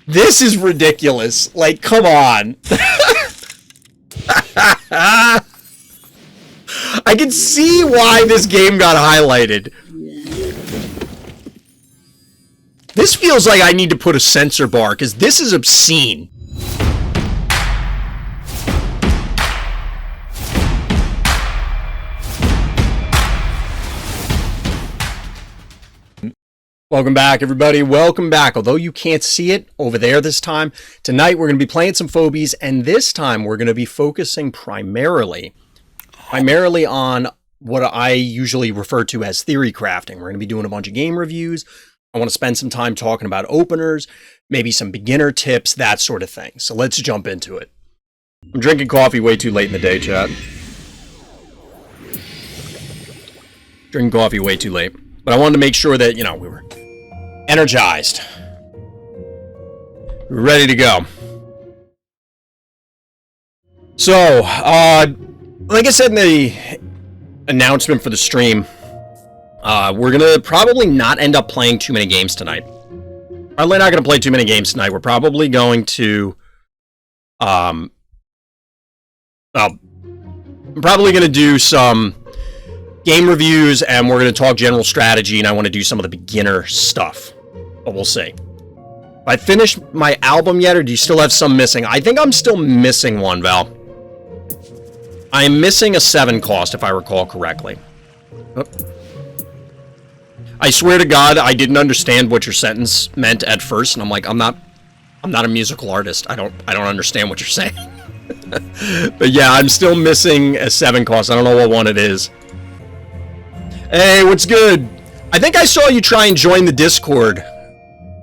This is ridiculous. Like, come on. I can see why this game got highlighted. This feels like I need to put a censor bar, because this is obscene. Welcome back, everybody. Welcome back. Although you can't see it over there this time, tonight we're going to be playing some Phobies, and this time we're going to be focusing primarily on what I usually refer to as theory crafting. We're going to be doing a bunch of game reviews. I want to spend some time talking about openers, maybe some beginner tips, that sort of thing. So let's jump into it. I'm drinking coffee way too late in the day, chat. Drinking coffee way too late. But I wanted to make sure that, you know, we were energized. We were ready to go. So, like I said in the announcement for the stream, we're going to probably not end up playing too many games tonight. Probably not going to play too many games tonight. We're probably going to, I'm probably going to do some game reviews, and we're going to talk general strategy, and I want to do some of the beginner stuff. But we'll see. Have I finished my album yet, or do you still have some missing? I think I'm still missing one, Val. I'm missing a 7 cost, if I recall correctly. Oh. I swear to God, I didn't understand what your sentence meant at first, and I'm like, I'm not a musical artist. I don't understand what you're saying. But yeah, I'm still missing a 7 cost. I don't know what one it is. Hey, what's good? I think I saw you try and join the Discord.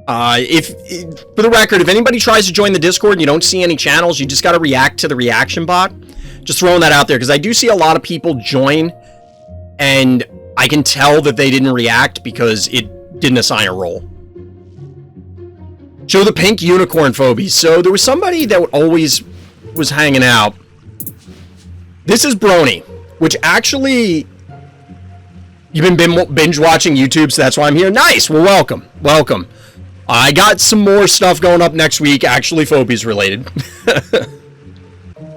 For the record, if anybody tries to join the Discord and you don't see any channels, you just got to react to the reaction bot. Just throwing that out there, because I do see a lot of people join, and I can tell that they didn't react because it didn't assign a role. Show the pink unicorn phobies. So there was somebody that always was hanging out. This is Brony, which actually... You've been binge watching YouTube, so that's why I'm here. Nice! Well, welcome. Welcome. I got some more stuff going up next week, actually Phobies related.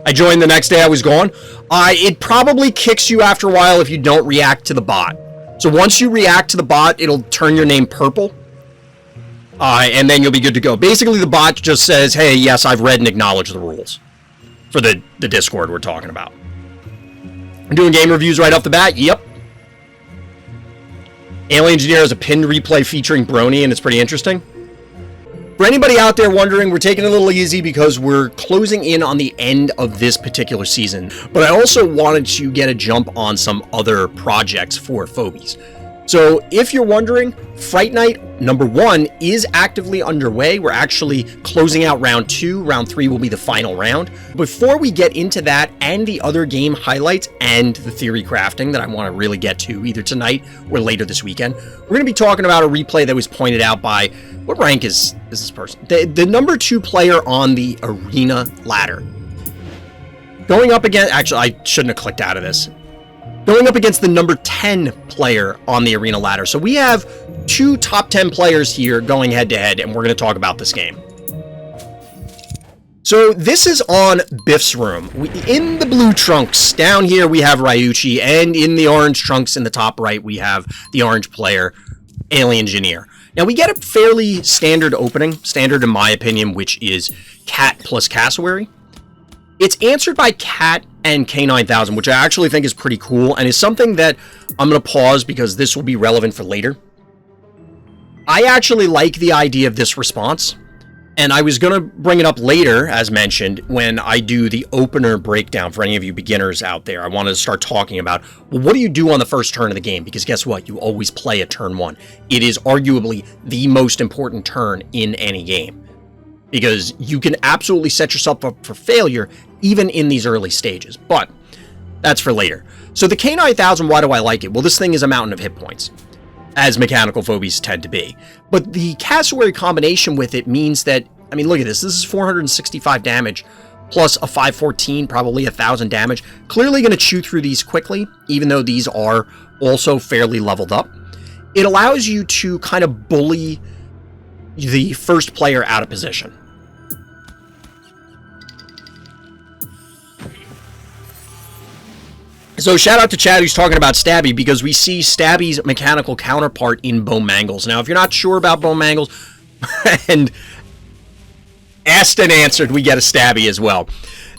I joined the next day I was gone. It probably kicks you after a while if you don't react to the bot. So once you react to the bot, it'll turn your name purple. And then you'll be good to go. Basically, the bot just says, hey, yes, I've read and acknowledged the rules. For the Discord we're talking about. I'm doing game reviews right off the bat. Yep. Alien Engineer has a pinned replay featuring Brony, and it's pretty interesting. For anybody out there wondering, we're taking it a little easy because we're closing in on the end of this particular season. But I also wanted to get a jump on some other projects for Phobies. So if you're wondering, Fright Night number 1 is actively underway. We're actually closing out round 2. Round 3 will be the final round. Before we get into that and the other game highlights and the theory crafting that I want to really get to either tonight or later this weekend, we're going to be talking about a replay that was pointed out by, what rank is this person? The number 2 player on the arena ladder. Going up against, actually I shouldn't have clicked out of this. Going up against the number 10 player on the arena ladder. So we have 2 top 10 players here going head to head, and we're going to talk about this game. So this is on Biff's room. In the blue trunks, down here we have Ryuchi, and in the orange trunks in the top right, we have the orange player, Alien Engineer. Now we get a fairly standard opening, standard in my opinion, which is Cat plus Cassowary. It's answered by Cat and K9000, which I actually think is pretty cool, and is something that I'm going to pause because this will be relevant for later. I actually like the idea of this response, and I was going to bring it up later, as mentioned, when I do the opener breakdown for any of you beginners out there. I wanted to start talking about, well, what do you do on the first turn of the game? Because guess what? You always play at turn 1. It is arguably the most important turn in any game, because you can absolutely set yourself up for failure even in these early stages, but that's for later. So the K9000, why do I like it? Well, this thing is a mountain of hit points, as mechanical phobies tend to be. But the Cassowary combination with it means that, I mean, look at this. This is 465 damage, plus a 514, probably 1,000 damage. Clearly going to chew through these quickly, even though these are also fairly leveled up. It allows you to kind of bully the first player out of position. So shout out to Chad who's talking about Stabby, because we see Stabby's mechanical counterpart in Bone Mangles. Now, if you're not sure about Bone Mangles, and asked and answered, we get a Stabby as well.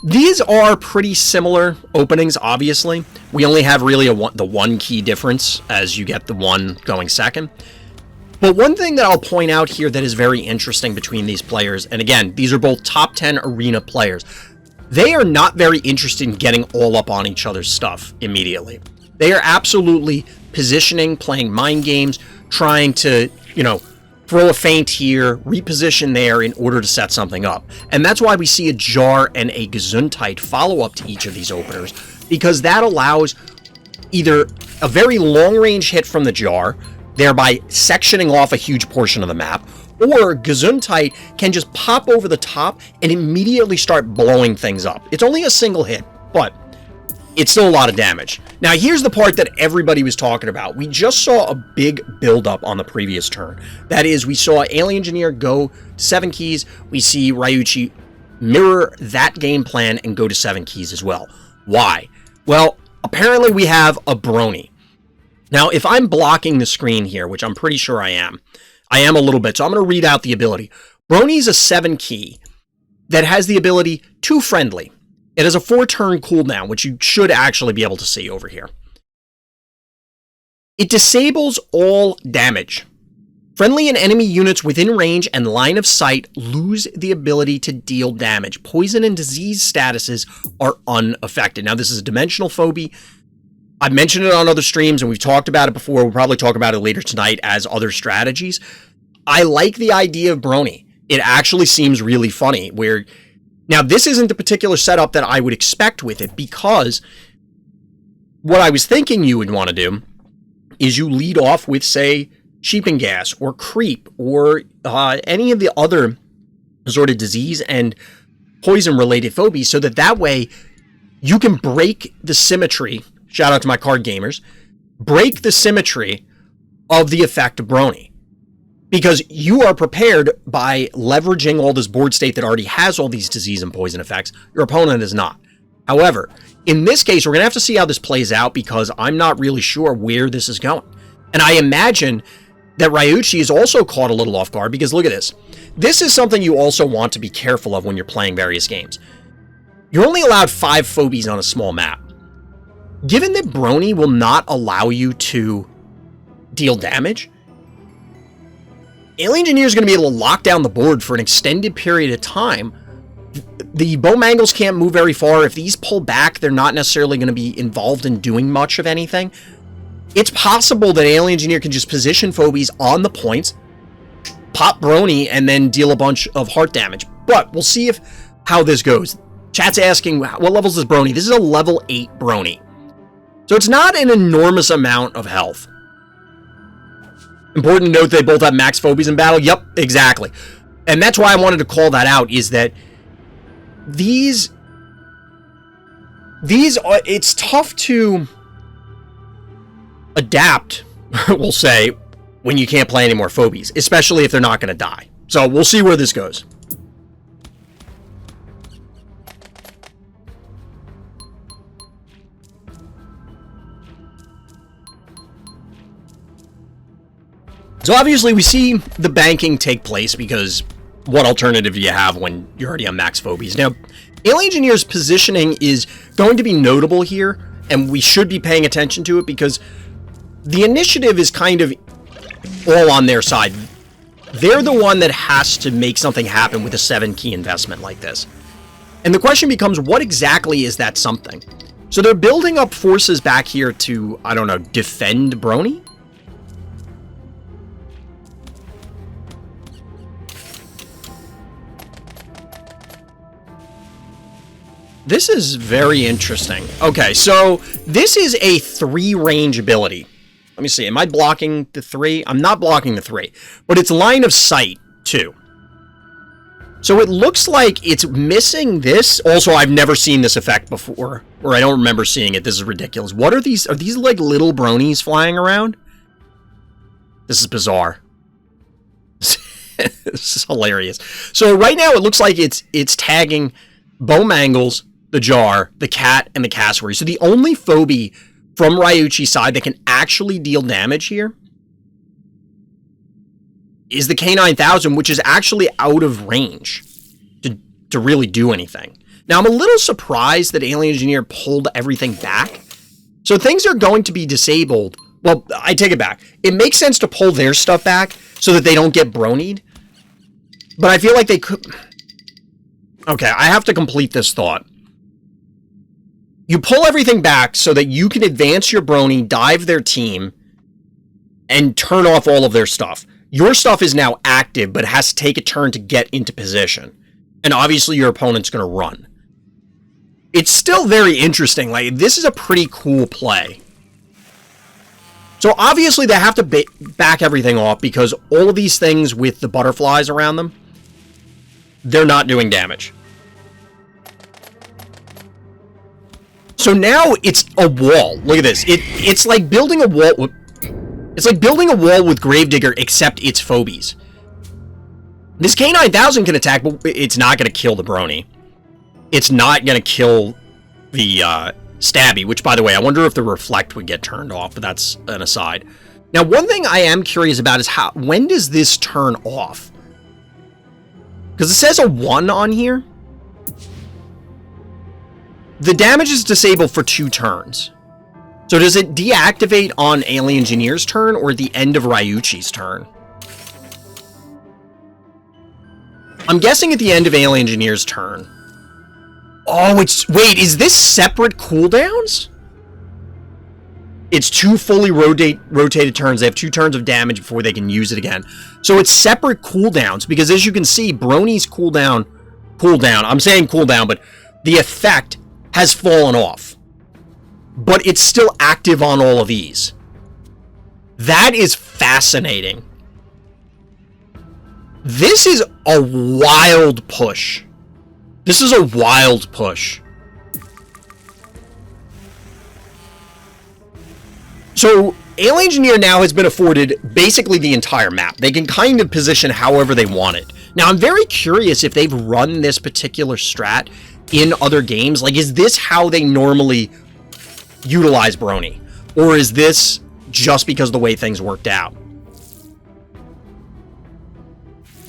These are pretty similar openings, obviously. We only have really the one key difference, as you get the one going second. But one thing that I'll point out here that is very interesting between these players, and again, these are both top 10 arena players, they are not very interested in getting all up on each other's stuff immediately. They are absolutely positioning, playing mind games, trying to, you know, throw a feint here, reposition there in order to set something up. And that's why we see a Jar and a Gesundheit follow-up to each of these openers, because that allows either a very long-range hit from the Jar, thereby sectioning off a huge portion of the map, or Gesundheit can just pop over the top and immediately start blowing things up. It's only a single hit, but it's still a lot of damage. Now, here's the part that everybody was talking about. We just saw a big build-up on the previous turn. That is, we saw Alien Engineer go to 7 keys. We see Ryuichi mirror that game plan and go to 7 keys as well. Why? Well, apparently we have a Brony. Now, if I'm blocking the screen here, which I'm pretty sure I am a little bit, so I'm going to read out the ability. Brony's a 7 key that has the ability Too Friendly. It has a 4-turn cooldown, which you should actually be able to see over here. It disables all damage. Friendly and enemy units within range and line of sight lose the ability to deal damage. Poison and disease statuses are unaffected. Now, this is a dimensional phobie. I've mentioned it on other streams, and we've talked about it before. We'll probably talk about it later tonight as other strategies. I like the idea of Brony. It actually seems really funny, where... Now, this isn't the particular setup that I would expect with it, because what I was thinking you would want to do is you lead off with, say, Sheeping Gas or Creep or any of the other sort of disease and poison-related phobies, so that way you can break the symmetry, shout out to my card gamers, break the symmetry of the effect of Brony. Because you are prepared by leveraging all this board state that already has all these disease and poison effects. Your opponent is not. However, in this case, we're going to have to see how this plays out, because I'm not really sure where this is going. And I imagine that Ryuichi is also caught a little off guard, because look at this. This is something you also want to be careful of when you're playing various games. You're only allowed 5 phobies on a small map. Given that Brony will not allow you to deal damage, Alien Engineer is going to be able to lock down the board for an extended period of time. The Bone Mangles can't move very far. If these pull back, they're not necessarily going to be involved in doing much of anything. It's possible that Alien Engineer can just position phobies on the points, pop Brony, and then deal a bunch of heart damage. But we'll see how this goes. Chat's asking, what levels is Brony? This is a level 8 Brony. So it's not an enormous amount of health. Important to note they both have max phobies in battle. Yep, exactly. And that's why I wanted to call that out, is that these are, it's tough to adapt, we'll say, when you can't play any more phobies, especially if they're not going to die. So we'll see where this goes. So obviously we see the banking take place, because what alternative do you have when you're already on max phobies? Now, Alien Engineer's positioning is going to be notable here, and we should be paying attention to it, because the initiative is kind of all on their side. They're the one that has to make something happen with a 7-key investment like this. And the question becomes, what exactly is that something? So they're building up forces back here to, I don't know, defend Brony? This is very interesting. Okay, so this is a 3-range ability. Let me see, am I blocking the 3? I'm not blocking the 3, but it's line of sight, too. So it looks like it's missing this. Also, I've never seen this effect before, or I don't remember seeing it. This is ridiculous. What are these? Are these like little bronies flying around? This is bizarre. This is hilarious. So right now it looks like it's tagging Bomangles, the Jar, the Cat, and the Cassowary. So the only Phobie from Ryuchi's side that can actually deal damage here is the K9000, which is actually out of range to really do anything. Now, I'm a little surprised that Alien Engineer pulled everything back. So things are going to be disabled. Well, I take it back. It makes sense to pull their stuff back so that they don't get bronied. But I feel like they could... Okay, I have to complete this thought. You pull everything back so that you can advance your brony, dive their team, and turn off all of their stuff. Your stuff is now active, but has to take a turn to get into position. And obviously your opponent's going to run. It's still very interesting. Like, this is a pretty cool play. So obviously they have to back everything off because all of these things with the butterflies around them, they're not doing damage. So now it's a wall. Look at this. It's like building a wall with... It's like building a wall with Gravedigger, except it's Phobies. This K9000 can attack, but it's not going to kill the Brony. It's not going to kill the Stabby, which, by the way, I wonder if the Reflect would get turned off, but that's an aside. Now, one thing I am curious about is when does this turn off? Because it says a 1 on here. The damage is disabled for 2 turns. So does it deactivate on Alien Engineer's turn or the end of Ryuchi's turn? I'm guessing at the end of Alien Engineer's turn. Oh, it's... Wait, is this separate cooldowns? It's 2 fully rotated turns. They have 2 turns of damage before they can use it again. So it's separate cooldowns, because as you can see, Brony's cooldown... I'm saying cooldown, but the effect has fallen off. But it's still active on all of these. That is fascinating. This is a wild push. This is a wild push. So, Alien Engineer now has been afforded basically the entire map. They can kind of position however they want it. Now, I'm very curious if they've run this particular strat in other games. Like, is this how they normally utilize Brony? Or is this just because of the way things worked out?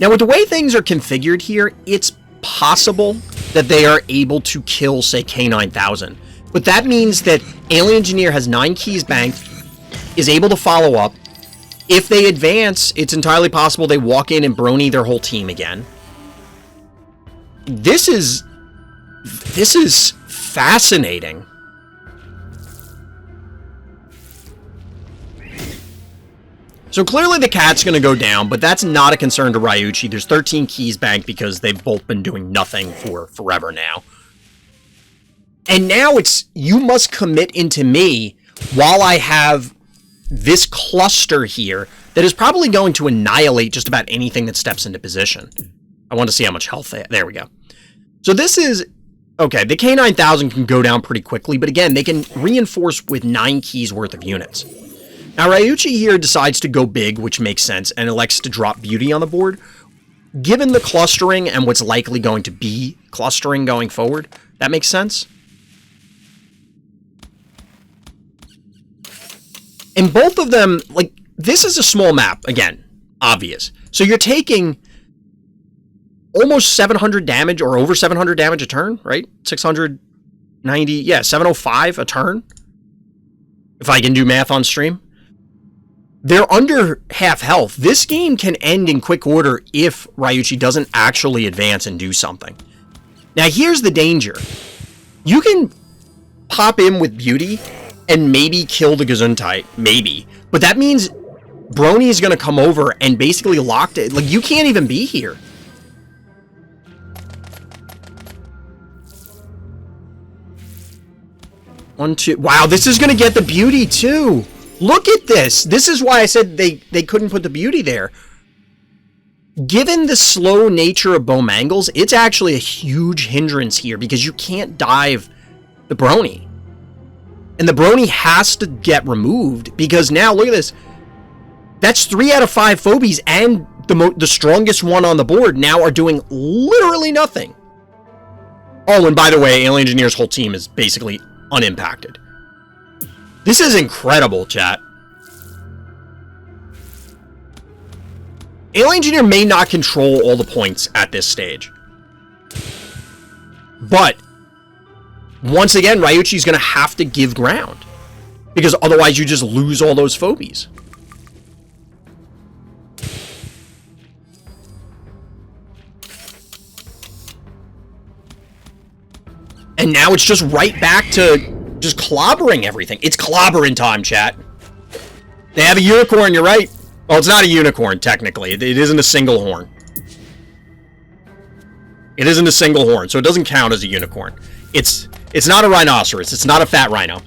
Now, with the way things are configured here, it's possible that they are able to kill, say, K9000. But that means that Alien Engineer has 9 keys banked, is able to follow up. If they advance, it's entirely possible they walk in and Brony their whole team again. This is fascinating. So clearly the Cat's going to go down, but that's not a concern to Ryuchi. There's 13 keys banked because they've both been doing nothing for forever now. And now it's, you must commit into me while I have this cluster here that is probably going to annihilate just about anything that steps into position. I want to see how much health there we go. So this is, okay, the K9000 can go down pretty quickly, but again, they can reinforce with 9 keys worth of units. Now, Ryuchi here decides to go big, which makes sense, and elects to drop Beauty on the board. Given the clustering and what's likely going to be clustering going forward, that makes sense. And both of them, like, this is a small map, again, obvious. So you're taking almost 700 damage, or over 700 damage a turn, right? 690, yeah, 705 a turn, if I can do math on stream. They're under half health. This game can end in quick order if Ryuchi doesn't actually advance and do something. Now, here's the danger. You can pop in with Beauty and maybe kill the Gesundheit, maybe. But that means Brony is going to come over and basically lock it. Like, you can't even be here. One, two. Wow, this is going to get the Beauty, too. Look at this. This is why I said they couldn't put the Beauty there. Given the slow nature of Bomangles, it's actually a huge hindrance here because you can't dive the Brony. And the Brony has to get removed because now, look at this. That's 3 out of 5 Phobies and the strongest one on the board now are doing literally nothing. Oh, and by the way, Alien Engineer's whole team is basically unimpacted. This is incredible, chat. Alien Engineer may not control all the points at this stage. But, once again, Ryuichi's going to have to give ground. Because otherwise you just lose all those phobies. And now it's just right back to just clobbering everything. It's clobbering time, chat. They have a unicorn, you're right. Well, it's not a unicorn, technically. It isn't a single horn. It isn't a single horn, so it doesn't count as a unicorn. It's not a rhinoceros. It's not a fat rhino.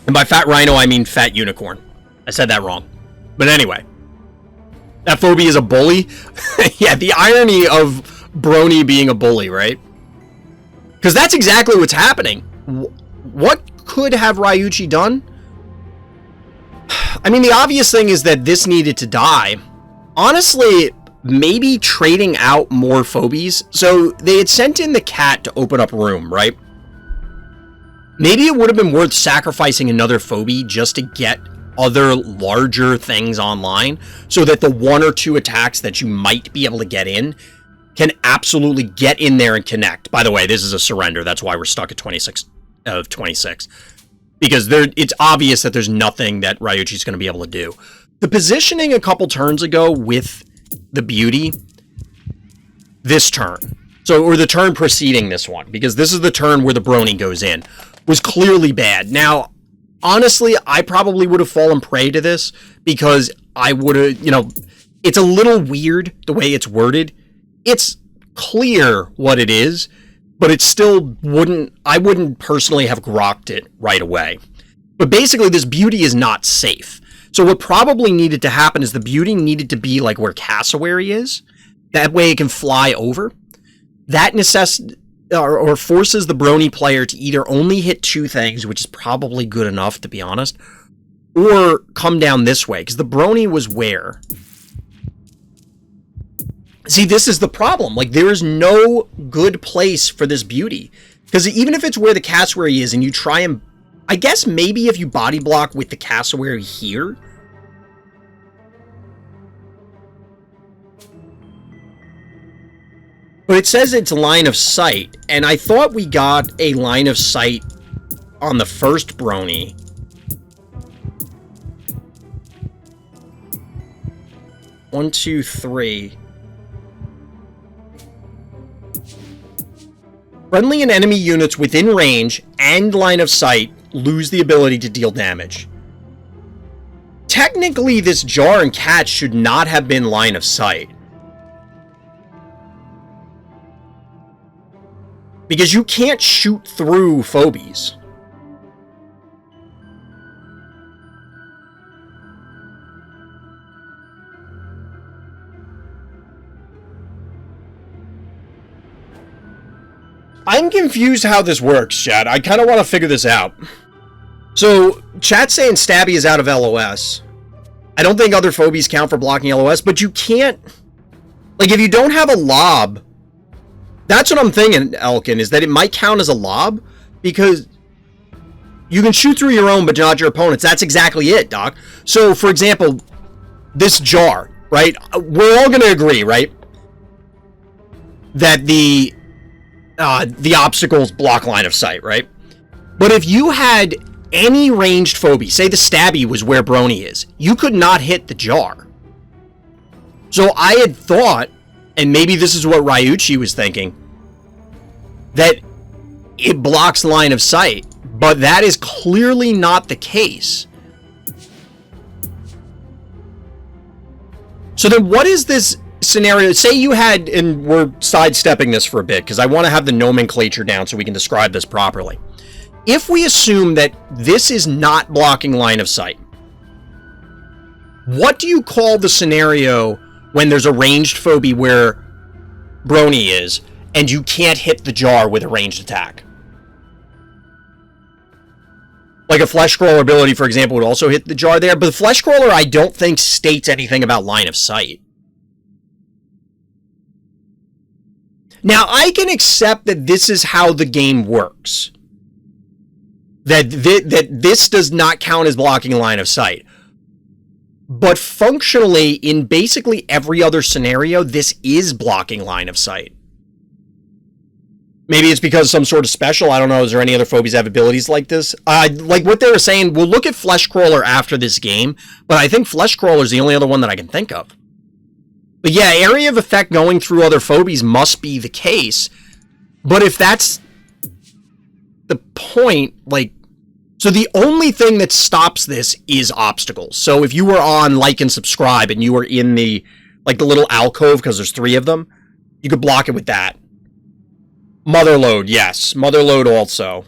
And by fat rhino, I mean fat unicorn. I said that wrong. But anyway. That phobia is a bully? Yeah, the irony of Brony being a bully, right? Because that's exactly what's happening. What could have Ryuichi done? I mean, the obvious thing is that this needed to die. Honestly, maybe trading out more phobies. So they had sent in the cat to open up room, right? Maybe it would have been worth sacrificing another phobie just to get other larger things online so that the 1 or 2 attacks that you might be able to get in can absolutely get in there and connect. By the way, this is a surrender. That's why we're stuck at 26 of 26. Because it's obvious that there's nothing that Ryuichi's going to be able to do. The positioning a couple turns ago with the beauty, this turn, or the turn preceding this one, because this is the turn where the Brony goes in, was clearly bad. Now, honestly, I probably would have fallen prey to this because I would have, it's a little weird the way it's worded. It's clear what it is, but it still I wouldn't personally have grokked it right away. But basically, this beauty is not safe. So what probably needed to happen is the beauty needed to be like where Cassowary is. That way it can fly over. That or forces the Brony player to either only hit 2 things, which is probably good enough, to be honest, or come down this way, because the Brony was where? See, this is the problem. Like, there is no good place for this beauty. Because even if it's where the Cassowary is and you try and... I guess maybe if you body block with the Cassowary here... But it says it's line of sight, and I thought we got a line of sight on the first Brony. One, two, three. Friendly and enemy units within range and line of sight lose the ability to deal damage. Technically, this jar and cat should not have been line of sight. Because you can't shoot through phobies. I'm confused how this works, chat. I kind of want to figure this out. So, chat's saying Stabby is out of LOS. I don't think other phobies count for blocking LOS, but you can't... Like, if you don't have a lob... That's what I'm thinking, Elkan, is that it might count as a lob, because you can shoot through your own, but not your opponent's. That's exactly it, Doc. So, for example, this jar, right? We're all going to agree, right? That the obstacles block line of sight, right? But if you had any ranged phobie, say the Stabby was where Brony is, you could not hit the jar. So I had thought, and maybe this is what Ryuichi was thinking, that it blocks line of sight, but that is clearly not the case. So then what is this scenario? Say you had, and we're sidestepping this for a bit, because I want to have the nomenclature down so we can describe this properly. If we assume that this is not blocking line of sight, what do you call the scenario when there's a ranged phobie where Brony is, and you can't hit the jar with a ranged attack? Like a flesh scroller ability, for example, would also hit the jar there. But the flesh scroller, I don't think states anything about line of sight. Now, I can accept that this is how the game works. That this does not count as blocking line of sight. But functionally, in basically every other scenario, this is blocking line of sight. Maybe it's because some sort of special. I don't know. Is there any other phobies that have abilities like this? Like what they were saying, we'll look at Flesh Crawler after this game, but I think Flesh Crawler is the only other one that I can think of. But yeah, area of effect going through other phobies must be the case. But if that's the point, like, so the only thing that stops this is obstacles. So if you were on like and subscribe and you were in the, like the little alcove, because there's 3 of them, you could block it with that. Motherload, yes. Motherload also.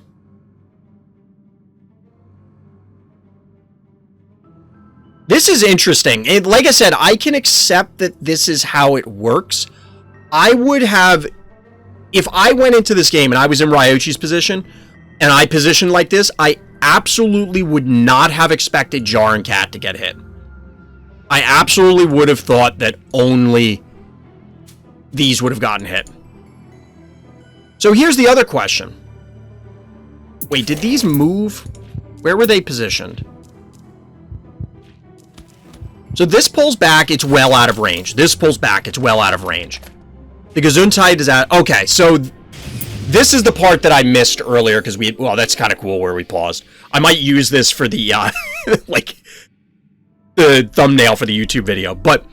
This is interesting. Like I said, I can accept that this is how it works. I would have... If I went into this game and I was in Ryuchi's position, and I positioned like this, I absolutely would not have expected Jar and Cat to get hit. I absolutely would have thought that only these would have gotten hit. So here's the other question. Wait, did these move? Where were they positioned? So this pulls back, it's well out of range. This pulls back, it's well out of range. The Gesundheit is at... Okay, so this is the part that I missed earlier, because we... Well, that's kind of cool where we paused. I might use this for the, like, the thumbnail for the YouTube video. But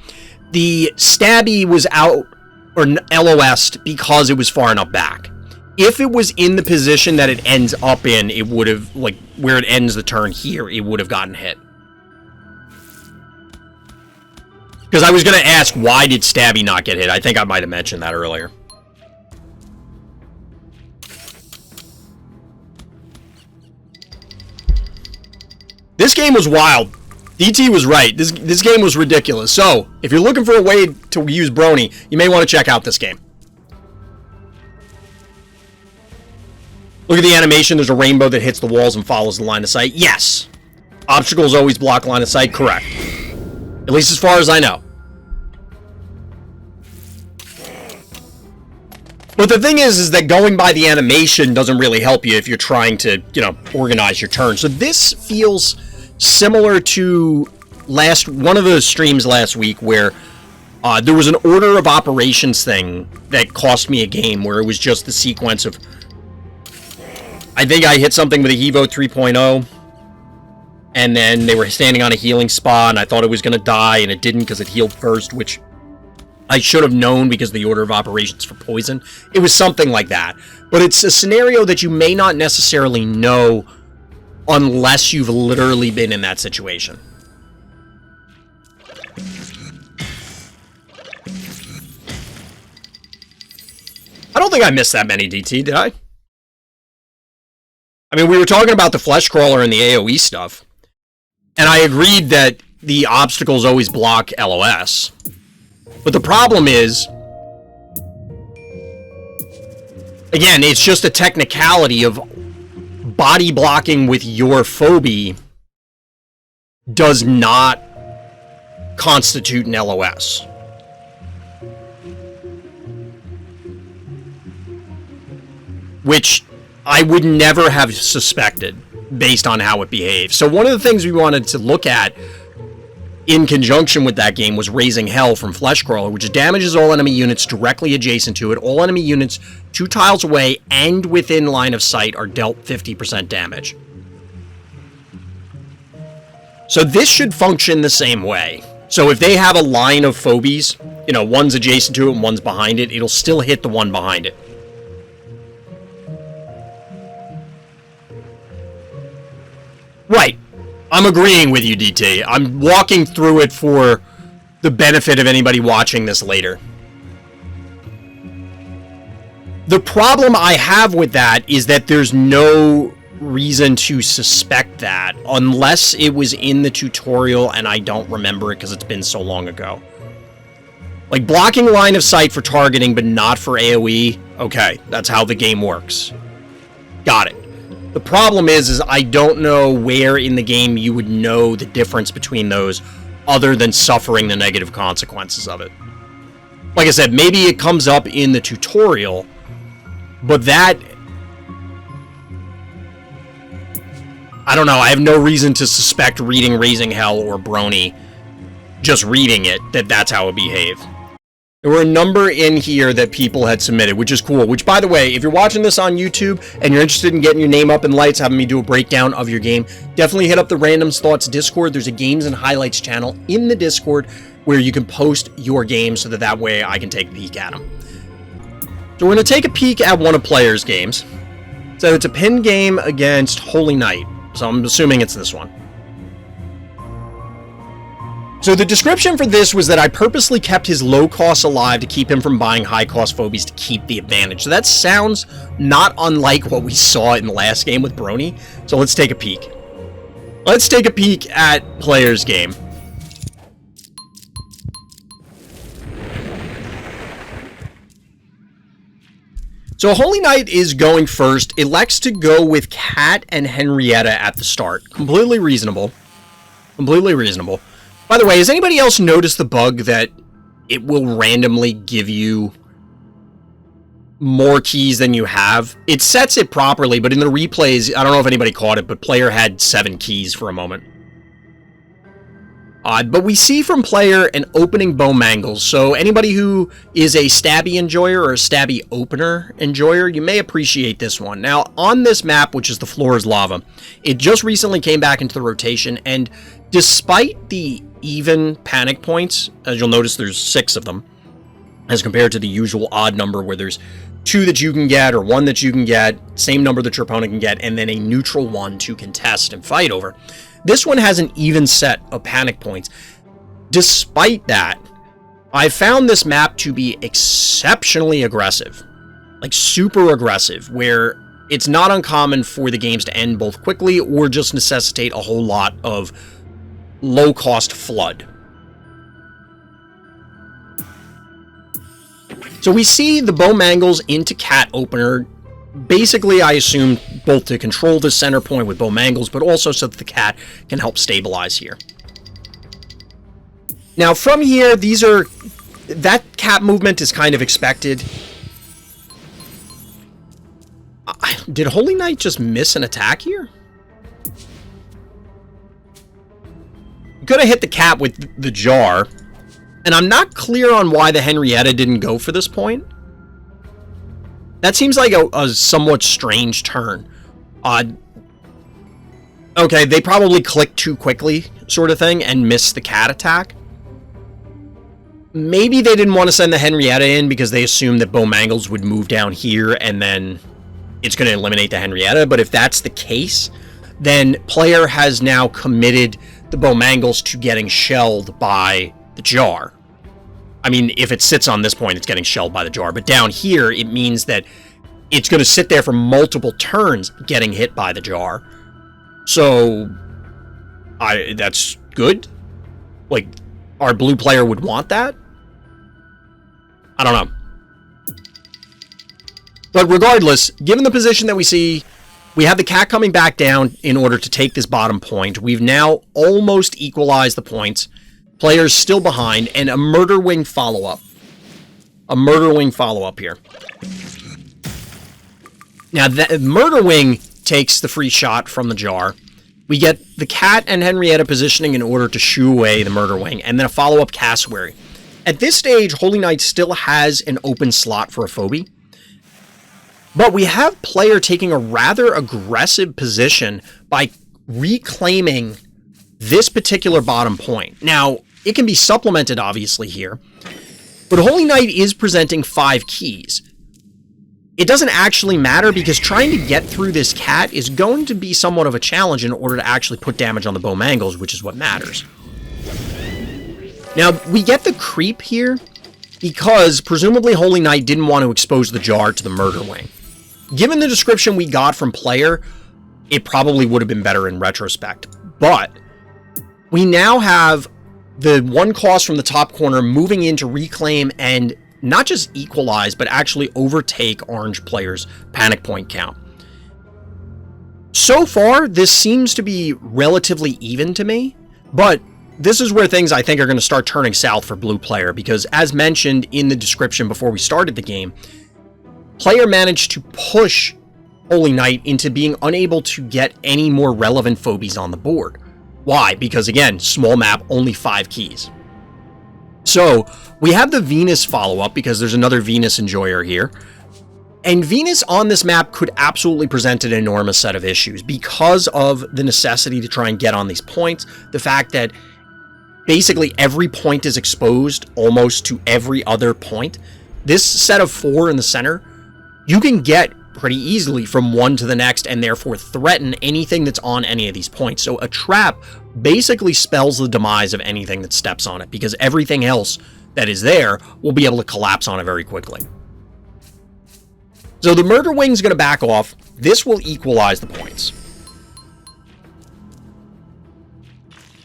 the Stabby was out, or LOS'd, because it was far enough back. If it was in the position that it ends up in, it would have, like, where it ends the turn here, it would have gotten hit. Because I was going to ask, why did Stabby not get hit? I think I might have mentioned that earlier. This game was wild. DT was right. This game was ridiculous. So, if you're looking for a way to use Brony, you may want to check out this game. Look at the animation. There's a rainbow that hits the walls and follows the line of sight. Yes. Obstacles always block line of sight. Correct. At least as far as I know. But the thing is that going by the animation doesn't really help you if you're trying to, you know, organize your turn. So this feels similar to one of the streams last week where there was an order of operations thing that cost me a game where it was just the sequence of... I think I hit something with a Evo 3.0. And then they were standing on a healing spa, and I thought it was going to die, and it didn't because it healed first, which I should have known because of the order of operations for poison. It was something like that. But it's a scenario that you may not necessarily know unless you've literally been in that situation. I don't think I missed that many, DT, did I? I mean, we were talking about the Flesh Crawler and the AoE stuff. And I agreed that the obstacles always block LOS. But the problem is, again, it's just a technicality of body blocking with your phobie does not constitute an LOS. Which I would never have suspected based on how it behaves. So one of the things we wanted to look at in conjunction with that game was Raising Hell from Flesh Crawler, which damages all enemy units directly adjacent to it. All enemy units 2 tiles away and within line of sight are dealt 50% damage. So this should function the same way. So if they have a line of phobies, you know, one's adjacent to it and one's behind it, it'll still hit the one behind it. Right. I'm agreeing with you, DT. I'm walking through it for the benefit of anybody watching this later. The problem I have with that is that there's no reason to suspect that unless it was in the tutorial and I don't remember it because it's been so long ago. Like blocking line of sight for targeting but not for AoE, okay, that's how the game works. Got it. The problem is I don't know where in the game you would know the difference between those other than suffering the negative consequences of it. Like I said, maybe it comes up in the tutorial, but that... I don't know, I have no reason to suspect reading Raising Hell or Brony, just reading it, that's how it behaved. There were a number in here that people had submitted, which is cool. Which, by the way, if you're watching this on YouTube and you're interested in getting your name up in lights, having me do a breakdown of your game, definitely hit up the Randoms Thoughts Discord. There's a Games and Highlights channel in the Discord where you can post your games so that way I can take a peek at them. So we're going to take a peek at one of Player's games. So it's a pin game against Holy Knight. So I'm assuming it's this one. So the description for this was that I purposely kept his low costs alive to keep him from buying high cost phobies to keep the advantage. So that sounds not unlike what we saw in the last game with Brony. So let's take a peek. Let's take a peek at Player's game. So Holy Knight is going first, elects to go with Cat and Henrietta at the start. Completely reasonable. Completely reasonable. By the way, has anybody else noticed the bug that it will randomly give you more keys than you have? It sets it properly, but in the replays, I don't know if anybody caught it, but Player had 7 keys for a moment. But we see from Player an opening bow mangles, so anybody who is a stabby enjoyer or a stabby opener enjoyer, you may appreciate this one. Now, on this map, which is the floor is lava, it just recently came back into the rotation, and despite the even panic points, as you'll notice there's 6 of them, as compared to the usual odd number where there's 2 that you can get or 1 that you can get, same number that your opponent can get, and then a neutral one to contest and fight over. This one has an even set of panic points. Despite that, I found this map to be exceptionally aggressive. Like super aggressive, where it's not uncommon for the games to end both quickly or just necessitate a whole lot of low-cost flood. So we see the bow mangles into Cat opener. Basically, I assume both to control the center point with bow mangles, but also so that the Cat can help stabilize here. Now, from here, that Cat movement is kind of expected. Did Holy Knight just miss an attack here? Could have hit the Cat with the jar, and I'm not clear on why the Henrietta didn't go for this point. That seems like a somewhat strange turn. Okay, they probably clicked too quickly, sort of thing, and missed the Cat attack. Maybe they didn't want to send the Henrietta in because they assumed that bow mangles would move down here and then it's going to eliminate the Henrietta. But if that's the case, then Player has now committed the bow mangles to getting shelled by the jar. I mean, if it sits on this point, it's getting shelled by the jar. But down here, it means that it's going to sit there for multiple turns getting hit by the jar. So, that's good. Like, our blue player would want that? I don't know. But regardless, given the position that we see, we have the Cat coming back down in order to take this bottom point. We've now almost equalized the points. Player's still behind, and a Murder Wing follow-up. A Murder Wing follow-up here. Now, the Murder Wing takes the free shot from the jar. We get the Cat and Henrietta positioning in order to shoo away the Murder Wing, and then a follow-up Cassowary. At this stage, Holy Knight still has an open slot for a Phobie, but we have Player taking a rather aggressive position by reclaiming this particular bottom point. Now, it can be supplemented, obviously, here, but Holy Knight is presenting 5 keys. It doesn't actually matter because trying to get through this Cat is going to be somewhat of a challenge in order to actually put damage on the bow mangles, which is what matters. Now, we get the creep here because presumably Holy Knight didn't want to expose the jar to the Murder Wing. Given the description we got from Player, it probably would have been better in retrospect. But we now have the 1 cost from the top corner moving in to reclaim and not just equalize, but actually overtake Orange Player's panic point count. So far, this seems to be relatively even to me, but this is where things I think are going to start turning south for blue player, because as mentioned in the description before we started the game, player managed to push Holy Knight into being unable to get any more relevant phobies on the board. Why? Because again, small map, only 5 keys. So we have the Venus follow-up because there's another Venus enjoyer here. And Venus on this map could absolutely present an enormous set of issues because of the necessity to try and get on these points. The fact that basically every point is exposed almost to every other point. This set of 4 in the center, you can get pretty easily from one to the next and therefore threaten anything that's on any of these points. So a trap basically spells the demise of anything that steps on it because everything else that is there will be able to collapse on it very quickly. So the Murder Wing's going to back off. This will equalize the points.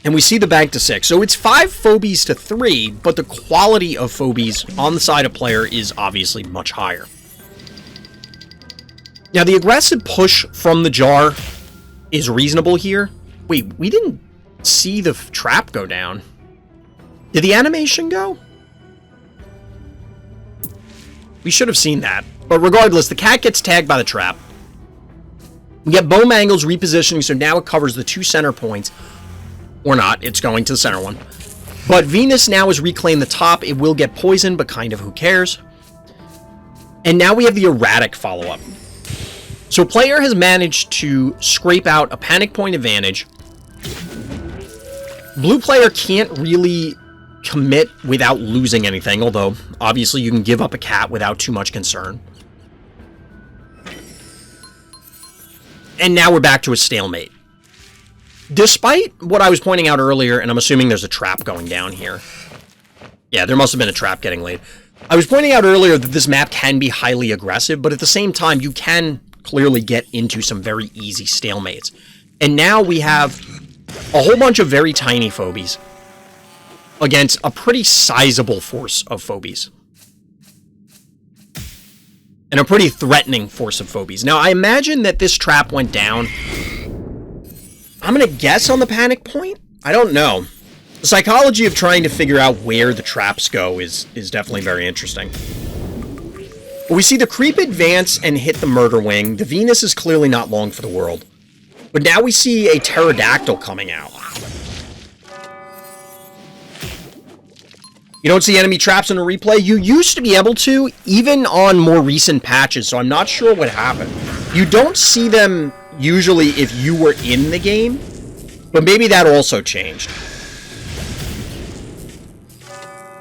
And we see the bank to 6. So it's 5 phobies to 3, but the quality of phobies on the side of player is obviously much higher. Now, the aggressive push from the jar is reasonable here. Wait, we didn't see the trap go down. Did the animation go? We should have seen that. But regardless, the cat gets tagged by the trap. We get Bow Mangle's repositioning, so now it covers the 2 center points. Or not, it's going to the center one. But Venus now has reclaimed the top. It will get poisoned, but kind of who cares. And now we have the erratic follow-up. So player has managed to scrape out a panic point advantage. Blue player can't really commit without losing anything, although obviously you can give up a cat without too much concern. And now we're back to a stalemate. Despite what I was pointing out earlier, and I'm assuming there's a trap going down here. Yeah, there must have been a trap getting laid. I was pointing out earlier that this map can be highly aggressive, but at the same time, you can clearly get into some very easy stalemates. And now we have a whole bunch of very tiny phobies against a pretty sizable force of phobies. And a pretty threatening force of phobies. Now, I imagine that this trap went down. I'm going to guess on the panic point? I don't know. The psychology of trying to figure out where the traps go is definitely very interesting. But we see the creep advance and hit the Murder Wing. The Venus is clearly not long for the world. But now we see a pterodactyl coming out. You don't see enemy traps in the replay? You used to be able to, even on more recent patches, so I'm not sure what happened. You don't see them usually if you were in the game, but maybe that also changed.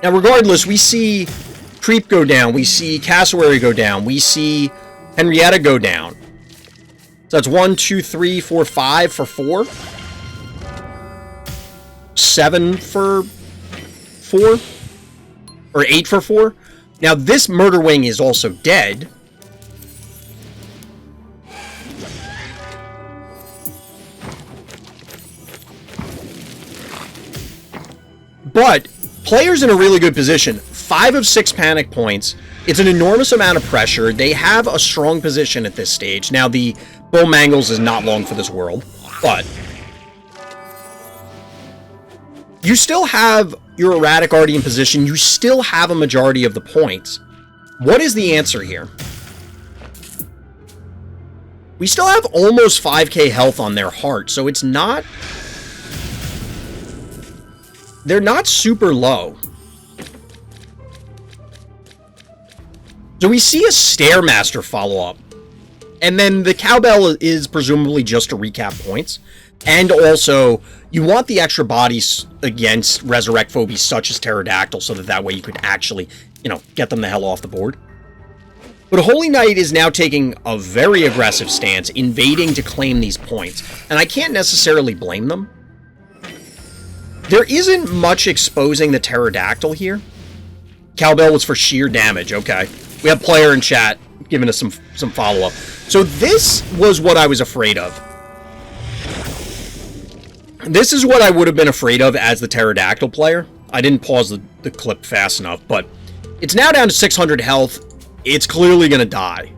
Now, regardless, we see Creep go down, we see Cassowary go down, we see Henrietta go down. So that's 1, 2, 3, 4, 5 for 4. 7 for 4. Or 8 for 4. Now, this Murder Wing is also dead. But player's in a really good position. 5 of 6 panic points. It's an enormous amount of pressure. They have a strong position at this stage. Now, the Bow Mangles is not long for this world, but you still have your erratic already in position. You still have a majority of the points. What is the answer here? We still have almost 5k health on their heart, so it's not... They're not super low. So we see a Stairmaster follow-up. And then the Cowbell is presumably just to recap points. And also, you want the extra bodies against Resurrect Phobies such as Pterodactyl, so that way you could actually, get them the hell off the board. But Holy Knight is now taking a very aggressive stance, invading to claim these points. And I can't necessarily blame them. There isn't much exposing the Pterodactyl here. Cowbell was for sheer damage, okay. We have player in chat giving us some follow-up. So this was what I was afraid of. This is what I would have been afraid of as the Pterodactyl player. I didn't pause the clip fast enough, but it's now down to 600 health. It's clearly going to die.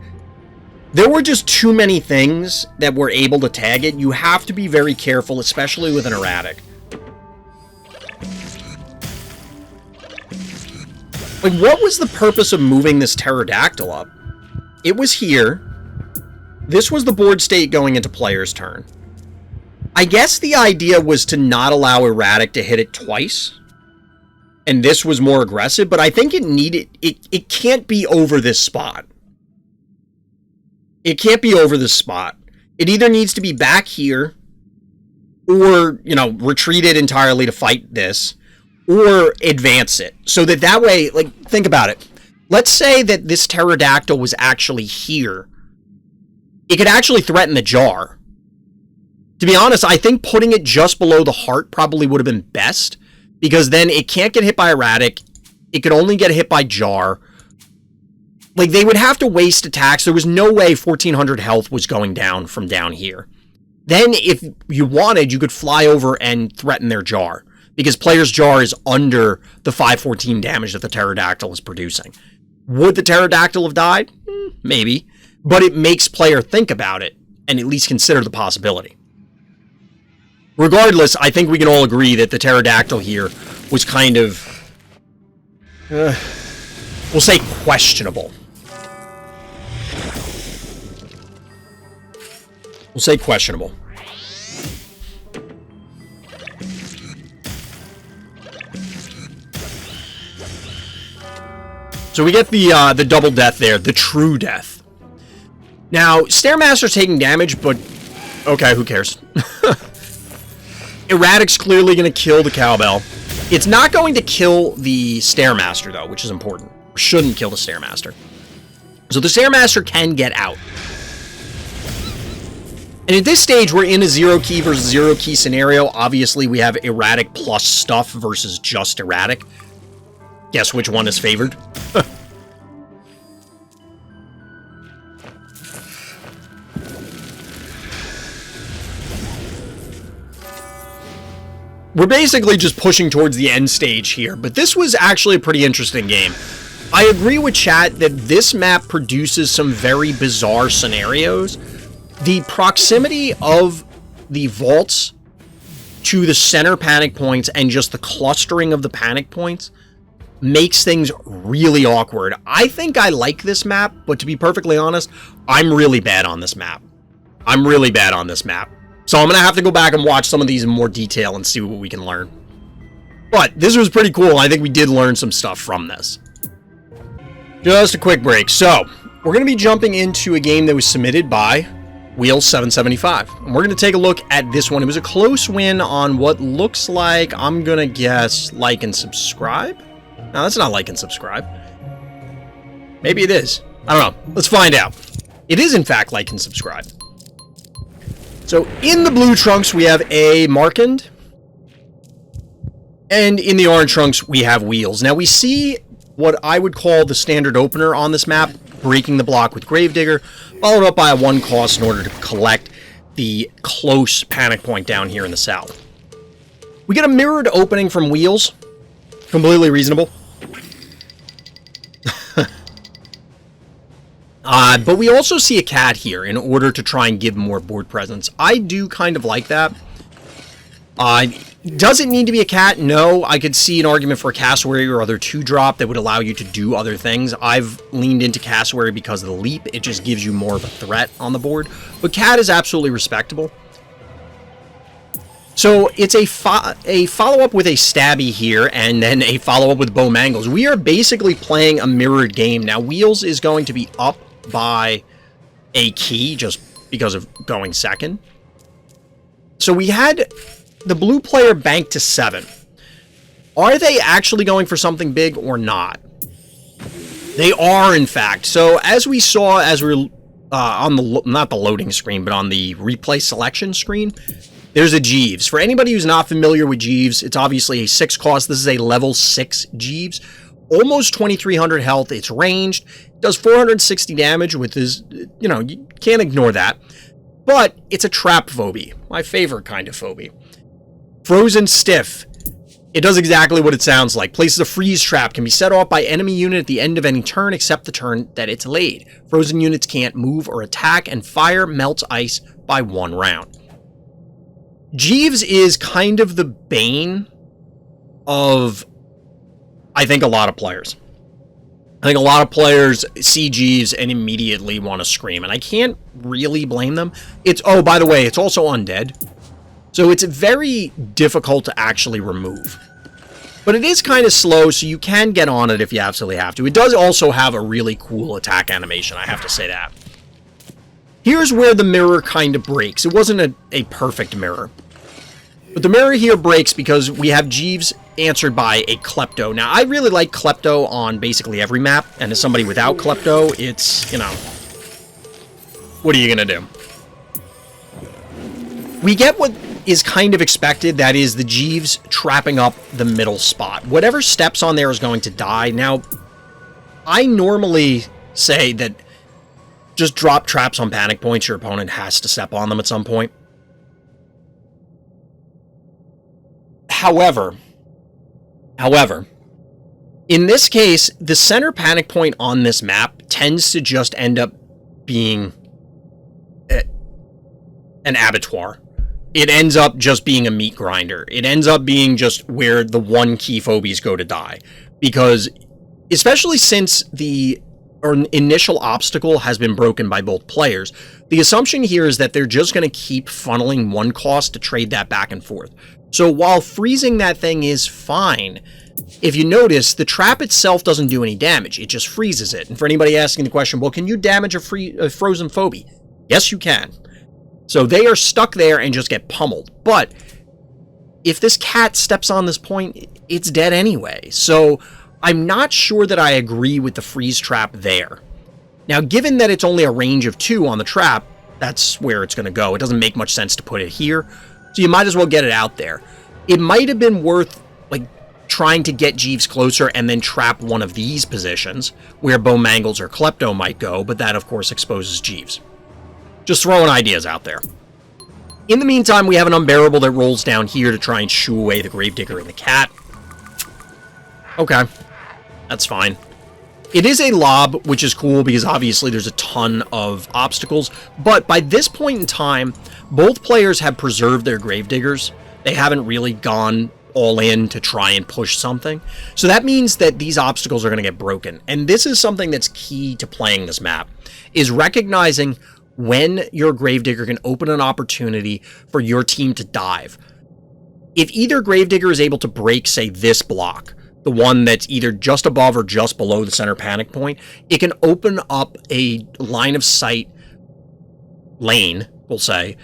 There were just too many things that were able to tag it. You have to be very careful, especially with an erratic. Like, what was the purpose of moving this pterodactyl up? It was here. This was the board state going into player's turn. I guess the idea was to not allow erratic to hit it twice. And this was more aggressive, but I think it can't be over this spot. It can't be over this spot. It either needs to be back here, or, you know, retreat it entirely to fight this, or advance it. So that way, like, think about it. Let's say that this pterodactyl was actually here. It could actually threaten the jar. To be honest, I think putting it just below the heart probably would have been best, because then it can't get hit by erratic. It could only get hit by jar. Like, they would have to waste attacks. There was no way 1400 health was going down from down here. Then, if you wanted, you could fly over and threaten their jar, because player's jar is under the 514 damage that the pterodactyl is producing. Would the pterodactyl have died? Maybe. But it makes player think about it, and at least consider the possibility. Regardless, I think we can all agree that the pterodactyl here was kind of, we'll say, questionable. We'll say questionable. So we get the double death there, the true death. Now, Stairmaster's taking damage, but okay, who cares? Erratic's clearly going to kill the cowbell. It's not going to kill the Stairmaster, though, which is important. Or shouldn't kill the Stairmaster. So the Stairmaster can get out. And at this stage, we're in a zero key versus zero key scenario. Obviously, we have erratic plus stuff versus just erratic. Guess which one is favored? We're basically just pushing towards the end stage here, but this was actually a pretty interesting game. I agree with chat that this map produces some very bizarre scenarios. The proximity of the vaults to the center panic points and just the clustering of the panic points makes things really awkward. I think I like this map, but to be perfectly honest, I'm really bad on this map. I'm really bad on this map. So I'm going to have to go back and watch some of these in more detail and see what we can learn. But this was pretty cool. I think we did learn some stuff from this. Just a quick break. So we're going to be jumping into a game that was submitted by Wheel775. And we're going to take a look at this one. It was a close win on what looks like, I'm going to guess, like and subscribe. No, that's not like and subscribe. Maybe it is. I don't know. Let's find out. It is, in fact, like and subscribe. So, in the blue trunks, we have a Markand. And in the orange trunks, we have Wheels. Now, we see what I would call the standard opener on this map, breaking the block with Gravedigger, followed up by a 1 cost in order to collect the close panic point down here in the south. We get a mirrored opening from Wheels. Completely reasonable. But we also see a cat here in order to try and give more board presence. I do kind of like that. Does it need to be a cat? No. I could see an argument for a cassowary or other 2-drop that would allow you to do other things. I've leaned into cassowary because of the leap. It just gives you more of a threat on the board. But cat is absolutely respectable. So it's a follow-up with a stabby here, and then a follow-up with bow mangles. We are basically playing a mirrored game. Now, Wheels is going to be up by a key just because of going second. So we had the blue player bank to 7. Are they actually going for something big or not? They are, in fact. So as we saw, as we were on the, not the loading screen, but on the replay selection screen, there's a Jeeves. For anybody who's not familiar with Jeeves, it's obviously a 6 cost. This is a level 6 Jeeves. Almost 2300 health. It's ranged. Does 460 damage with his, you know, you can't ignore that. But it's a trap phobie. My favorite kind of phobie. Frozen Stiff. It does exactly what it sounds like. Places a freeze trap, can be set off by enemy unit at the end of any turn except the turn that it's laid. Frozen units can't move or attack, and fire melts ice by 1 round. Jeeves is kind of the bane of, I think, a lot of players. I think a lot of players see Jeeves and immediately want to scream, and I can't really blame them. Oh, by the way, it's also undead, so it's very difficult to actually remove. But it is kind of slow, so you can get on it if you absolutely have to. It does also have a really cool attack animation, I have to say that. Here's where the mirror kind of breaks. It wasn't a perfect mirror. But the mirror here breaks because we have Jeeves answered by a Klepto. Now, I really like Klepto on basically every map, and as somebody without Klepto, it's, you know, what are you going to do? We get what is kind of expected, that is the Jeeves trapping up the middle spot. Whatever steps on there is going to die. Now, I normally say that just drop traps on panic points. Your opponent has to step on them at some point. However, in this case, the center panic point on this map tends to just end up being an abattoir. It ends up just being a meat grinder. It ends up being just where the one key phobies go to die. Because, especially since the initial obstacle has been broken by both players, the assumption here is that they're just going to keep funneling one cost to trade that back and forth. So while freezing that thing is fine, if you notice, the trap itself doesn't do any damage. It just freezes it. And for anybody asking the question, well, can you damage a frozen phobie? Yes, you can. So they are stuck there and just get pummeled. But if this cat steps on this point, it's dead anyway. So I'm not sure that I agree with the freeze trap there. Now, given that it's only a range of 2 on the trap, that's where it's going to go. It doesn't make much sense to put it here. So you might as well get it out there. It might have been worth, like, trying to get Jeeves closer and then trap one of these positions where Bowmangles or Klepto might go, but that, of course, exposes Jeeves. Just throwing ideas out there. In the meantime, we have an Unbearable that rolls down here to try and shoo away the Gravedigger and the cat. Okay. That's fine. It is a lob, which is cool because obviously there's a ton of obstacles, but by this point in time, both players have preserved their Gravediggers. They haven't really gone all in to try and push something. So that means that these obstacles are going to get broken. And this is something that's key to playing this map, is recognizing when your Gravedigger can open an opportunity for your team to dive. If either Gravedigger is able to break, say, this block, the one that's either just above or just below the center panic point, it can open up a line of sight lane, we'll say,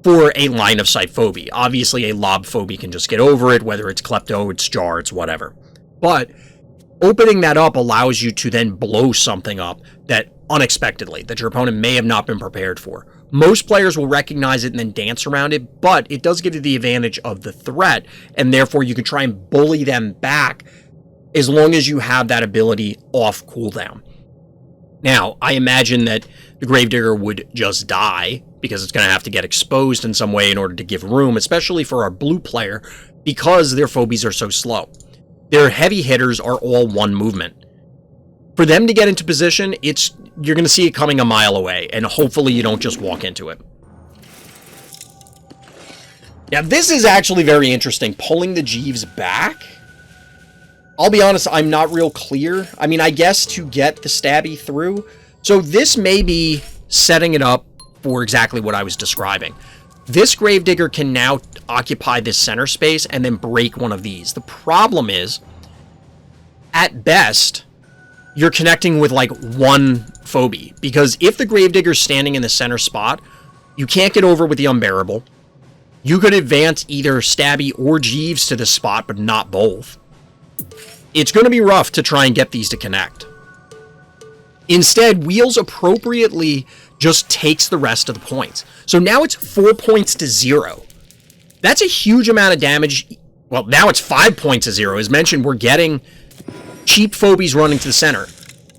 for a line of sight phobie. Obviously, a lob phobie can just get over it, whether it's Klepto, it's Jar, it's whatever. But opening that up allows you to then blow something up that unexpectedly, that your opponent may have not been prepared for. Most players will recognize it and then dance around it, but it does give you the advantage of the threat, and therefore you can try and bully them back as long as you have that ability off cooldown. Now, I imagine that the Gravedigger would just die, because it's going to have to get exposed in some way in order to give room, especially for our blue player, because their phobies are so slow. Their heavy hitters are all one movement. For them to get into position, you're going to see it coming a mile away, and hopefully you don't just walk into it. Now, this is actually very interesting, pulling the Jeeves back. I'll be honest, I'm not real clear. I mean, I guess to get the stabby through. So this may be setting it up for exactly what I was describing. This Gravedigger can now occupy this center space and then break one of these. The problem is, at best, you're connecting with like one phobie, because if the Gravedigger's standing in the center spot, you can't get over with the Unbearable. You could advance either Stabby or Jeeves to this spot, but not both. It's going to be rough to try and get these to connect. Instead, Wheels appropriately just takes the rest of the points. So now it's 4 points to 0. That's a huge amount of damage. Well, now it's 5 points to 0. As mentioned, we're getting cheap phobies running to the center.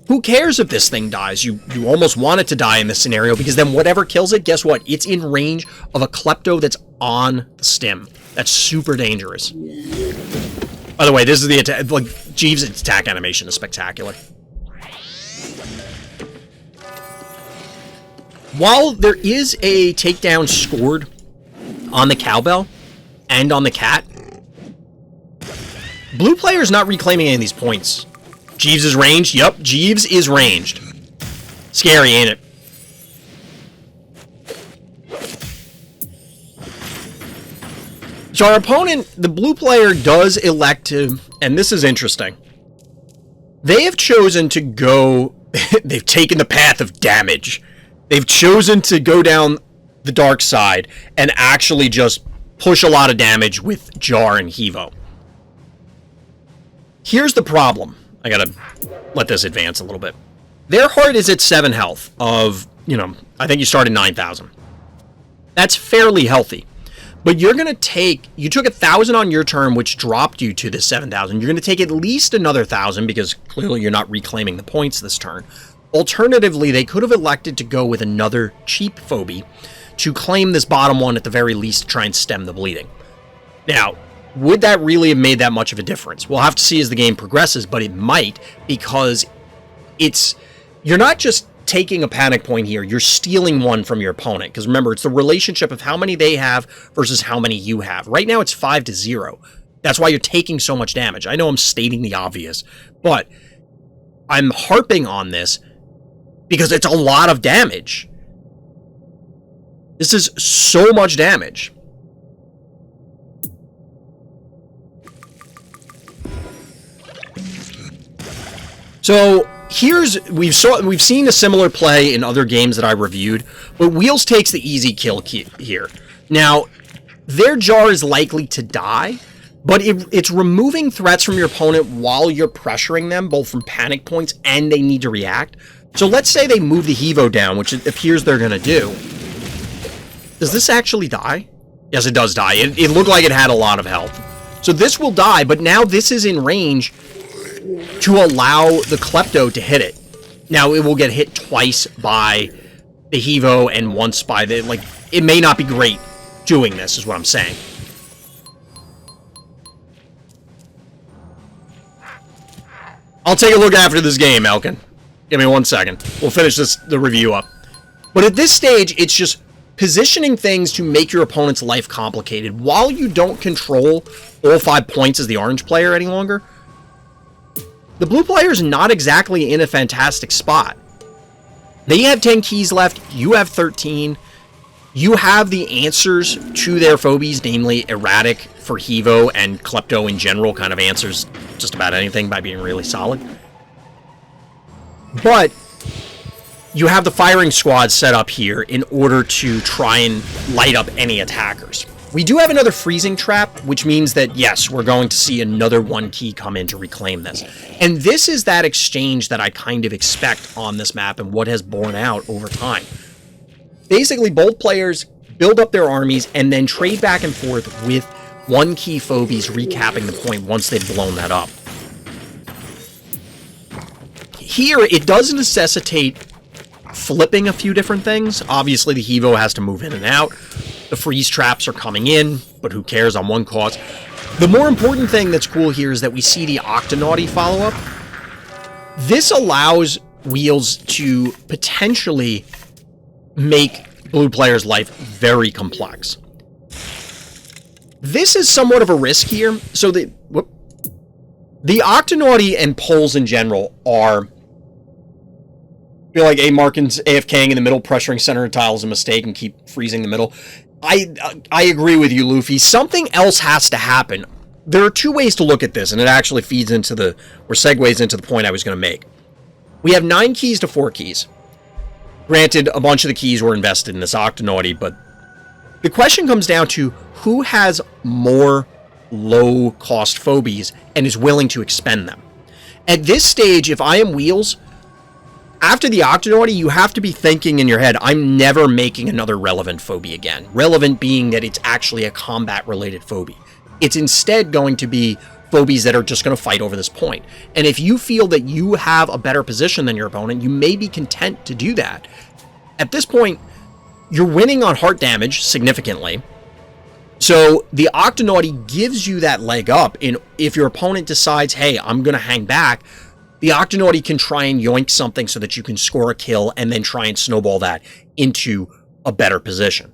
Who cares if this thing dies? You almost want it to die in this scenario, because then whatever kills it, guess what? It's in range of a Klepto that's on the stim. That's super dangerous. By the way, this is the attack. Like, Jeeves' attack animation is spectacular. While there is a takedown scored on the cowbell and on the cat, blue player's not reclaiming any of these points. Jeeves is ranged. Yup, Jeeves is ranged. Scary, ain't it? So our opponent, the blue player, does elect to, and this is interesting. They have chosen to go, they've taken the path of damage. They've chosen to go down the dark side and actually just push a lot of damage with Jar and Hevo. Here's the problem. I gotta let this advance a little bit. Their heart is at 7 health of, I think you started 9,000. That's fairly healthy. But you're going to take, you took 1,000 on your turn, which dropped you to the 7,000. You're going to take at least another 1,000 because clearly you're not reclaiming the points this turn. Alternatively, they could have elected to go with another cheap phobie to claim this bottom one at the very least to try and stem the bleeding. Now, would that really have made that much of a difference? We'll have to see as the game progresses, but it might, because you're not just taking a panic point here, you're stealing one from your opponent. Because remember, it's the relationship of how many they have versus how many you have. Right now, it's 5-0. That's why you're taking so much damage. I know I'm stating the obvious, but I'm harping on this because it's a lot of damage. This is so much damage. So we've seen a similar play in other games that I reviewed, but Wheels takes the easy kill here. Now, their Jar is likely to die, but it's removing threats from your opponent while you're pressuring them, both from panic points and they need to react. So let's say they move the Hevo down, which it appears they're going to do. Does this actually die? Yes, it does die. It looked like it had a lot of health. So this will die, but now this is in range to allow the Klepto to hit it. Now, it will get hit twice by the Hevo and once by the... it may not be great doing this, is what I'm saying. I'll take a look after this game, Elkan. Give me 1 second. We'll finish the review up. But at this stage, it's just positioning things to make your opponent's life complicated while you don't control all 5 points as the orange player any longer. The blue player is not exactly in a fantastic spot. They have 10 keys left. You have 13. You have the answers to their phobies, namely Erratic for Hevo and Klepto in general kind of answers just about anything by being really solid. But you have the firing squad set up here in order to try and light up any attackers. We do have another freezing trap, which means that, yes, we're going to see another 1 key come in to reclaim this. And this is that exchange that I kind of expect on this map and what has borne out over time. Basically, both players build up their armies and then trade back and forth with 1 key phobies recapping the point once they've blown that up. Here, it does necessitate flipping a few different things. Obviously, the Hevo has to move in and out. The freeze traps are coming in, but who cares on 1 cost. The more important thing that's cool here is that we see the Octonauty follow-up. This allows Wheels to potentially make blue player's life very complex. This is somewhat of a risk here. So the Octonauty and Poles in general are... I feel like Markin's AFKing in the middle, pressuring center tile is a mistake, and keep freezing the middle. I agree with you, Luffy. Something else has to happen. There are 2 ways to look at this, and it actually feeds into or segues into the point I was going to make. We have 9 keys to 4 keys. Granted, a bunch of the keys were invested in this Octonauty, but the question comes down to who has more low-cost phobies and is willing to expend them. At this stage, if I am Wheels... After the Octonauty, you have to be thinking in your head, I'm never making another relevant phobie again. Relevant being that it's actually a combat-related phobie. It's instead going to be phobies that are just going to fight over this point. And if you feel that you have a better position than your opponent, you may be content to do that. At this point, you're winning on heart damage significantly. So the Octonauty gives you that leg up, and if your opponent decides, hey, I'm going to hang back, the Octonauty can try and yoink something so that you can score a kill and then try and snowball that into a better position.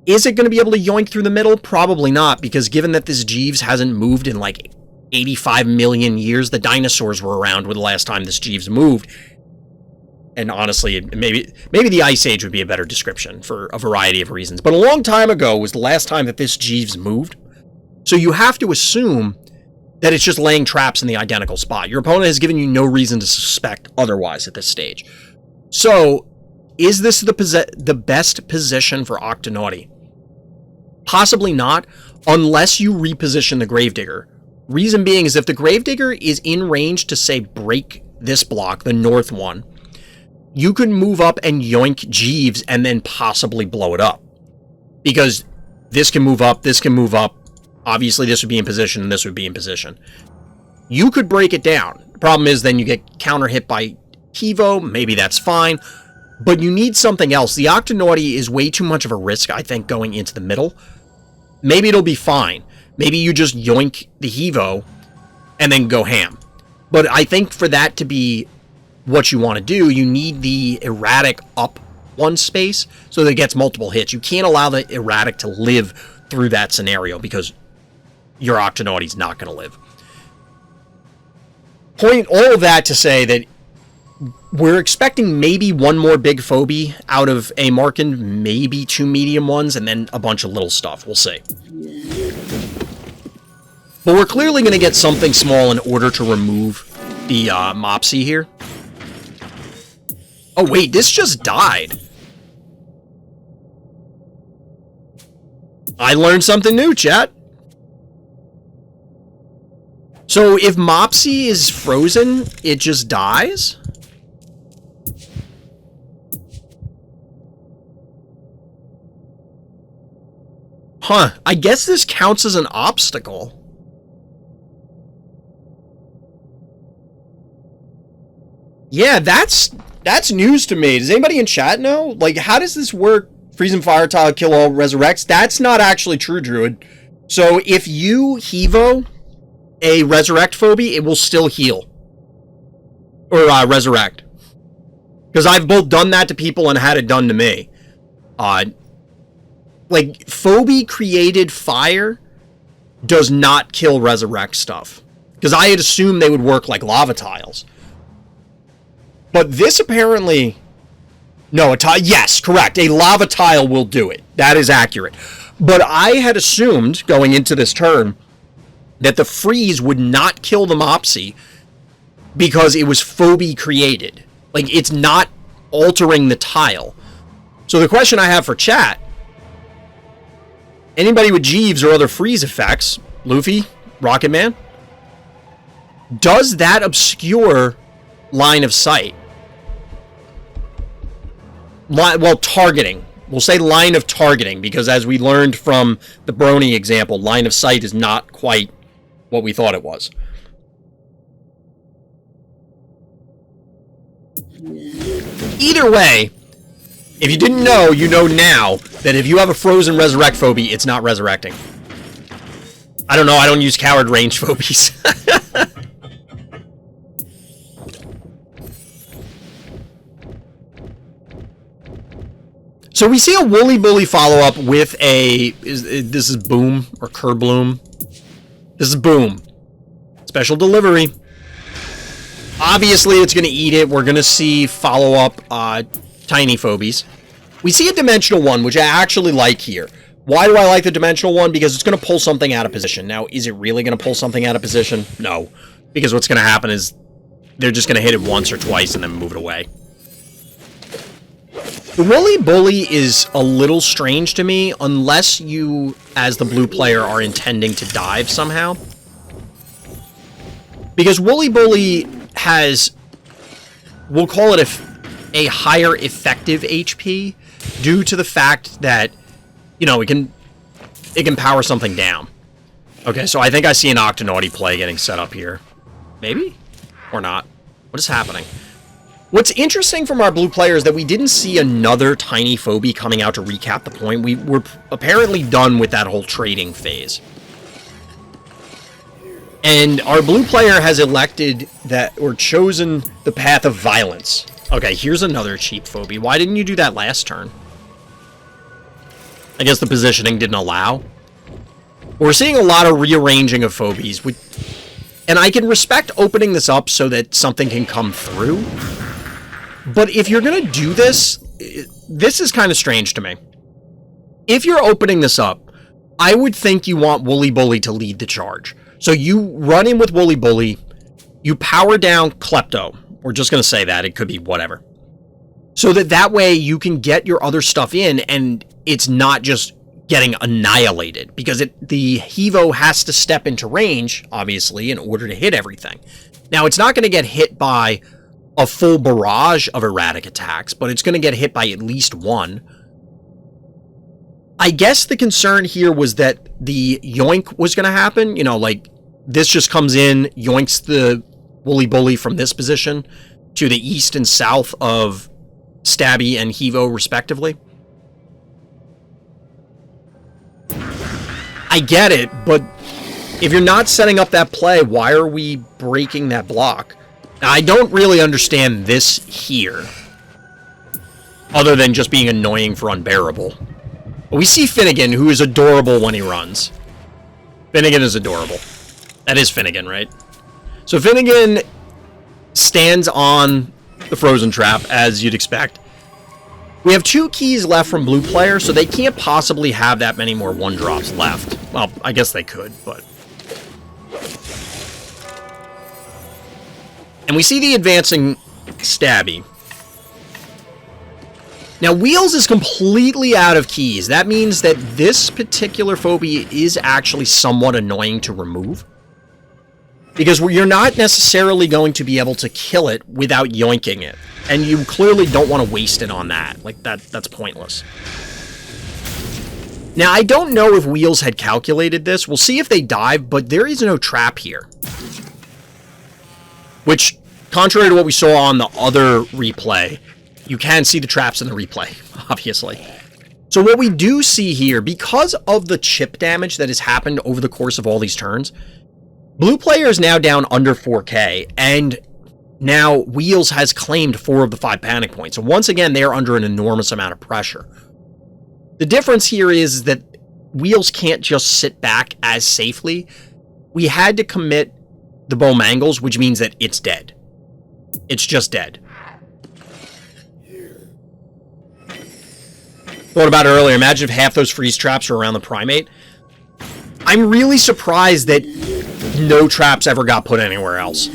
Is it going to be able to yoink through the middle? Probably not, because given that this Jeeves hasn't moved in like 85 million years, the dinosaurs were around when the last time this Jeeves moved. And honestly, maybe the Ice Age would be a better description for a variety of reasons. But a long time ago was the last time that this Jeeves moved. So you have to assume that it's just laying traps in the identical spot. Your opponent has given you no reason to suspect otherwise at this stage. So, is this the best position for Octonauty? Possibly not, unless you reposition the Gravedigger. Reason being is if the Gravedigger is in range to, say, break this block, the north one, you could move up and yoink Jeeves and then possibly blow it up. Because this can move up, this can move up. Obviously, this would be in position, and this would be in position. You could break it down. The problem is then you get counter-hit by Kivo. Maybe that's fine. But you need something else. The Octonauty is way too much of a risk, I think, going into the middle. Maybe it'll be fine. Maybe you just yoink the Hevo and then go ham. But I think for that to be what you want to do, you need the erratic up one space so that it gets multiple hits. You can't allow the erratic to live through that scenario because your Octonauty's not going to live. Point all of that to say that we're expecting maybe one more big phobie out of a Markin, maybe 2 medium ones, and then a bunch of little stuff. We'll see. But we're clearly going to get something small in order to remove the Mopsy here. Oh, wait, this just died. I learned something new, chat. So if Mopsy is frozen, it just dies? Huh, I guess this counts as an obstacle. Yeah, that's news to me. Does anybody in chat know? Like, how does this work? Freezing Fire Tile, kill all, resurrects? That's not actually true, Druid. So if you Hevo a Resurrect Phobie, it will still heal. Or Resurrect. Because I've both done that to people and had it done to me. Like, Phobie created fire does not kill Resurrect stuff. Because I had assumed they would work like lava tiles. But this apparently... No, yes, correct. A lava tile will do it. That is accurate. But I had assumed, going into this turn, that the freeze would not kill the Mopsy because it was Phobie created. Like, it's not altering the tile. So the question I have for chat, anybody with Jeeves or other freeze effects, Luffy, Rocket Man, does that obscure line of sight? Well, targeting. We'll say line of targeting, because as we learned from the Brony example, line of sight is not quite what we thought it was. Either way, if you didn't know, you know now that if you have a frozen resurrect phobie, it's not resurrecting. I don't know, I don't use coward range phobies. So we see a Woolly Bully follow-up with a... This is Boom or Kerbloom. This is Boom. Special delivery. Obviously, it's going to eat it. We're going to see follow-up Tiny Phobies. We see a Dimensional one, which I actually like here. Why do I like the Dimensional one? Because it's going to pull something out of position. Now, is it really going to pull something out of position? No. Because what's going to happen is they're just going to hit it once or twice and then move it away. The Woolly Bully is a little strange to me, unless you, as the blue player, are intending to dive somehow. Because Woolly Bully has, we'll call it a higher effective HP, due to the fact that, you know, it can power something down. Okay, so I think I see an Octonauty play getting set up here. Maybe? Or not. What is happening? What's interesting from our blue player is that we didn't see another tiny phobie coming out to recap the point. We were apparently done with that whole trading phase. And our blue player has elected that, or chosen the path of violence. Okay, here's another cheap phobie. Why didn't you do that last turn? I guess the positioning didn't allow. We're seeing a lot of rearranging of phobies. And I can respect opening this up so that something can come through. But if you're going to do this, this is kind of strange to me. If you're opening this up, I would think you want Woolly Bully to lead the charge. So you run in with Woolly Bully, you power down Klepto. We're just going to say that. It could be whatever. So that way you can get your other stuff in and it's not just getting annihilated. Because the Hevo has to step into range, obviously, in order to hit everything. Now, it's not going to get hit by a full barrage of erratic attacks, but it's going to get hit by at least one. I guess the concern here was that the yoink was going to happen. You know, like, this just comes in, yoinks the Woolly Bully from this position to the east and south of Stabby and Hevo, respectively. I get it, but if you're not setting up that play, why are we breaking that block? Now, I don't really understand this here, other than just being annoying for unbearable. We see Finnegan, who is adorable when he runs. Finnegan is adorable. That is Finnegan, right? So Finnegan stands on the frozen trap, as you'd expect. We have 2 keys left from blue player, so they can't possibly have that many more 1-drops left. Well, I guess they could, but... And we see the advancing Stabby. Now, Wheels is completely out of keys. That means that this particular phobia is actually somewhat annoying to remove. Because you're not necessarily going to be able to kill it without yoinking it. And you clearly don't want to waste it on that. Like, that's pointless. Now, I don't know if Wheels had calculated this. We'll see if they dive, but there is no trap here. Which, contrary to what we saw on the other replay, you can see the traps in the replay, obviously. So what we do see here, because of the chip damage that has happened over the course of all these turns, blue player is now down under 4k, and now Wheels has claimed 4 of the 5 panic points. So once again, they're under an enormous amount of pressure. The difference here is that Wheels can't just sit back as safely. We had to commit the Bow Mangles, which means that it's dead. It's just dead. Thought about it earlier. Imagine if half those freeze traps were around the primate. I'm really surprised that no traps ever got put anywhere else.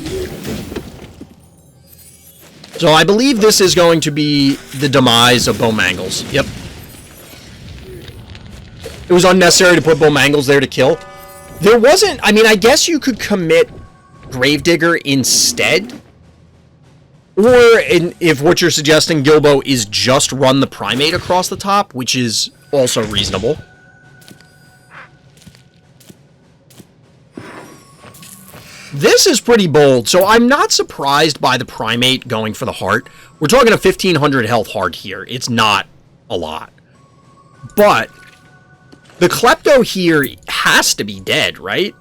So I believe this is going to be the demise of Bow Mangles. Yep. It was unnecessary to put Bow Mangles there to kill. There wasn't... I mean, I guess you could commit Gravedigger instead. Or, if what you're suggesting, Gilbo, is just run the primate across the top, which is also reasonable. This is pretty bold, so I'm not surprised by the primate going for the heart. We're talking a 1500 health heart here. It's not a lot. But the Klepto here has to be dead, right?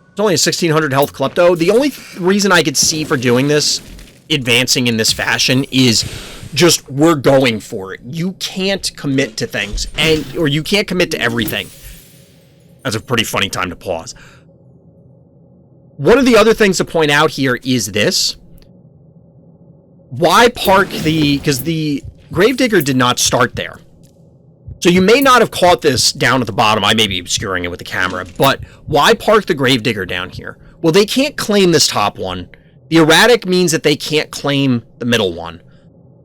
It's only a 1600 health Klepto. The only reason I could see for doing this, advancing in this fashion, is just we're going for it. You can't commit to things, or you can't commit to everything. That's a pretty funny time to pause. One of the other things to point out here is this. Why park because the Gravedigger did not start there. So you may not have caught this down at the bottom. I may be obscuring it with the camera, but why park the Gravedigger down here? Well, they can't claim this top one. The erratic means that they can't claim the middle one.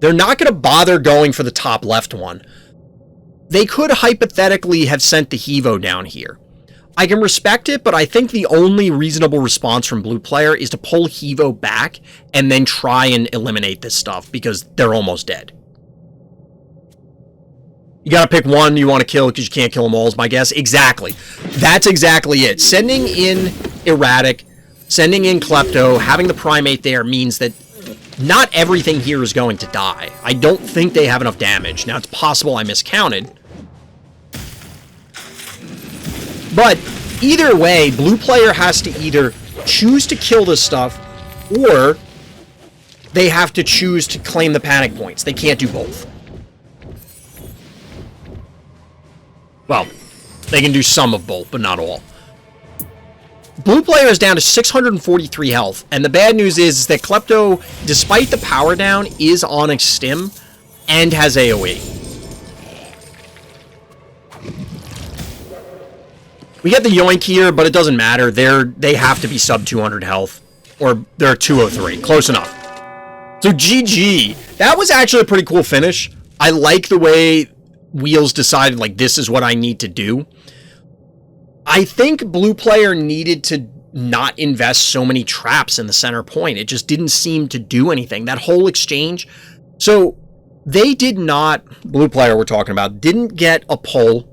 They're not going to bother going for the top left one. They could hypothetically have sent the Hevo down here. I can respect it, but I think the only reasonable response from blue player is to pull Hevo back and then try and eliminate this stuff because they're almost dead. You gotta pick one you want to kill because you can't kill them all is my guess. Exactly. That's exactly it. Sending in erratic, sending in Klepto, having the primate there means that not everything here is going to die. I don't think they have enough damage. Now, it's possible I miscounted. But either way, blue player has to either choose to kill this stuff, or they have to choose to claim the panic points. They can't do both. Well, they can do some of both, but not all. Blue player is down to 643 health, and the bad news is that Klepto, despite the power down, is on a stim and has AoE. We get the yoink here, but it doesn't matter. They have to be sub 200 health, or they're 203. Close enough. So GG. That was actually a pretty cool finish. I like the way Wheels decided, like, this is what I need to do. I think blue player needed to not invest so many traps in the center point. It just didn't seem to do anything. That whole exchange. So they did not, blue player we're talking about, didn't get a pull.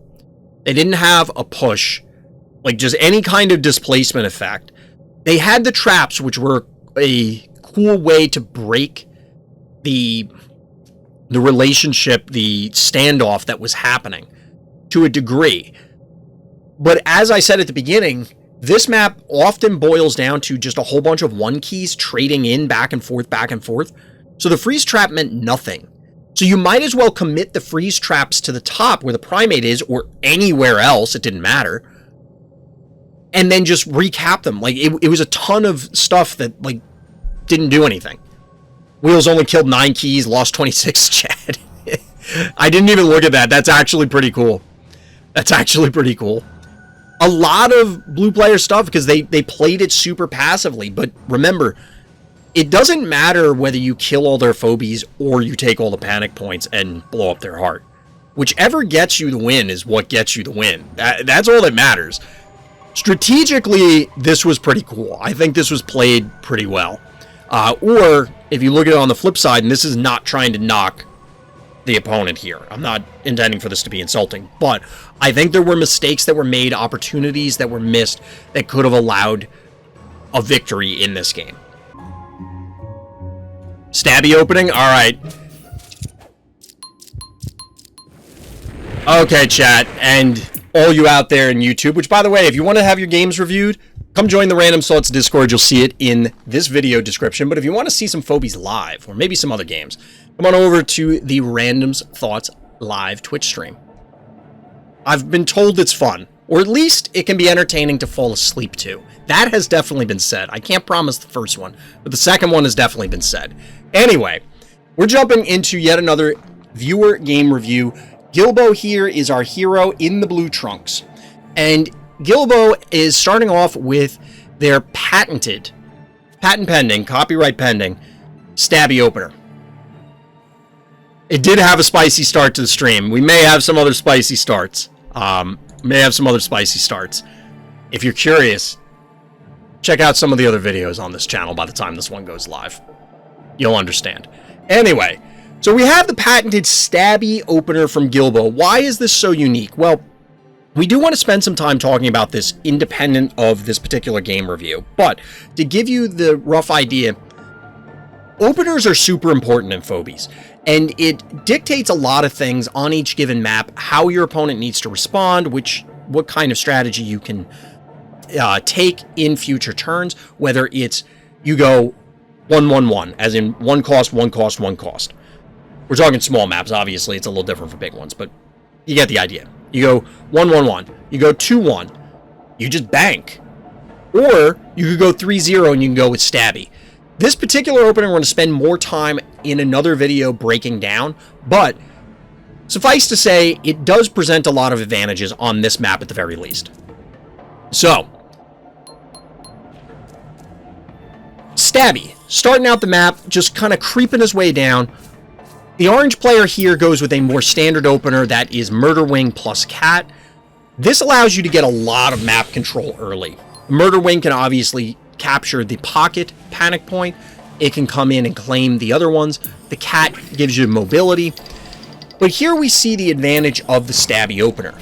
They didn't have a push. Like, just any kind of displacement effect. They had the traps, which were a cool way to break the relationship, the standoff that was happening to a degree. But as I said at the beginning, this map often boils down to just a whole bunch of one keys trading in back and forth, back and forth. So the freeze trap meant nothing. So you might as well commit the freeze traps to the top where the primate is, or anywhere else, it didn't matter, and then just recap them. Like, it was a ton of stuff that, like, didn't do anything. Wheels only killed 9 keys, lost 26, Chad. I didn't even look at that. That's actually pretty cool. That's actually pretty cool. A lot of blue player stuff, because they played it super passively. But remember, it doesn't matter whether you kill all their phobies or you take all the panic points and blow up their heart. Whichever gets you the win is what gets you the win. That's all that matters. Strategically, this was pretty cool. I think this was played pretty well. Or, if you look at it on the flip side, and this is not trying to knock the opponent here. I'm not intending for this to be insulting, but I think there were mistakes that were made, opportunities that were missed that could have allowed a victory in this game. Stabby opening? Alright. Okay, chat, and all you out there in YouTube, which, by the way, if you want to have your games reviewed, come join the Random Thoughts Discord. You'll see it in this video description. But if you want to see some Phobies live, or maybe some other games, come on over to the Random's Thoughts live Twitch stream. I've been told it's fun, or at least it can be entertaining to fall asleep to. That has definitely been said. I can't promise the first one, but the second one has definitely been said. Anyway, we're jumping into yet another viewer game review. Gilbo here is our hero in the blue trunks. And Gilbo is starting off with their patent pending, copyright pending, stabby opener. It did have a spicy start to the stream. We may have some other spicy starts. If you're curious, check out some of the other videos on this channel by the time this one goes live. You'll understand. Anyway, so we have the patented stabby opener from Gilbo. Why is this so unique? Well, we do want to spend some time talking about this independent of this particular game review, but to give you the rough idea, openers are super important in Phobies, and it dictates a lot of things on each given map, how your opponent needs to respond, what kind of strategy you can take in future turns, whether it's you go 1-1-1, as in one cost, one cost, one cost. We're talking small maps, obviously, it's a little different for big ones, but you get the idea. You go 1-1-1, you go 2-1, you just bank. Or you could go 3-0 and you can go with stabby. This particular opener we're going to spend more time in another video breaking down, but suffice to say, it does present a lot of advantages on this map at the very least. So, stabby, starting out the map, just kind of creeping his way down. The orange player here goes with a more standard opener that is Murder Wing plus Cat. This allows you to get a lot of map control early. Murder Wing can obviously capture the pocket panic point. It can come in and claim the other ones. The Cat gives you mobility. But here we see the advantage of the stabby opener.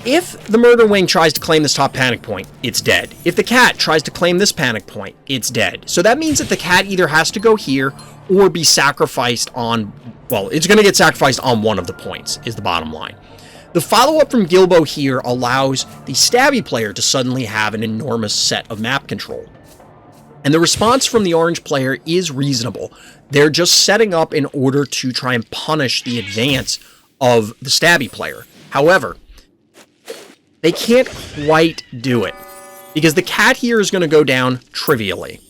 If the Murder Wing tries to claim this top panic point, it's dead. If the cat tries to claim this panic point, it's dead. So that means that the cat either has to go here or be sacrificed on, well, it's going to get sacrificed on one of the points, is the bottom line. The follow-up from Gilbo here allows the stabby player to suddenly have an enormous set of map control. And the response from the orange player is reasonable. They're just setting up in order to try and punish the advance of the stabby player. However, they can't quite do it, because the cat here is going to go down trivially.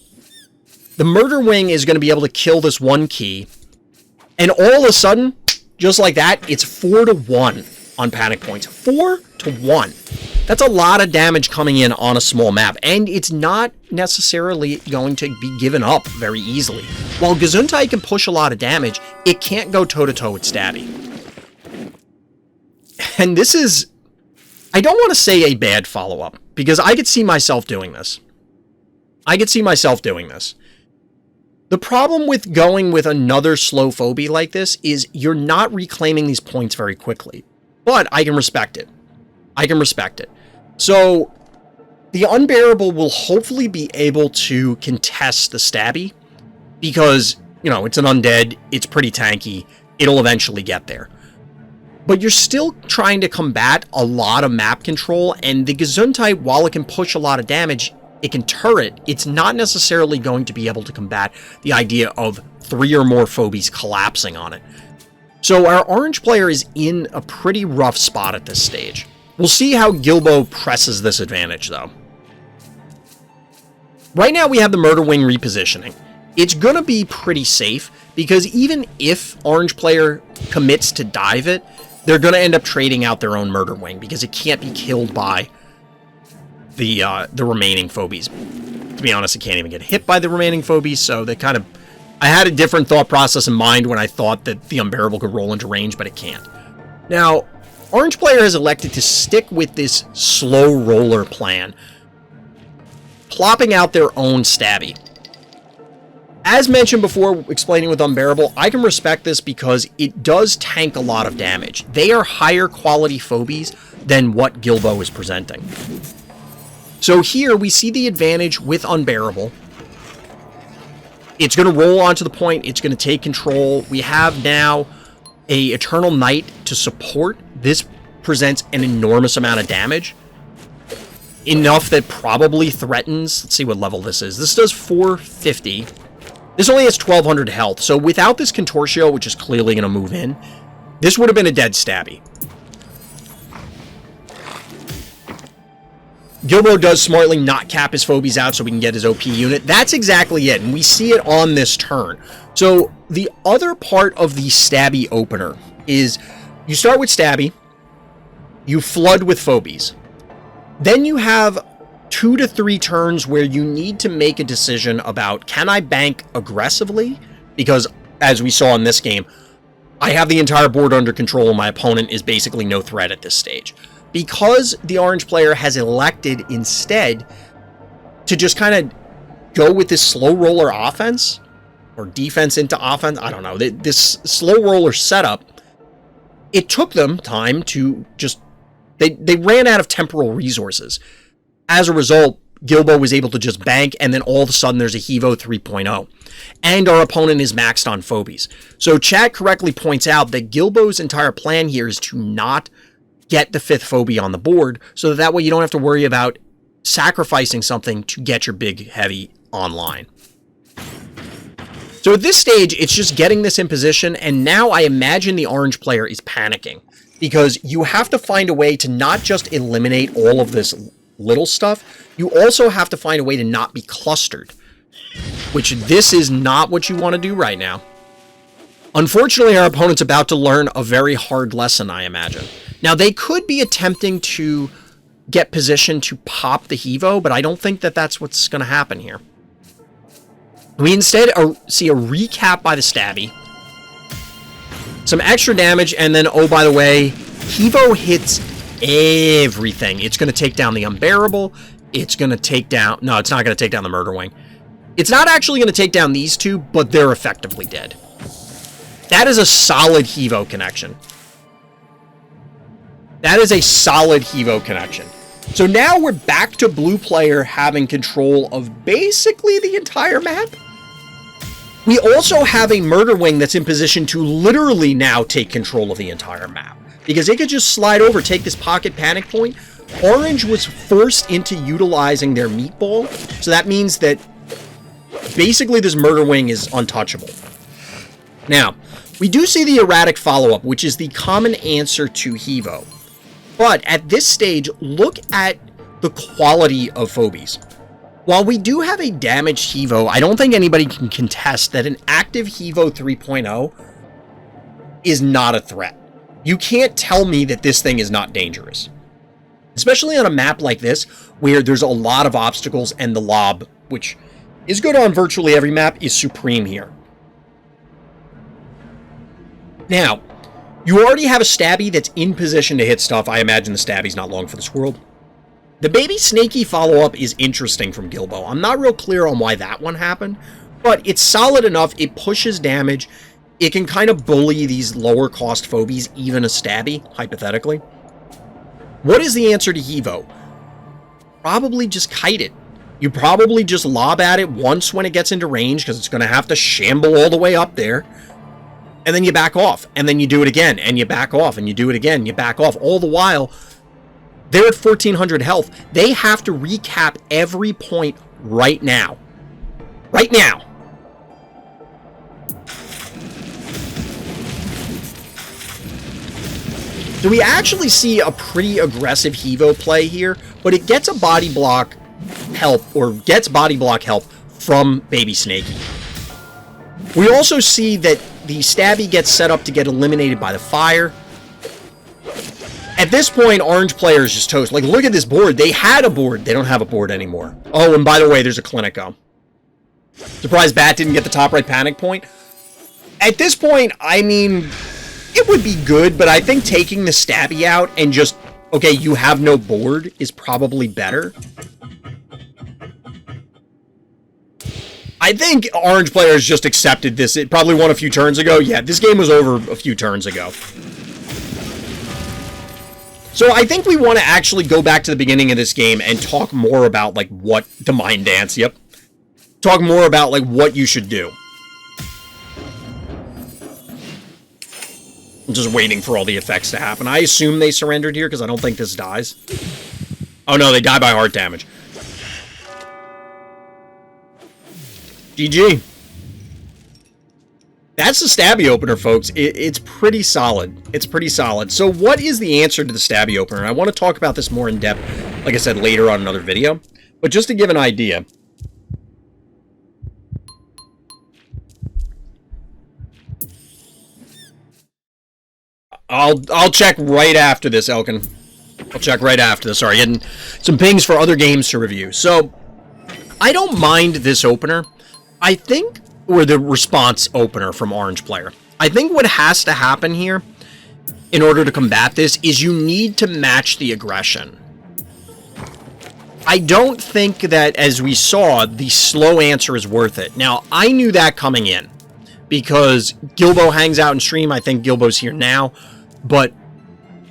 The Murder Wing is going to be able to kill this one key, and all of a sudden, just like that, it's 4-1 on panic points. 4-1. That's a lot of damage coming in on a small map, and it's not necessarily going to be given up very easily. While Gesundheit can push a lot of damage, it can't go toe-to-toe with Stabby. And this is, I don't want to say a bad follow-up, because I could see myself doing this. The problem with going with another slow phobie like this is you're not reclaiming these points very quickly. But I can respect it. So, the Unbearable will hopefully be able to contest the Stabby, because, you know, it's an undead, it's pretty tanky, it'll eventually get there. But you're still trying to combat a lot of map control, and the Gesundheit, while it can push a lot of damage, it can turret, it's not necessarily going to be able to combat the idea of 3 or more phobies collapsing on it. So our orange player is in a pretty rough spot at this stage. We'll see how Gilbo presses this advantage, though. Right now we have the Murder Wing repositioning. It's going to be pretty safe, because even if orange player commits to dive it, they're going to end up trading out their own Murder Wing, because it can't be killed by the remaining phobies. To be honest, it can't even get hit by the remaining phobies, so they kind of... I had a different thought process in mind when I thought that the Unbearable could roll into range, but it can't. Now, orange player has elected to stick with this slow roller plan, plopping out their own Stabby. As mentioned before, explaining with Unbearable, I can respect this because it does tank a lot of damage. They are higher quality phobies than what Gilbo is presenting. So here we see the advantage with Unbearable. It's going to roll onto the point. It's going to take control. We have now a Eternal Night to support. This presents an enormous amount of damage. Enough that probably threatens... Let's see what level this is. This does 450. This only has 1200 health. So without this Contortio, which is clearly going to move in, this would have been a dead Stabby. Gilbo does smartly not cap his phobies out so we can get his OP unit. That's exactly it, and we see it on this turn. So the other part of the Stabby opener is you start with Stabby, you flood with phobies. Then you have 2 to 3 turns where you need to make a decision about, can I bank aggressively? Because, as we saw in this game, I have the entire board under control and my opponent is basically no threat at this stage. Because the orange player has elected instead to just kind of go with this slow roller offense, or defense into offense, I don't know, this slow roller setup, it took them time to just, they ran out of temporal resources. As a result, Gilbo was able to just bank, and then all of a sudden there's a Hevo 3.0. And our opponent is maxed on phobies. So chat correctly points out that Gilbo's entire plan here is to not get the 5th phobie on the board, so that way you don't have to worry about sacrificing something to get your big heavy online. So at this stage, it's just getting this in position, and now I imagine the orange player is panicking, because you have to find a way to not just eliminate all of this little stuff, you also have to find a way to not be clustered, which this is not what you want to do right now. Unfortunately, our opponent's about to learn a very hard lesson, I imagine. Now, they could be attempting to get positioned to pop the Hevo, but I don't think that that's what's going to happen here. We instead see a recap by the Stabby, some extra damage, and then, oh, by the way, Hevo hits everything. It's going to take down the Unbearable. It's going to take down... No, it's not going to take down the Murder Wing. It's not actually going to take down these two, but they're effectively dead. That is a solid Hevo connection. That is a solid Hevo connection. So now we're back to blue player having control of basically the entire map. We also have a Murder Wing that's in position to literally now take control of the entire map, because it could just slide over, take this pocket panic point. Orange was forced into utilizing their meatball, so that means that basically this Murder Wing is untouchable. Now, we do see the erratic follow-up, which is the common answer to Hevo. But at this stage, look at the quality of Phobies. While we do have a damaged Hevo, I don't think anybody can contest that an active Hevo 3.0 is not a threat. You can't tell me that this thing is not dangerous. Especially on a map like this, where there's a lot of obstacles and the lob, which is good on virtually every map, is supreme here. Now, you already have a Stabby that's in position to hit stuff. I imagine the Stabby's not long for this world. The baby snaky follow-up is interesting from Gilbo. I'm not real clear on why that one happened, but it's solid enough. It pushes damage. It can kind of bully these lower-cost Phobies, even a Stabby, hypothetically. What is the answer to Hevo? Probably just kite it. You probably just lob at it once when it gets into range, because it's going to have to shamble all the way up there. And then you back off, and then you do it again, and you back off, and you do it again, you back off. All the while, they're at 1,400 health. They have to recap every point right now. Right now. So we actually see a pretty aggressive Hevo play here, but it gets a body block help, or gets body block help from Baby Snaky. We also see that the Stabby gets set up to get eliminated by the fire. At this point, orange player is just toast. Like, look at this board. They had a board. They don't have a board anymore. Oh, and by the way, there's a Clinico. Surprised Bat didn't get the top right panic point. At this point, I mean, it would be good, but I think taking the Stabby out and just, okay, you have no board is probably better. I think orange players just accepted this. It probably won a few turns ago. Yeah, this game was over a few turns ago. So I think we want to actually go back to the beginning of this game and talk more about, like, what the Mind Dance, yep. Talk more about, like, what you should do. I'm just waiting for all the effects to happen. I assume they surrendered here because I don't think this dies. Oh no, they die by heart damage. GG. That's the Stabby opener, folks. It's pretty solid. It's pretty solid. So what is the answer to the Stabby opener? I want to talk about this more in depth, like I said, later on another video. But just to give an idea. I'll check right after this, Elkan. I'll check right after this. Sorry, getting some pings for other games to review. So, I don't mind this opener. I think, or the response opener from Orange Player. I think what has to happen here, in order to combat this, is you need to match the aggression. I don't think that, as we saw, the slow answer is worth it. Now, I knew that coming in, because Gilbo hangs out in stream. I think Gilbo's here now. But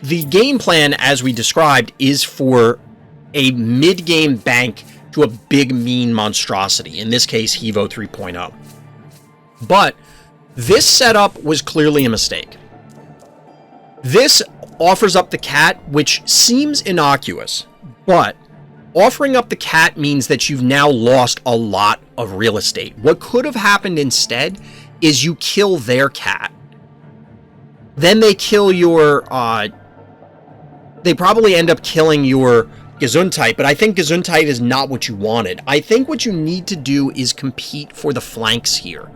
the game plan, as we described, is for a mid-game bank to a big, mean monstrosity. In this case, Hevo 3.0. But this setup was clearly a mistake. This offers up the cat, which seems innocuous, but offering up the cat means that you've now lost a lot of real estate. What could have happened instead is you kill their cat. Then they kill your, they probably end up killing your Gesundheit, but I think Gesundheit is not what you wanted. I think what you need to do is compete for the flanks here.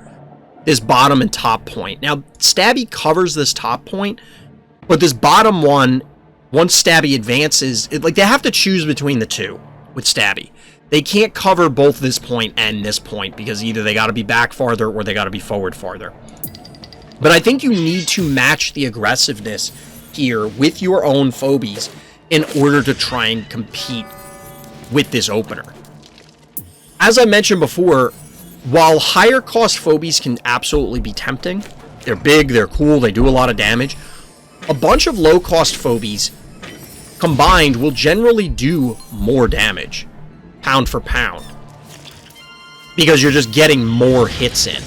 This bottom and top point. Now, Stabby covers this top point, but this bottom one, once Stabby advances, like, they have to choose between the two with Stabby. They can't cover both this point and this point, because either they got to be back farther or they got to be forward farther. But I think you need to match the aggressiveness here with your own Phobies in order to try and compete with this opener. As I mentioned before, while higher cost Phobies can absolutely be tempting, they're big, they're cool, they do a lot of damage, a bunch of low cost Phobies combined will generally do more damage, pound for pound, because you're just getting more hits in.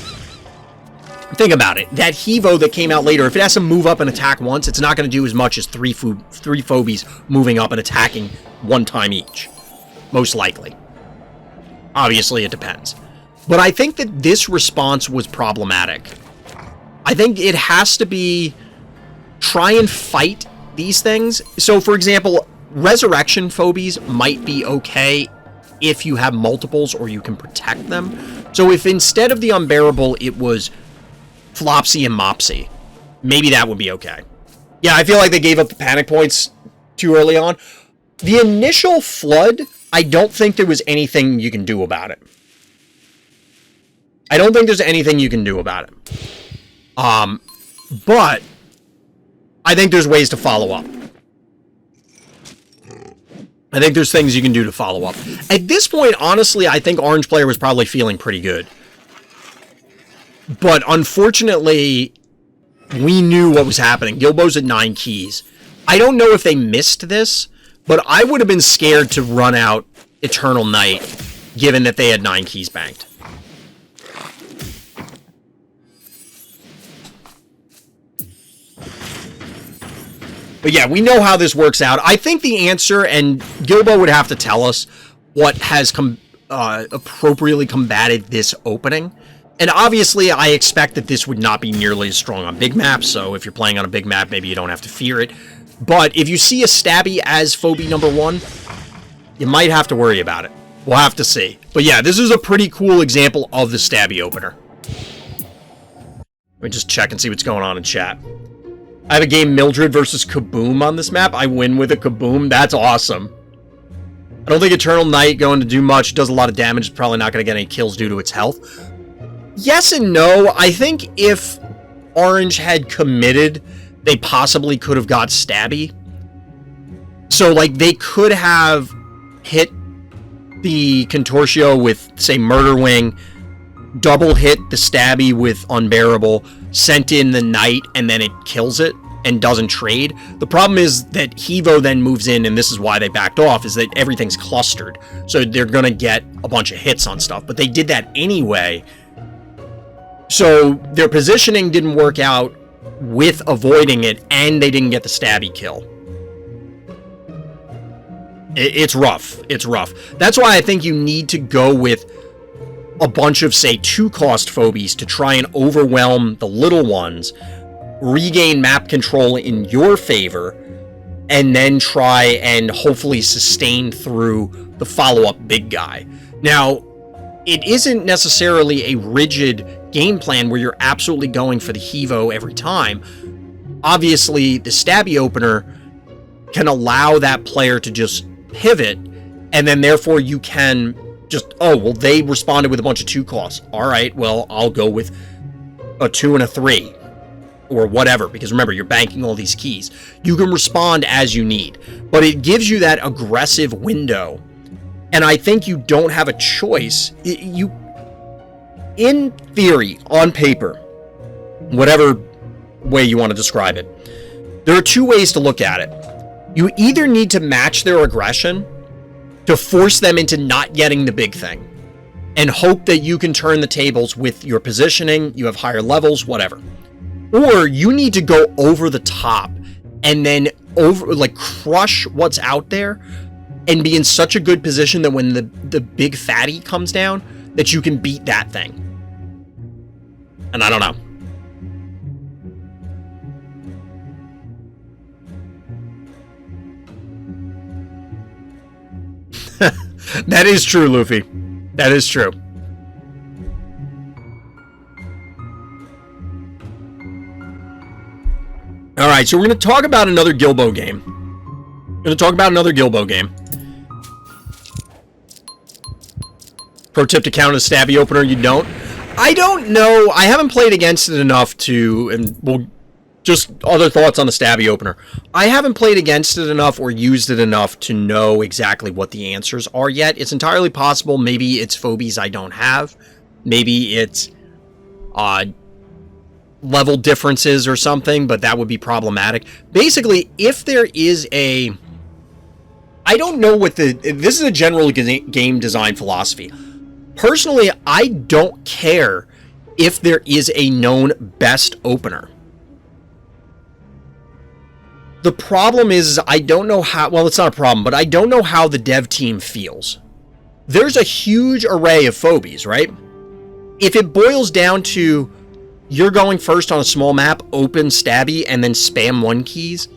Think about it. That Hevo that came out later, if it has to move up and attack once, it's not going to do as much as three Phobies moving up and attacking one time each. Most likely. Obviously, it depends. But I think that this response was problematic. I think it has to be try and fight these things. So, for example, Resurrection Phobies might be okay if you have multiples or you can protect them. So if instead of the Unbearable, it was Flopsy and Mopsy, maybe that would be okay. Yeah, I feel like they gave up the panic points too early on. The initial flood, I don't think there was anything you can do about it. I don't think there's anything you can do about it. But I think there's ways to follow up. I think there's things you can do to follow up. At this point, honestly, I think Orange Player was probably feeling pretty good. But unfortunately, we knew what was happening. Gilbo's at 9 keys. I don't know if they missed this, but I would have been scared to run out Eternal Night, given that they had 9 keys banked. But yeah, we know how this works out. I think the answer, and Gilbo would have to tell us what has appropriately combated this opening. And obviously, I expect that this would not be nearly as strong on big maps, so if you're playing on a big map, maybe you don't have to fear it. But if you see a Stabby as Phobie number 1, you might have to worry about it. We'll have to see. But yeah, this is a pretty cool example of the Stabby opener. Let me just check and see what's going on in chat. I have a game Mildred versus Kaboom on this map. I win with a Kaboom. That's awesome. I don't think Eternal Night going to do much. It does a lot of damage. It's probably not going to get any kills due to its health. Yes and no. I think if Orange had committed, they possibly could have got Stabby. So, like, they could have hit the Contortio with, say, Murder Wing, double hit the Stabby with Unbearable, sent in the Knight, and then it kills it and doesn't trade. The problem is that Hevo then moves in, and this is why they backed off, is that everything's clustered. So they're going to get a bunch of hits on stuff. But they did that anyway. So their positioning didn't work out with avoiding it, and they didn't get the Stabby kill. It's rough. It's rough. That's why I think you need to go with a bunch of, say, 2-cost Phobies to try and overwhelm the little ones, regain map control in your favor, and then try and hopefully sustain through the follow-up big guy. Now, it isn't necessarily a rigid game plan where you're absolutely going for the Hevo every time. Obviously, the Stabby opener can allow that player to just pivot, and then therefore you can just, oh, well, they responded with a bunch of 2 costs. All right, well, I'll go with a 2 and a 3, or whatever, because remember, you're banking all these keys. You can respond as you need, but it gives you that aggressive window, and I think you don't have a choice. You, in theory, on paper, whatever way you want to describe it, there are 2 ways to look at it. You either need to match their aggression to force them into not getting the big thing, and hope that you can turn the tables with your positioning, you have higher levels, whatever. Or you need to go over the top and then crush what's out there and be in such a good position that when the big fatty comes down, that you can beat that thing. And I don't know. That is true, Luffy. That is true. Alright, so we're going to talk about another Gilbo game. Pro tip to count as Stabby opener, you don't. I don't know. I haven't played against it enough to, and we'll just other thoughts on the Stabby opener. I haven't played against it enough or used it enough to know exactly what the answers are yet. It's entirely possible. Maybe it's Phobies I don't have. Maybe it's level differences or something, but that would be problematic. Basically, if there is a I don't know what this is a general game design philosophy. Personally, I don't care if there is a known best opener. The problem is I don't know how, well, it's not a problem, but I don't know how the dev team feels. There's a huge array of phobies, right? If it boils down to you're going first on a small map, open stabby, and then spam 1 keys,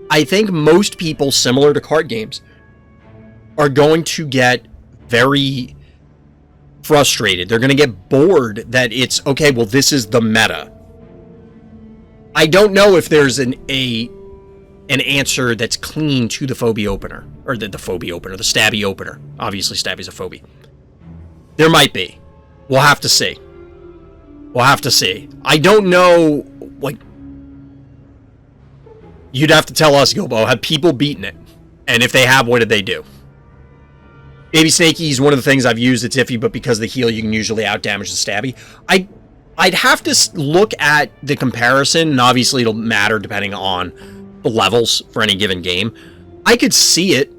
I think most people, similar to card games, are going to get very frustrated. They're going to get bored that it's, okay, well, this is the meta. I don't know if there's an answer that's clean to the phobia opener, or the phobia opener, the stabby opener. Obviously, stabby's a phobia. There might be. We'll have to see. We'll have to see. I don't know, like, you'd have to tell us, Gilbo, have people beaten it? And if they have, what did they do? Baby Snakey is one of the things I've used. It's iffy, but because of the heal, you can usually outdamage the stabby. I'd have to look at the comparison, and obviously it'll matter depending on the levels for any given game. I could see it.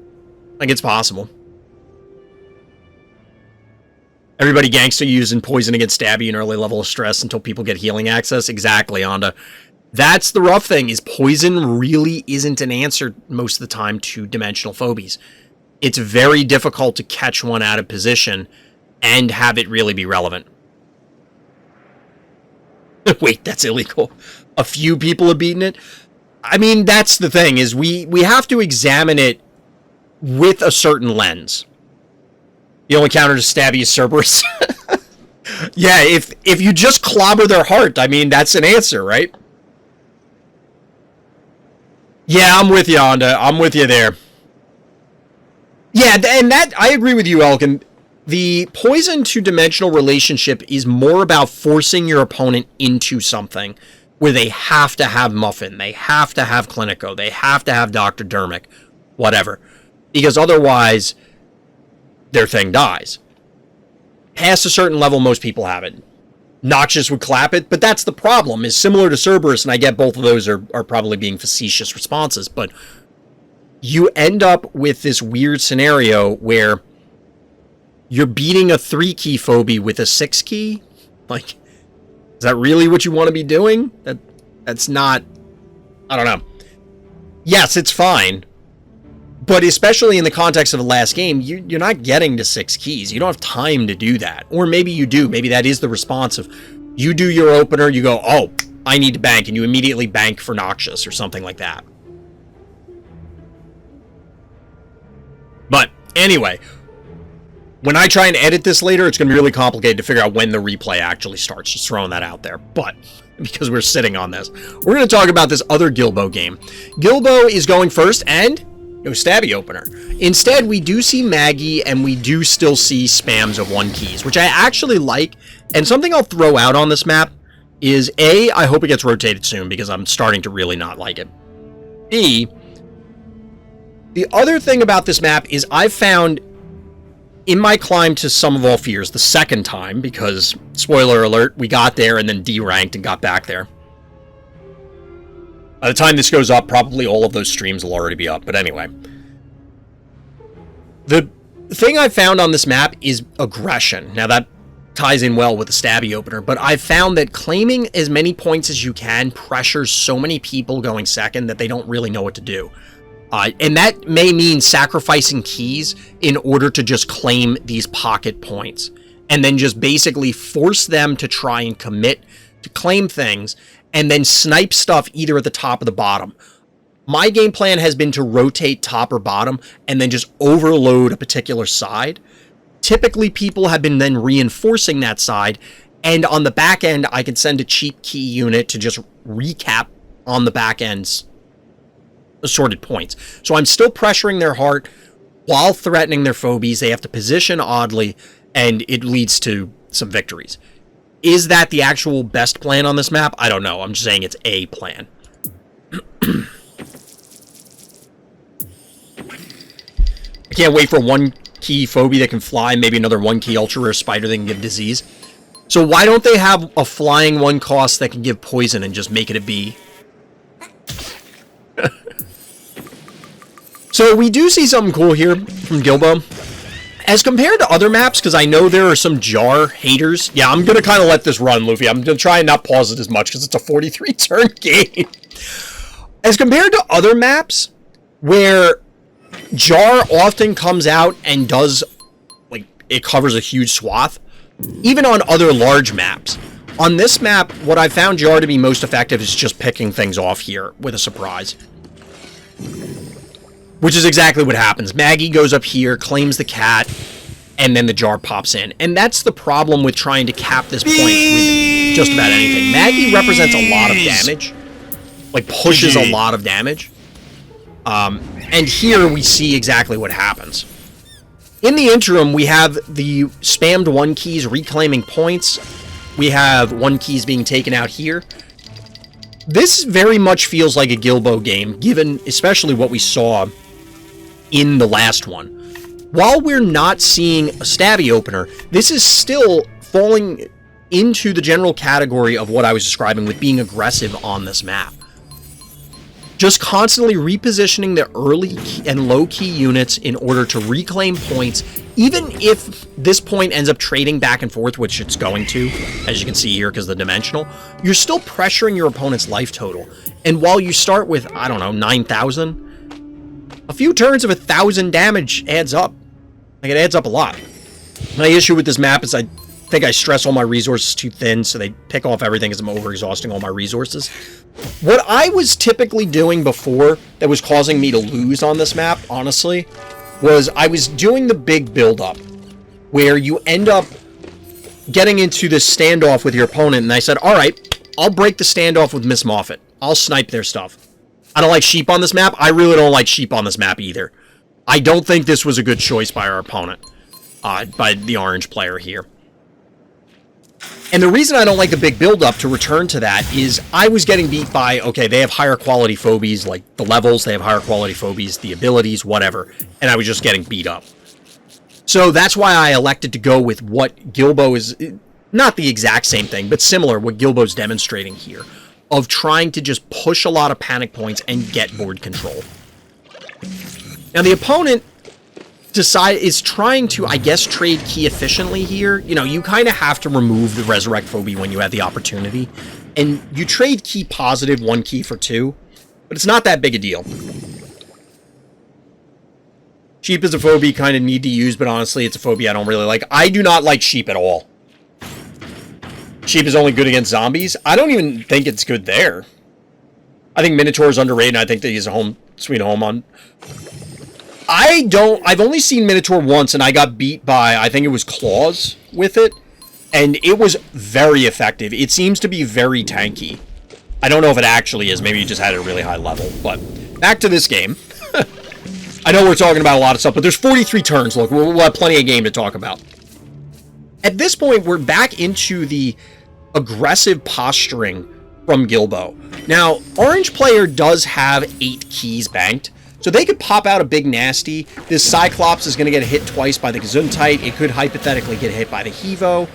Like, it's possible. Everybody gangster using poison against stabby, an early level of stress until people get healing access. Exactly, Onda. That's the rough thing, is poison really isn't an answer most of the time to dimensional phobies. It's very difficult to catch one out of position and have it really be relevant. Wait, that's illegal. A few people have beaten it? I mean, that's the thing, is we have to examine it with a certain lens. The only counter to stabby is Cerberus. Yeah, if you just clobber their heart, I mean, that's an answer, right? Yeah, I'm with you, Onda. I'm with you there. Yeah, and that, I agree with you, Elkan. The poison to dimensional relationship is more about forcing your opponent into something where they have to have Muffin, they have to have Clinico, they have to have Dr. Dermic, whatever. Because otherwise, their thing dies. Past a certain level, most people have it. Noxious would clap it, but that's the problem, is similar to Cerberus, and I get both of those are probably being facetious responses, but you end up with this weird scenario where you're beating a 3-key phobie with a 6-key? Like, is that really what you want to be doing? That's not... I don't know. Yes, it's fine. But especially in the context of the last game, you're not getting to 6 keys. You don't have time to do that. Or maybe you do. Maybe that is the response of, you do your opener, you go, oh, I need to bank, and you immediately bank for Noxious or something like that. But anyway, when I try and edit this later, it's going to be really complicated to figure out when the replay actually starts. Just throwing that out there. But because we're sitting on this, we're going to talk about this other Gilbo game. Gilbo is going first, and no stabby opener. Instead, we do see Maggie, and we do still see spams of 1 keys, which I actually like. And something I'll throw out on this map is, A, I hope it gets rotated soon, because I'm starting to really not like it. B, the other thing about this map is I've found, in my climb to Sum of All Fears, the second time, because, spoiler alert, we got there and then D-ranked and got back there. By the time this goes up, probably all of those streams will already be up, but anyway. The thing I found on this map is aggression. Now, that ties in well with the stabby opener, but I've found that claiming as many points as you can pressures so many people going second that they don't really know what to do. And that may mean sacrificing keys in order to just claim these pocket points, and then just basically force them to try and commit to claim things, and then snipe stuff either at the top or the bottom. My game plan has been to rotate top or bottom, and then just overload a particular side. Typically, people have been then reinforcing that side, and on the back end, I can send a cheap key unit to just recap on the back end's assorted points. So I'm still pressuring their heart while threatening their phobies. They have to position oddly, and it leads to some victories. Is that the actual best plan on this map? I don't know. I'm just saying it's a plan. I can't wait for 1-key phobia that can fly, maybe another 1-key ultra rare spider that can give disease. So why don't they have a flying 1 cost that can give poison and just make it a B? So we do see something cool here from Gilbo. As compared to other maps, because I know there are some jar haters. Yeah, I'm going to kind of let this run, Luffy. I'm going to try and not pause it as much because it's a 43-turn game. As compared to other maps, where jar often comes out and does, like, it covers a huge swath, even on other large maps. On this map, what I found jar to be most effective is just picking things off here with a surprise. Which is exactly what happens. Maggie goes up here, claims the cat, and then the jar pops in. And that's the problem with trying to cap this point with just about anything. Maggie represents a lot of damage. Like, pushes a lot of damage. And here we see exactly what happens. In the interim, we have the spammed 1 keys reclaiming points. We have 1 keys being taken out here. This very much feels like a Gilbo game, given especially what we saw in the last one. While we're not seeing a stabby opener, this is still falling into the general category of what I was describing with being aggressive on this map. Just constantly repositioning the early and low-key units in order to reclaim points, even if this point ends up trading back and forth, which it's going to, as you can see here because of the dimensional, you're still pressuring your opponent's life total. And while you start with, I don't know, 9,000, a few turns of 1,000 damage adds up. Like, it adds up a lot. My issue with this map is I think I stress all my resources too thin, so they pick off everything as I'm over-exhausting all my resources. What I was typically doing before that was causing me to lose on this map, honestly, was I was doing the big build-up, where you end up getting into this standoff with your opponent, and I said, alright, I'll break the standoff with Miss Moffat. I'll snipe their stuff. I don't like sheep on this map. I really don't like sheep on this map either. I don't think this was a good choice by our opponent, by the orange player here. And the reason I don't like the big build-up, to return to that, is I was getting beat by, okay, they have higher quality phobies, like the levels, they have higher quality phobies, the abilities, whatever, and I was just getting beat up. So that's why I elected to go with what Gilbo is, not the exact same thing, but similar, what Gilbo's demonstrating here, of trying to just push a lot of panic points and get board control. Now, the opponent is trying to, I guess, trade key efficiently here. You know, you kind of have to remove the Resurrect Phobie when you have the opportunity. And you trade key positive 1 key for 2, but it's not that big a deal. Sheep is a phobie kind of need to use, but honestly, it's a phobie I don't really like. I do not like sheep at all. Sheep is only good against zombies. I don't even think it's good there. I think Minotaur is underrated, and I think that he's a home, sweet home on... I've only seen Minotaur once, and I got beat by, I think it was Claws with it, and it was very effective. It seems to be very tanky. I don't know if it actually is. Maybe you just had it at a really high level, but back to this game. I know we're talking about a lot of stuff, but there's 43 turns. Look, we'll have plenty of game to talk about. At this point, we're back into the aggressive posturing from Gilbo. Now, orange player does have 8 keys banked, so they could pop out a big nasty. This Cyclops is going to get hit twice by the Gesundheit. It could hypothetically get hit by the Hevo.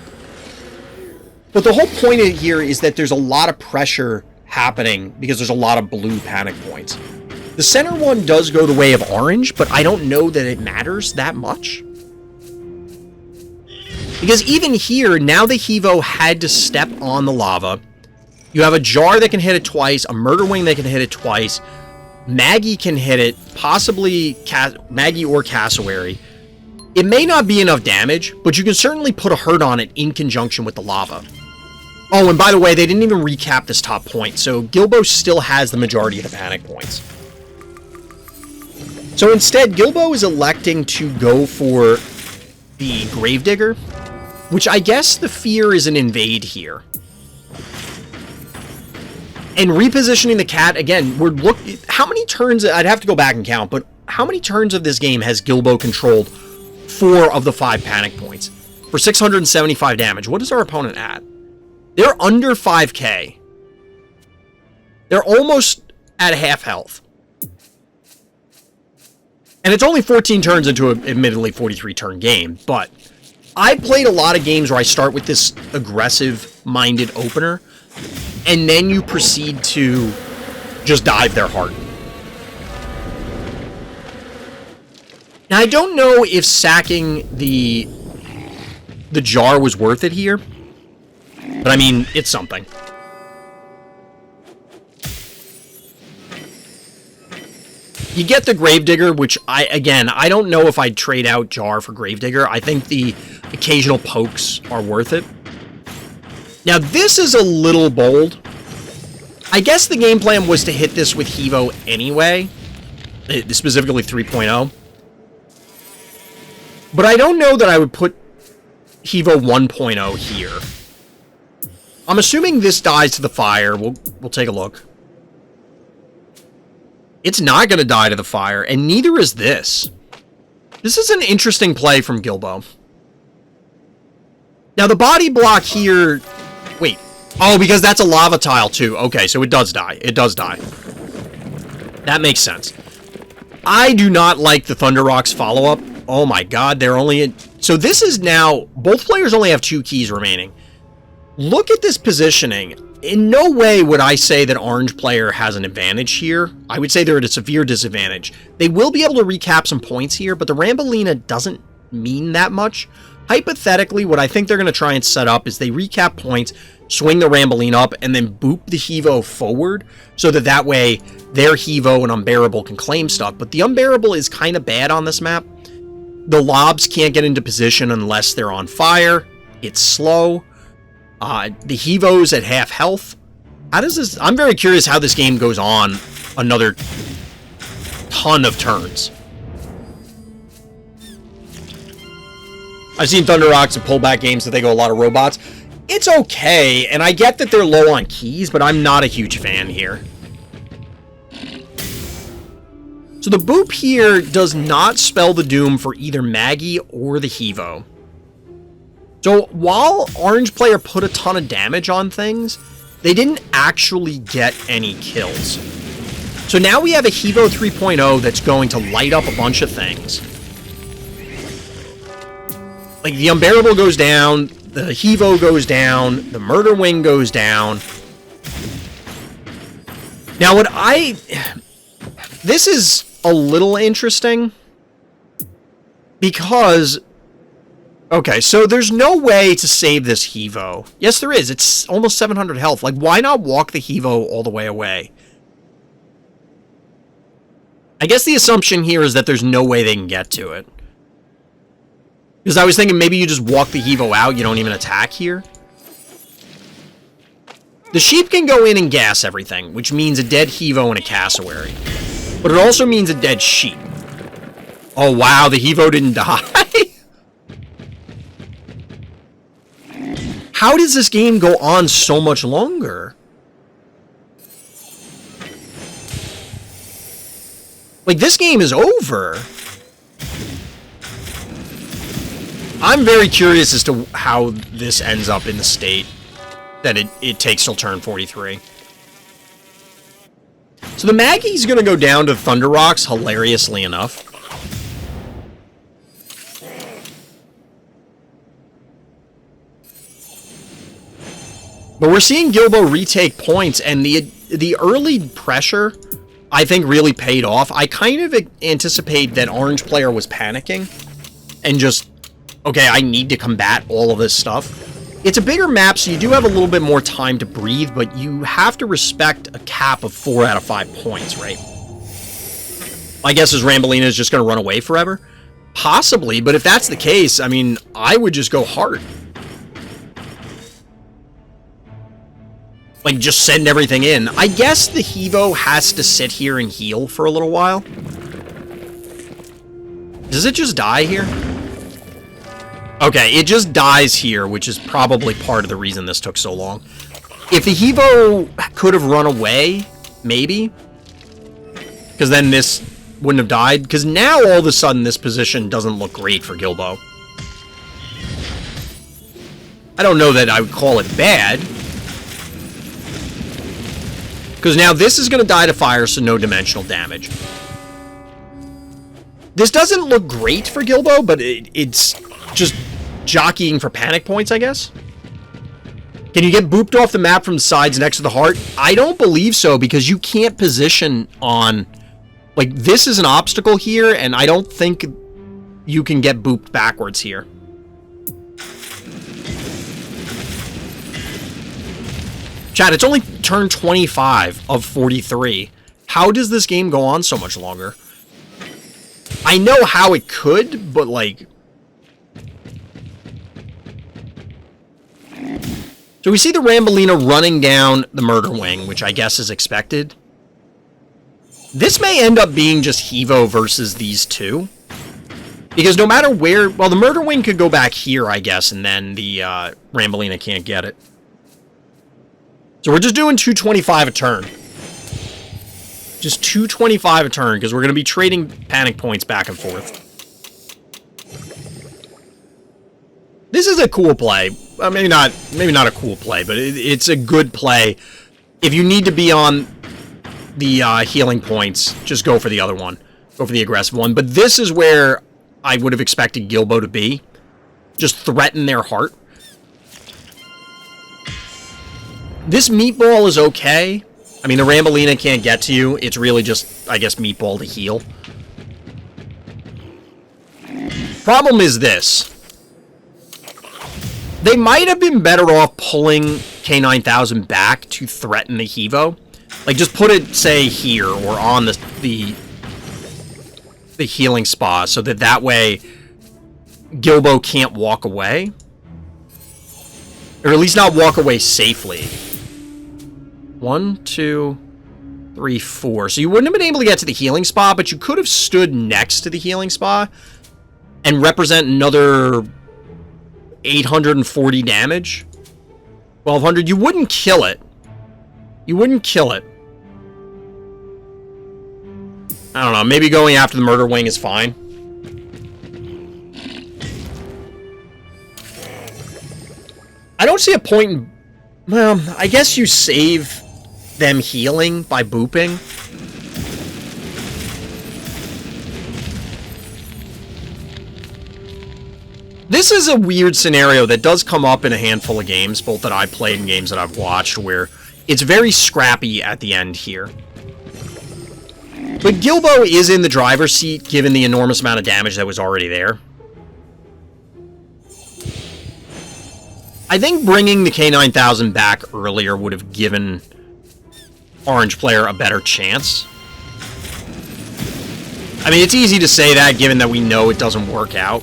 But the whole point of here is that there's a lot of pressure happening because there's a lot of blue panic points. The center one does go the way of orange, but I don't know that it matters that much. Because even here, now the Hevo had to step on the lava. You have a jar that can hit it twice, a murder wing that can hit it twice. Maggie can hit it, possibly Maggie or Cassowary. It may not be enough damage, but you can certainly put a hurt on it in conjunction with the lava. Oh, and by the way, they didn't even recap this top point, so Gilbo still has the majority of the panic points. So instead, Gilbo is electing to go for the Gravedigger, which I guess the fear is an invade here. And repositioning the cat, again, how many turns, I'd have to go back and count, but how many turns of this game has Gilbo controlled 4 of the 5 panic points for 675 damage? What is our opponent at? They're under 5k. They're almost at half health. And it's only 14 turns into an admittedly 43-turn game, but I played a lot of games where I start with this aggressive-minded opener, and then you proceed to just dive their heart. Now, I don't know if sacking the jar was worth it here. But, I mean, it's something. You get the Gravedigger, which, I don't know if I'd trade out Jar for Gravedigger. I think the occasional pokes are worth it. Now, this is a little bold. I guess the game plan was to hit this with Hevo anyway. Specifically 3.0. But I don't know that I would put Hevo 1.0 here. I'm assuming this dies to the fire. We'll take a look. It's not going to die to the fire, and neither is this. This is an interesting play from Gilbo. Now, the body block here... Wait. Oh, because that's a lava tile, too. Okay, so it does die. It does die. That makes sense. I do not like the Thunder Rocks follow-up. Oh my god, they're only... So this is now... Both players only have 2 keys remaining. Look at this positioning. In no way would I say that orange player has an advantage here. I would say they're at a severe disadvantage. They will be able to recap some points here, but the Rambolina doesn't mean that much. Hypothetically, what I think they're going to try and set up is they recap points, swing the Rambolina up, and then boop the Hevo forward, so that way their Hevo and Unbearable can claim stuff. But the Unbearable is kind of bad on this map. The Lobs can't get into position unless they're on fire. It's slow. The Hevo's at half health. How does this... I'm very curious how this game goes on another ton of turns. I've seen Thunder Rocks and pullback games that they go a lot of robots. It's okay, and I get that they're low on keys, but I'm not a huge fan here. So the boop here does not spell the doom for either Maggie or the Hevo. So while orange player put a ton of damage on things, they didn't actually get any kills. So now we have a Hevo 3.0 that's going to light up a bunch of things. Like the Unbearable goes down, the Hevo goes down, the Murder Wing goes down. Now this is a little interesting because... Okay, so there's no way to save this Hevo. Yes, there is. It's almost 700 health. Like, why not walk the Hevo all the way away? I guess the assumption here is that there's no way they can get to it. Because I was thinking maybe you just walk the Hevo out, you don't even attack here. The sheep can go in and gas everything, which means a dead Hevo and a cassowary. But it also means a dead sheep. Oh, wow, the Hevo didn't die. How does this game go on so much longer? Like, this game is over. I'm very curious as to how this ends up in the state that it takes till turn 43. So the Maggie's going to go down to Thunder Rocks, hilariously enough. But we're seeing Gilbo retake points, and the early pressure, I think, really paid off. I kind of anticipate that orange player was panicking and just, okay, I need to combat all of this stuff. It's a bigger map, so you do have a little bit more time to breathe, but you have to respect a cap of 4 out of 5 points, right? My guess is Rambolina is just going to run away forever. Possibly, but if that's the case, I mean, I would just go hard. Like, just send everything in. I guess the Hevo has to sit here and heal for a little while. Does it just die here? Okay, it just dies here, which is probably part of the reason this took so long. If the Hevo could have run away, maybe. Because then this wouldn't have died. Because now, all of a sudden, this position doesn't look great for Gilbo. I don't know that I would call it bad. Because now this is going to die to fire, so no dimensional damage. This doesn't look great for Gilbo, but it's just jockeying for panic points, I guess. Can you get booped off the map from the sides next to the heart? I don't believe so, because you can't position on... Like, this is an obstacle here, and I don't think you can get booped backwards here. Chat, it's only turn 25 of 43. How does this game go on so much longer? I know how it could, but like... So we see the Rambolina running down the Murder Wing, which I guess is expected. This may end up being just Hevo versus these two. Because no matter where... Well, the Murder Wing could go back here, I guess, and then the Rambolina can't get it. So we're just doing 225 a turn. Just 225 a turn, because we're going to be trading panic points back and forth. This is a cool play. Maybe not a cool play, but it's a good play. If you need to be on the healing points, just go for the other one. Go for the aggressive one. But this is where I would have expected Gilbo to be. Just threaten their heart. This meatball is okay. I mean, the Rambolina can't get to you. It's really just, I guess, meatball to heal. Problem is this. They might have been better off pulling K9000 back to threaten the Hevo. Like, just put it, say, here, or on the healing spa, so that way Gilbo can't walk away. Or at least not walk away safely. 1, 2, 3, 4. So you wouldn't have been able to get to the healing spa, but you could have stood next to the healing spa and represent another 840 damage. 1200. You wouldn't kill it. You wouldn't kill it. I don't know. Maybe going after the Murder Wing is fine. I don't see a point in... Well, I guess you save them healing by booping. This is a weird scenario that does come up in a handful of games, both that I've played and games that I've watched, where it's very scrappy at the end here. But Gilbo is in the driver's seat, given the enormous amount of damage that was already there. I think bringing the K9000 back earlier would have given Orange player a better chance. I mean, it's easy to say that, given that we know it doesn't work out.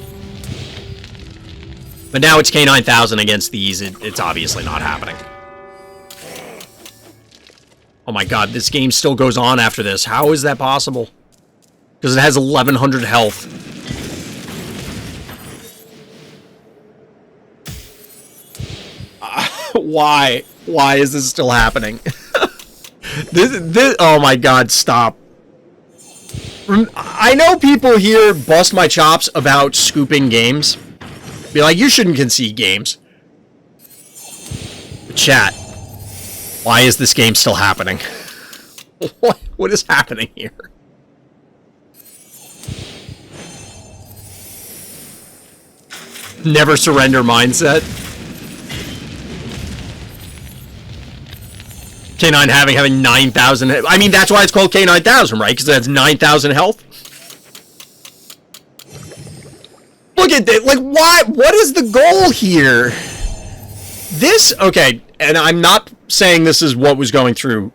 But now it's K9000 against these, it's obviously not happening. Oh my god, this game still goes on after this. How is that possible? Because it has 1100 health. Why? Why is this still happening? This, oh my god, stop. I know people here bust my chops about scooping games. Be like, you shouldn't concede games. But chat, why is this game still happening? What is happening here? Never surrender mindset. K9 having 9,000. I mean, that's why it's called K9000, right? Because it has 9,000 health. Look at that. Like, why? What is the goal here? This, okay, and I'm not saying this is what was going through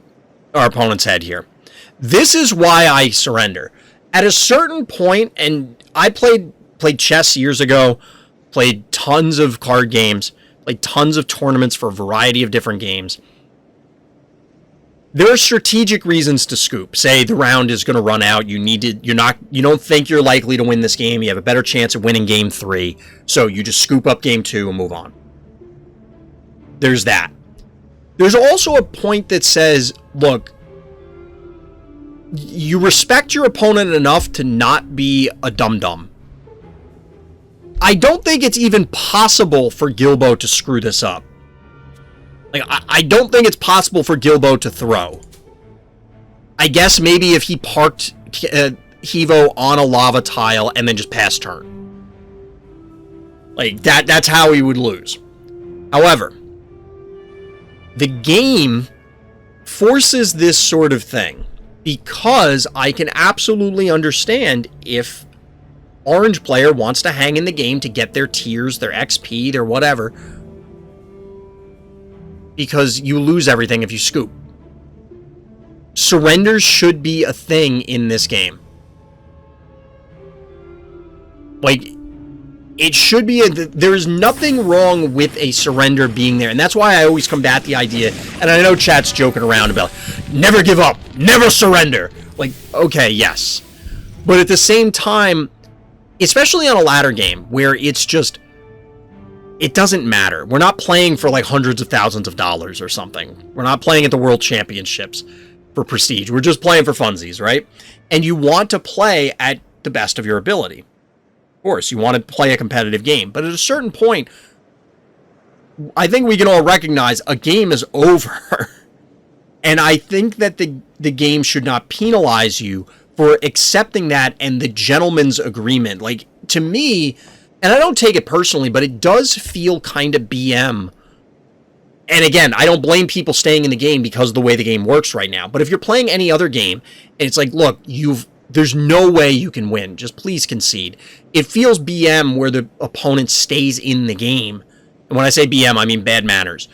our opponent's head here. This is why I surrender. At a certain point, and I played chess years ago, played tons of card games, played tons of tournaments for a variety of different games. There are strategic reasons to scoop. Say the round is going to run out. You don't think you're likely to win this game. You have a better chance of winning game 3. So you just scoop up game 2 and move on. There's that. There's also a point that says, look, you respect your opponent enough to not be a dum-dum. I don't think it's even possible for Gilbo to screw this up. Like, I don't think it's possible for Gilbo to throw. I guess maybe if he parked Hevo on a lava tile and then just passed turn. Like, that's how he would lose. However, the game forces this sort of thing because I can absolutely understand if orange player wants to hang in the game to get their tiers, their XP, their whatever, because you lose everything if you scoop. Surrenders should be a thing in this game. Like, it should be there's nothing wrong with a surrender being there, and that's why I always combat the idea, and I know chat's joking around about never give up, never surrender. Like, okay, yes. But at the same time, especially on a ladder game where it's just, it doesn't matter. We're not playing for like hundreds of thousands of dollars or something. We're not playing at the World Championships for prestige. We're just playing for funsies, right? And you want to play at the best of your ability. Of course, you want to play a competitive game. But at a certain point, I think we can all recognize a game is over. And I think that the game should not penalize you for accepting that and the gentleman's agreement. Like, to me, and I don't take it personally, but it does feel kind of BM. And again, I don't blame people staying in the game because of the way the game works right now. But if you're playing any other game, and it's like, look, there's no way you can win. Just please concede. It feels BM where the opponent stays in the game. And when I say BM, I mean bad manners.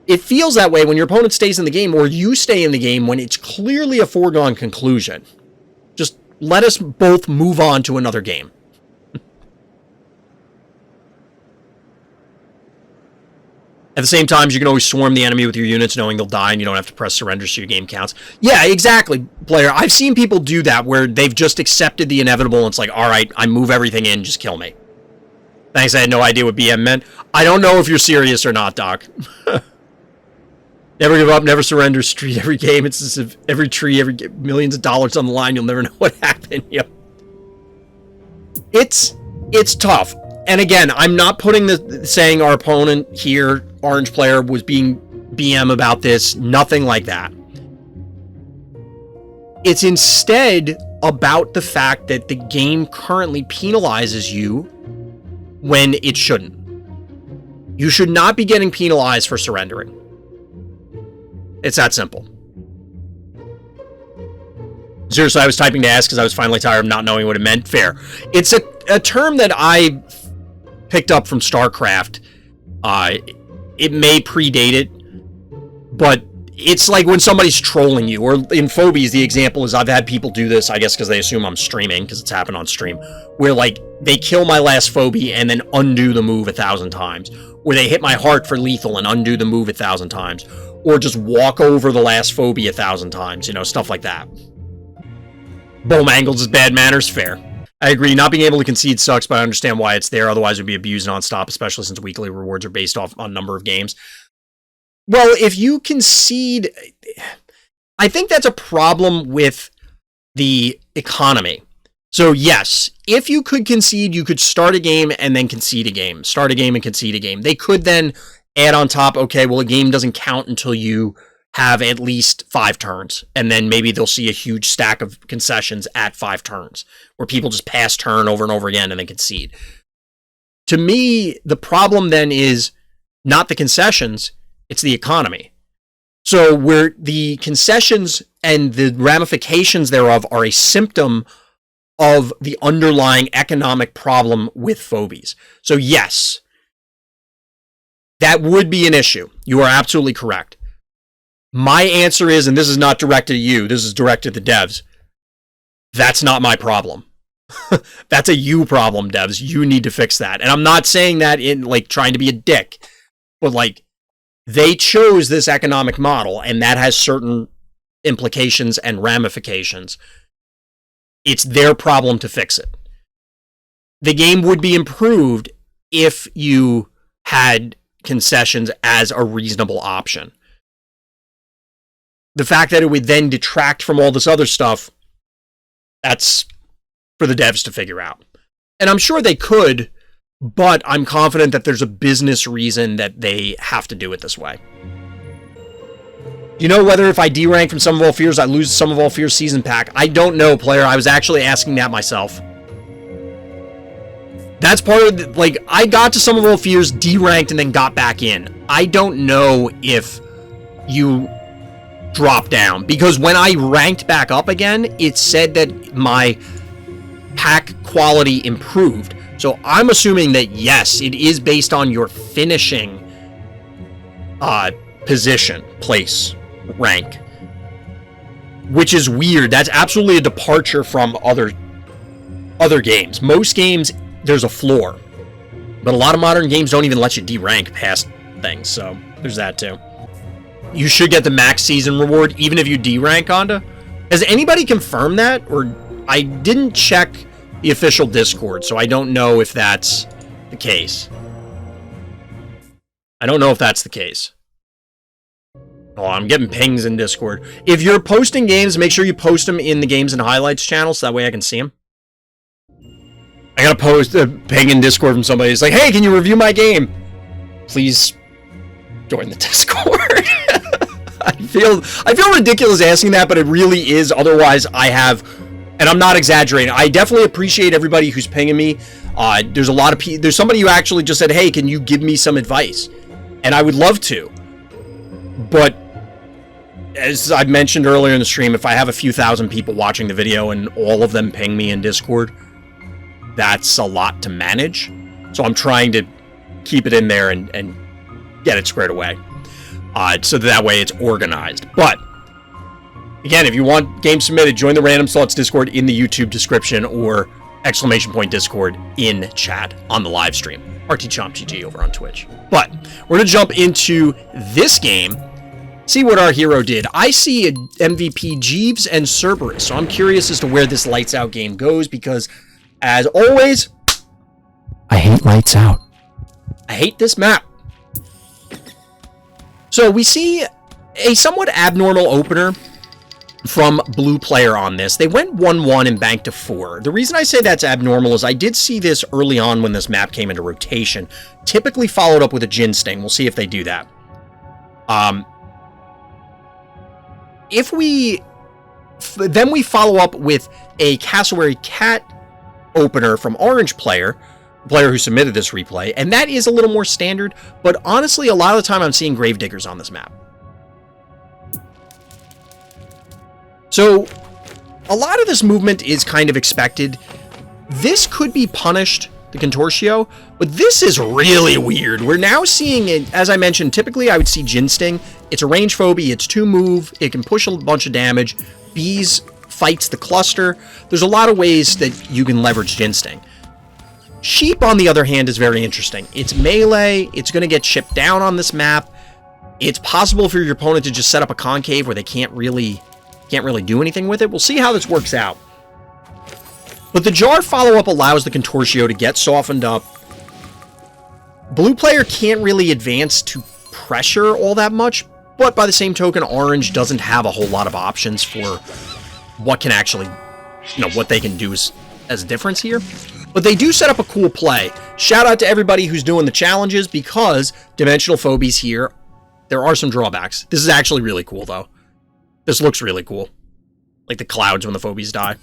It feels that way when your opponent stays in the game or you stay in the game when it's clearly a foregone conclusion. Just let us both move on to another game. At the same time, you can always swarm the enemy with your units knowing they'll die and you don't have to press surrender so your game counts. Yeah, exactly, player. I've seen people do that where they've just accepted the inevitable and it's like, all right, I move everything in, just kill me. Thanks, I had no idea what BM meant. I don't know if you're serious or not, Doc. Never give up, never surrender, street every game. It's as if every tree, every millions of dollars on the line, you'll never know what happened. Yep. It's tough. And again, I'm not saying our opponent here, orange player, was being BM about this. Nothing like that. It's instead about the fact that the game currently penalizes you when it shouldn't. You should not be getting penalized for surrendering. It's that simple. Seriously, I was typing to ask because I was finally tired of not knowing what it meant. Fair. It's a term that I picked up from StarCraft. It may predate it, but it's like when somebody's trolling you, or in Phobies, the example is I've had people do this, I guess because they assume I'm streaming, because it's happened on stream, where like they kill my last Phobie and then undo the move 1,000 times, or they hit my heart for lethal and undo the move 1,000 times, or just walk over the last Phobie 1,000 times, you know, stuff like that. Boom angles is bad manners, fair. I agree, not being able to concede sucks, but I understand why it's there, otherwise it would be abused nonstop, especially since weekly rewards are based off on number of games. Well, if you concede, I think that's a problem with the economy. So yes, if you could concede, you could start a game and then concede a game. Start a game and concede a game. They could then add on top, okay, well, a game doesn't count until you have at least 5 turns. And then maybe they'll see a huge stack of concessions at 5 turns, where people just pass turn over and over again and then concede. To me, the problem then is not the concessions, it's the economy. So where the concessions and the ramifications thereof are a symptom of the underlying economic problem with Phobies. So yes, that would be an issue. You are absolutely correct. My answer is, and this is not directed at you, this is directed at the devs, that's not my problem. That's a you problem, devs. You need to fix that. And I'm not saying that in like trying to be a dick, but like they chose this economic model and that has certain implications and ramifications. It's their problem to fix it. The game would be improved if you had concessions as a reasonable option. The fact that it would then detract from all this other stuff, that's for the devs to figure out. And I'm sure they could, but I'm confident that there's a business reason that they have to do it this way. Do you know whether if I derank from Sum of All Fears, I lose Sum of All Fears season pack? I don't know, player. I was actually asking that myself. That's part of the, like, I got to Sum of All Fears, deranked, and then got back in. I don't know if you drop down, because when I ranked back up again, it said that pack quality improved. So I'm assuming that, yes, it is based on your finishing position, place, rank, which is weird. That's absolutely a departure from other games. Most games, there's a floor, but a lot of modern games don't even let you de-rank past things, so there's that too. You should get the max season reward even if you de-rank onto. Has anybody confirmed that? Or I didn't check the official Discord, so I don't know if that's the case. I don't know if that's the case. Oh, I'm getting pings in Discord. If you're posting games, make sure you post them in the Games and Highlights channel so that way I can see them. I gotta post a ping in Discord from somebody. It's like, hey, can you review my game? Please join the Discord. I feel ridiculous asking that, but it really is. Otherwise, I have, and I'm not exaggerating, I definitely appreciate everybody who's pinging me. There's a lot of people. There's somebody who actually just said, hey, can you give me some advice? And I would love to. But as I mentioned earlier in the stream, if I have a few thousand people watching the video and all of them ping me in Discord, that's a lot to manage. So I'm trying to keep it in there and get it squared away. So that way it's organized. But again, if you want games submitted, join the Random Thoughts Discord in the YouTube description or ! Discord in chat on the live stream. RTChompGG over on Twitch. But we're going to jump into this game, see what our hero did. I see a MVP Jeeves and Cerberus, so I'm curious as to where this Lights Out game goes because, as always, I hate Lights Out. I hate this map. So we see a somewhat abnormal opener from Blue Player on this. They went 1-1 and banked to 4. The reason I say that's abnormal is I did see this early on when this map came into rotation, typically followed up with a Gin Sting. We'll see if they do that. Then we follow up with a Cassowary Cat opener from Orange Player, the player who submitted this replay, and that is a little more standard, but honestly, a lot of the time I'm seeing Gravediggers on this map. So, a lot of this movement is kind of expected. This could be punished, the Contortio, but this is really weird. We're now seeing it, as I mentioned, typically I would see Gin Sting. It's a range phobie, it's 2 move, it can push a bunch of damage. Bees fights the cluster. There's a lot of ways that you can leverage Gin Sting. Sheep, on the other hand, is very interesting. It's melee, it's going to get chipped down on this map. It's possible for your opponent to just set up a concave where they can't really do anything with it. We'll see how this works out. But the Jar follow-up allows the Contortio to get softened up. Blue Player can't really advance to pressure all that much, but by the same token, Orange doesn't have a whole lot of options for what can actually, what they can do as a difference here. But they do set up a cool play. Shout out to everybody who's doing the challenges, because Dimensional Phobies here, there are some drawbacks. This is actually really cool, though. This looks really cool. Like the clouds when the Phobies die.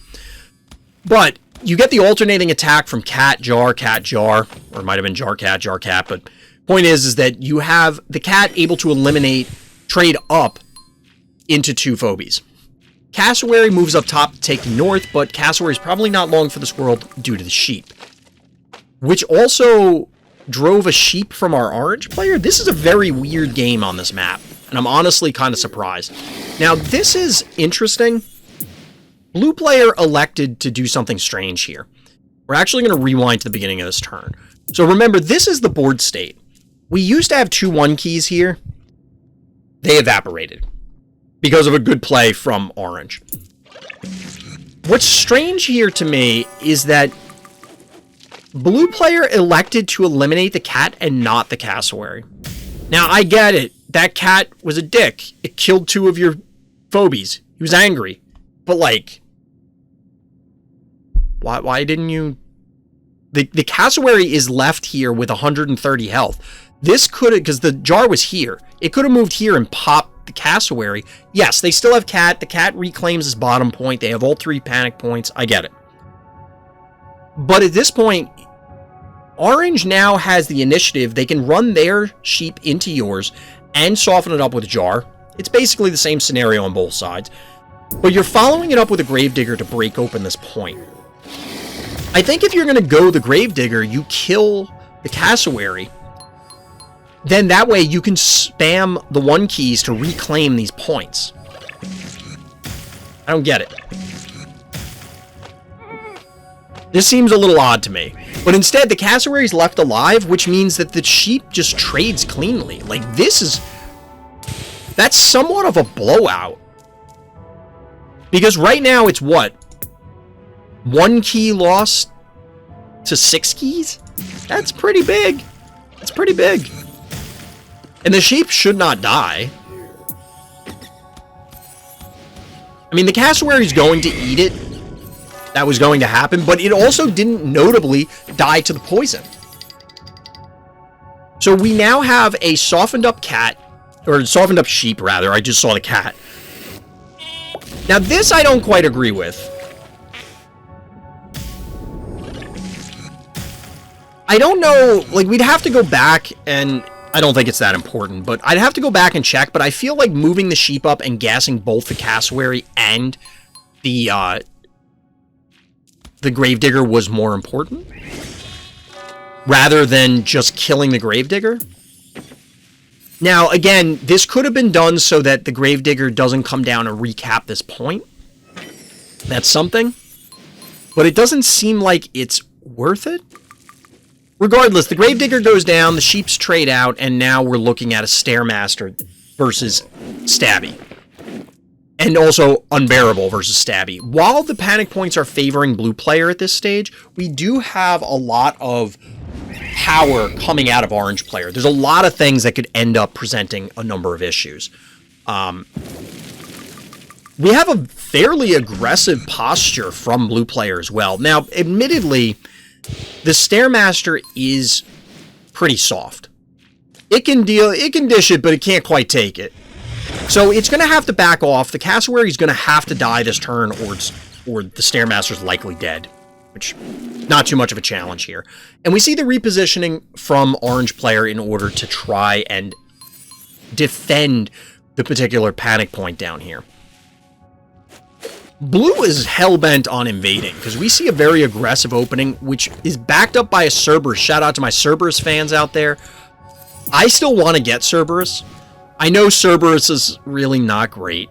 But you get the alternating attack from Cat, Jar, or it might have been Jar, Cat, but point is that you have the Cat able to trade up into 2 Phobies. Cassowary moves up top to take the north, but Cassowary is probably not long for this world due to the sheep. Which also drove a sheep from our Orange player. This is a very weird game on this map, and I'm honestly kind of surprised. Now, this is interesting. Blue Player elected to do something strange here. We're actually going to rewind to the beginning of this turn. So remember, this is the board state. We used to have 2 1 keys here. They evaporated because of a good play from Orange. What's strange here to me is that Blue Player elected to eliminate the Cat and not the Cassowary. Now, I get it. That Cat was a dick. It killed 2 of your Phobies. He was angry. But, like, why didn't you... The Cassowary is left here with 130 health. This could have... Because the Jar was here. It could have moved here and popped the Cassowary. Yes, they still have Cat. The Cat reclaims his bottom point. They have all 3 panic points. I get it. But at this point, Orange now has the initiative. They can run their sheep into yours and soften it up with a Jar. It's basically the same scenario on both sides. But you're following it up with a Gravedigger to break open this point. I think if you're going to go the Gravedigger, you kill the Cassowary. Then that way you can spam the 1 keys to reclaim these points. I don't get it. This seems a little odd to me. But instead, the Cassowary's left alive, which means that the sheep just trades cleanly. Like, this is... That's somewhat of a blowout. Because right now it's what? 1 key lost to 6 keys? That's pretty big. That's pretty big. And the sheep should not die. I mean, the Cassowary's going to eat it. That was going to happen, but it also didn't notably die to the poison. So we now have a softened up cat, or softened up sheep, rather. I just saw the cat. Now, this I don't quite agree with. I don't know, like, we'd have to go back, and I don't think it's that important, but I'd have to go back and check, but I feel like moving the sheep up and gassing both the Cassowary and the Gravedigger was more important, rather than just killing the Gravedigger. Now, again, this could have been done so that the Gravedigger doesn't come down and recap this point. That's something. But it doesn't seem like it's worth it. Regardless, the Gravedigger goes down, the sheeps trade out, and now we're looking at a Stairmaster versus Stabby. And also Unbearable versus Stabby. While the panic points are favoring blue player at this stage, we do have a lot of power coming out of orange player. There's a lot of things that could end up presenting a number of issues. We have a fairly aggressive posture from blue player as well. Now, admittedly, the Stairmaster is pretty soft. It can dish it, but it can't quite take it. So it's going to have to back off. The Cassowary is going to have to die this turn, or the Stairmaster's likely dead, which not too much of a challenge here. And we see the repositioning from orange player in order to try and defend the particular panic point down here. Blue is hell-bent on invading, because we see a very aggressive opening, which is backed up by a Cerberus. Shout out to my Cerberus fans out there. I still want to get Cerberus. I know Cerberus is really not great.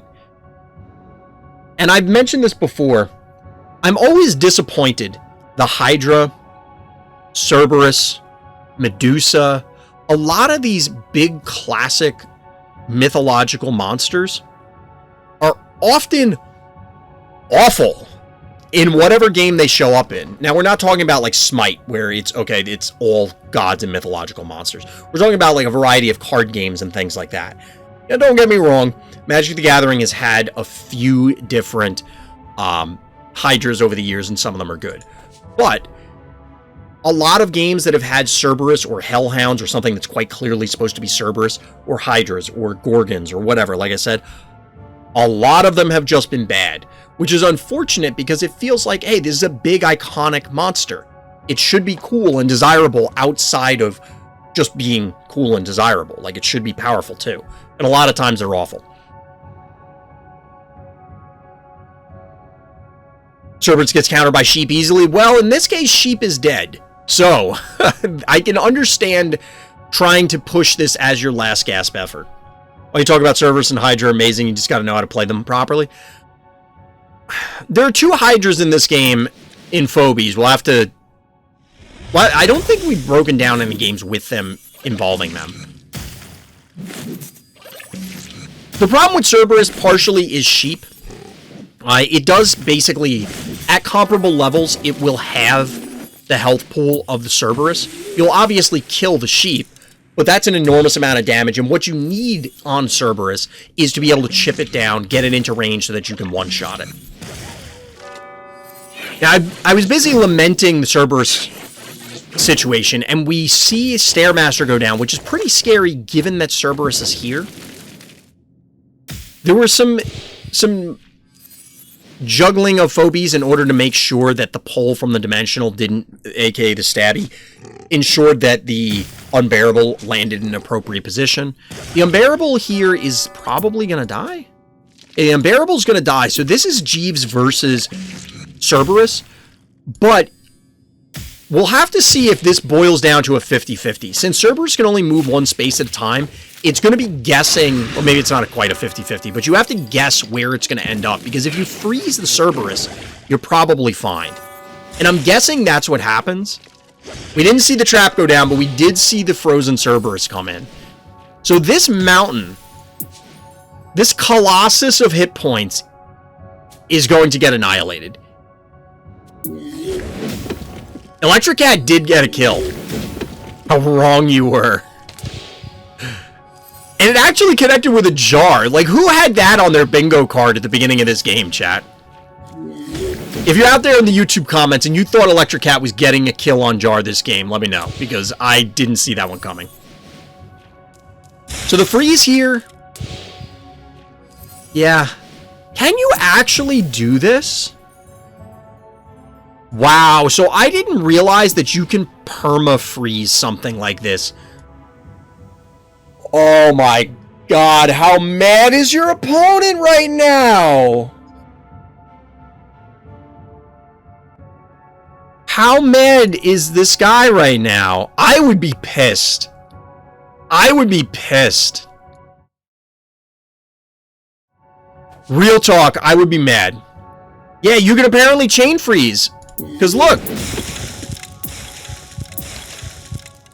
And I've mentioned this before. I'm always disappointed. The Hydra, Cerberus, Medusa, a lot of these big classic mythological monsters are often awful in whatever game they show up in. Now, we're not talking about like Smite, where it's okay, it's all gods and mythological monsters. We're talking about like a variety of card games and things like that. Now, don't get me wrong, Magic the Gathering has had a few different Hydras over the years, and some of them are good. But a lot of games that have had Cerberus or Hellhounds or something that's quite clearly supposed to be Cerberus, or Hydras or Gorgons or whatever, like I said, a lot of them have just been bad, which is unfortunate because it feels like, hey, this is a big iconic monster. It should be cool and desirable outside of just being cool and desirable. Like, it should be powerful too. And a lot of times they're awful. Cerberus gets countered by Sheep easily. Well, in this case, Sheep is dead. So, I can understand trying to push this as your last gasp effort. When you talk about Cerberus and Hydra, amazing, you just got to know how to play them properly. There are 2 Hydras in this game in Phobies. We'll have to... Well, I don't think we've broken down any games with them involving them. The problem with Cerberus partially is Sheep. It does basically, at comparable levels, it will have the health pool of the Cerberus. You'll obviously kill the Sheep, but that's an enormous amount of damage, and what you need on Cerberus is to be able to chip it down, get it into range so that you can one-shot it. Now, I was busy lamenting the Cerberus situation, and we see Stairmaster go down, which is pretty scary given that Cerberus is here. There were some juggling of Phobies in order to make sure that the pull from the Dimensional didn't, aka the Stabby, ensured that the Unbearable landed in an appropriate position. The Unbearable here is probably going to die. The Unbearable is going to die, so this is Jeeves versus Cerberus, but We'll have to see if this boils down to a 50-50. Since Cerberus can only move one space at a time, it's going to be guessing, or maybe it's not quite a 50-50, but you have to guess where it's going to end up, because if you freeze the Cerberus, you're probably fine. And I'm guessing that's what happens. We didn't see the trap go down, but we did see the frozen Cerberus come in. So this mountain, this colossus of hit points, is going to get annihilated. Electric Cat did get a kill. How wrong you were. And it actually connected with a jar. Like, who had that on their bingo card at the beginning of this game, chat? If you're out there in the YouTube comments and you thought Electric Cat was getting a kill on jar this game, let me know, because I didn't see that one coming. So the freeze here... Yeah. Can you actually do this? Wow, so I didn't realize that you can perma-freeze something like this. Oh my god, how mad is your opponent right now? How mad is this guy right now? I would be pissed. I would be pissed. Real talk, I would be mad. Yeah, you can apparently chain freeze. Because look.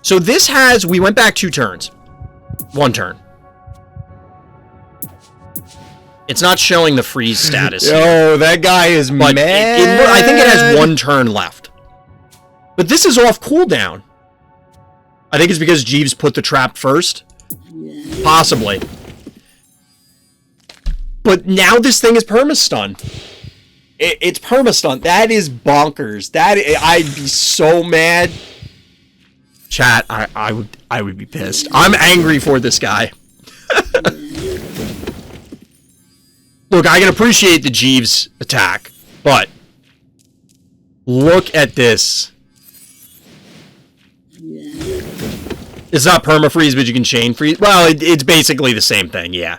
So this has, we went back 2 turns. 1 turn. It's not showing the freeze status. Yo, that guy is mad. I think it has 1 turn left. But this is off cooldown. I think it's because Jeeves put the trap first. Possibly. But now this thing is perma-stun. It's perma-stun. That is bonkers. I'd be so mad. Chat, I would be pissed. I'm angry for this guy. Look, I can appreciate the Jeeves attack, but look at this. It's not perma-freeze, but you can chain freeze. Well, it's basically the same thing, yeah.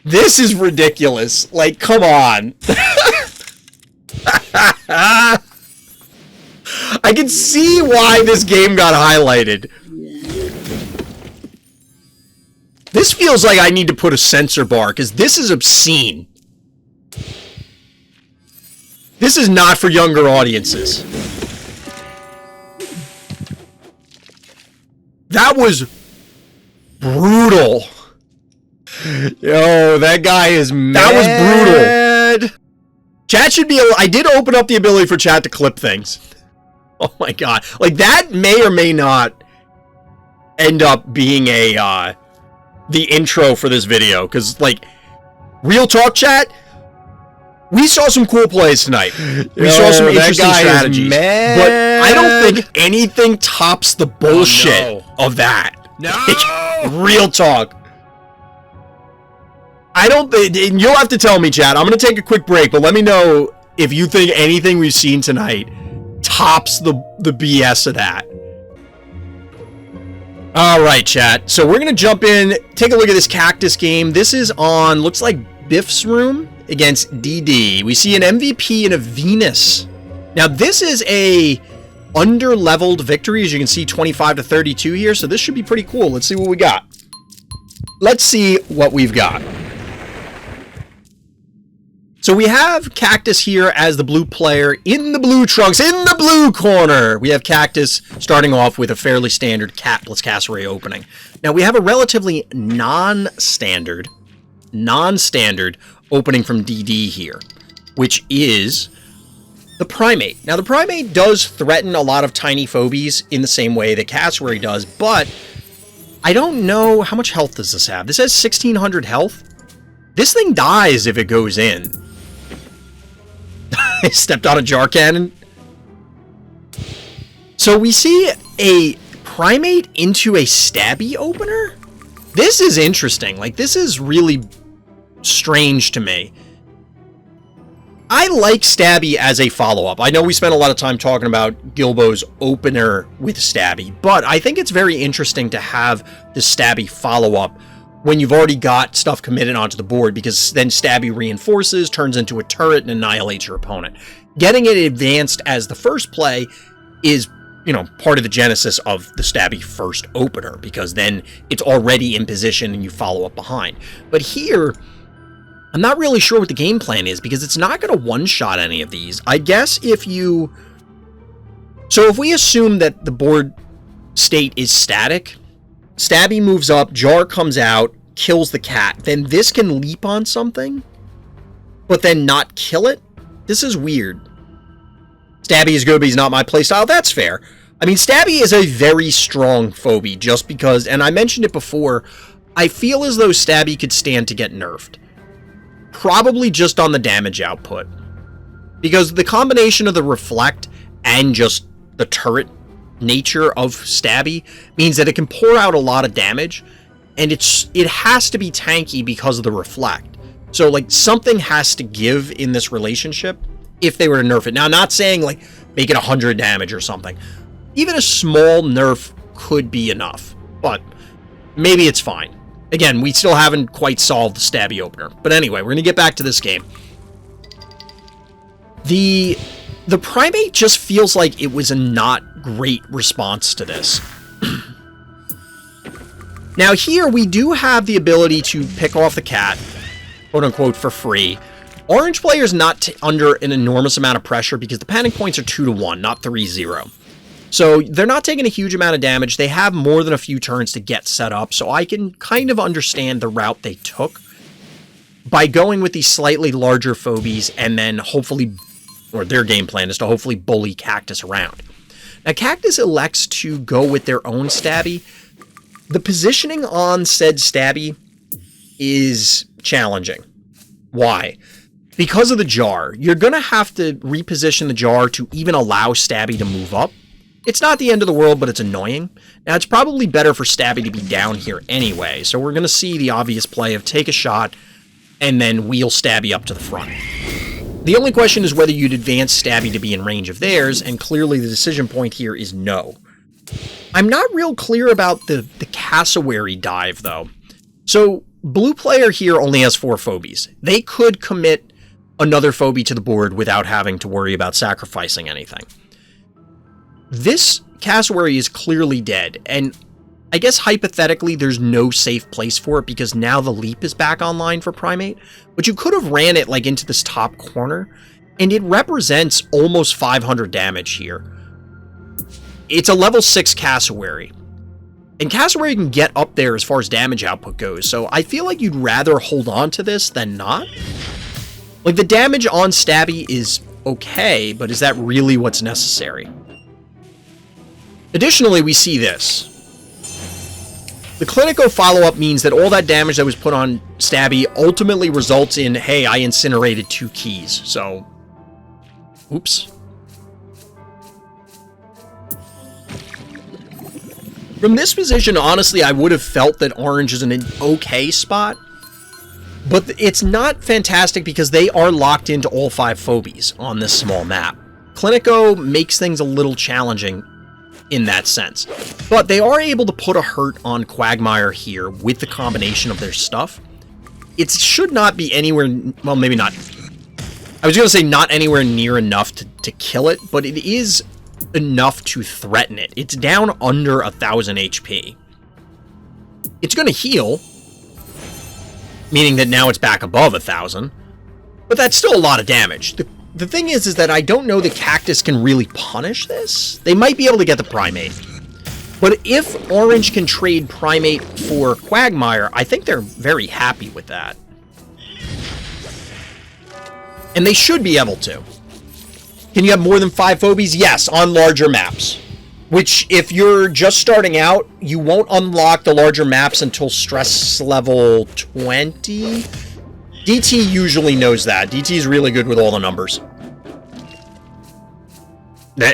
This is ridiculous. Like, come on. I can see why this game got highlighted. This feels like I need to put a censor bar, because this is obscene. This is not for younger audiences. That was brutal. Yo, that guy is mad. That was brutal. Chat should be... I did open up the ability for chat to clip things. Oh my god. Like, that may or may not end up being a, the intro for this video. Because, like, real talk, chat, we saw some cool plays tonight. We saw some interesting strategies. But I don't think anything tops the bullshit of that. No! Like, real talk. I don't think... You'll have to tell me, chat. I'm going to take a quick break, but let me know if you think anything we've seen tonight tops the BS of that. Alright, chat. So we're going to jump in, take a look at this cactus game. This is on, looks like Biff's room against DD. We see an MVP and a Venus. Now, this is a under-leveled victory, as you can see, 25-32 here, so this should be pretty cool. Let's see what we got. Let's see what we've got. So we have Cactus here as the blue player in the blue trunks, in the blue corner. We have Cactus starting off with a fairly standard Catless Cassowary opening. Now we have a relatively non-standard opening from DD here, which is the Primate. Now the Primate does threaten a lot of tiny phobies in the same way that Cassowary does, but I don't know, how much health does this have? This has 1600 health. This thing dies if it goes in. I stepped on a jar cannon. So we see a Primate into a Stabby opener? This is interesting. Like, this is really strange to me. I like Stabby as a follow-up. I know we spent a lot of time talking about Gilbo's opener with Stabby, but I think it's very interesting to have the Stabby follow-up when you've already got stuff committed onto the board, because then Stabby reinforces, turns into a turret, and annihilates your opponent. Getting it advanced as the first play is, you know, part of the genesis of the Stabby first opener, because then it's already in position and you follow up behind. But here, I'm not really sure what the game plan is, because it's not going to one-shot any of these. I guess if you... So if we assume that the board state is static, Stabby moves up, Jar comes out, kills the cat, then this can leap on something, but then not kill it? This is weird. Stabby is good, but he's not my playstyle. That's fair. I mean, Stabby is a very strong phobie, just because, and I mentioned it before, I feel as though Stabby could stand to get nerfed. Probably just on the damage output. Because the combination of the reflect and just the turret nature of Stabby means that it can pour out a lot of damage, and it has to be tanky because of the reflect. So, like, something has to give in this relationship if they were to nerf it. Now, I'm not saying, like, make it 100 damage or something. Even a small nerf could be enough, but maybe it's fine. Again, we still haven't quite solved the Stabby opener. But anyway, we're going to get back to this game. The Primate just feels like it was a not great response to this. Now here, we do have the ability to pick off the cat, quote-unquote, for free. Orange player's not under an enormous amount of pressure because the panic points are 2-1, not 3-0. So they're not taking a huge amount of damage. They have more than a few turns to get set up, so I can kind of understand the route they took by going with these slightly larger phobies and then hopefully, or their game plan is to hopefully bully Cactus around. Now, Cactus elects to go with their own Stabby. The positioning on said Stabby is challenging. Why? Because of the jar. You're going to have to reposition the jar to even allow Stabby to move up. It's not the end of the world, but it's annoying. Now, it's probably better for Stabby to be down here anyway, so we're going to see the obvious play of take a shot and then wheel Stabby up to the front. The only question is whether you'd advance Stabby to be in range of theirs, and clearly the decision point here is no. I'm not real clear about the cassowary dive, though. So, blue player here only has 4 phobies. They could commit another phobie to the board without having to worry about sacrificing anything. This cassowary is clearly dead, and I guess hypothetically there's no safe place for it because now the leap is back online for Primate, but you could have ran it like into this top corner, and it represents almost 500 damage here. It's a level 6 cassowary, and cassowary can get up there as far as damage output goes, so I feel like you'd rather hold on to this than not. Like, the damage on Stabby is okay, but is that really what's necessary? Additionally, we see this. The Clinico follow-up means that all that damage that was put on Stabby ultimately results in, hey, I incinerated 2 keys, so... Oops. From this position, honestly, I would have felt that orange is in an okay spot, but it's not fantastic because they are locked into all 5 phobies on this small map. Clinico makes things a little challenging in that sense. But they are able to put a hurt on Quagmire here with the combination of their stuff. It should not be anywhere... Well, maybe not. I was going to say not anywhere near enough to kill it, but it is enough to threaten it. It's down under 1,000 HP. It's going to heal, meaning that now it's back above 1,000, but that's still a lot of damage. The thing is that I don't know that Cactus can really punish this. They might be able to get the Primate. But if Orange can trade Primate for Quagmire, I think they're very happy with that. And they should be able to. Can you have more than 5 phobies? Yes, on larger maps. Which, if you're just starting out, you won't unlock the larger maps until stress level 20? DT usually knows that. DT is really good with all the numbers.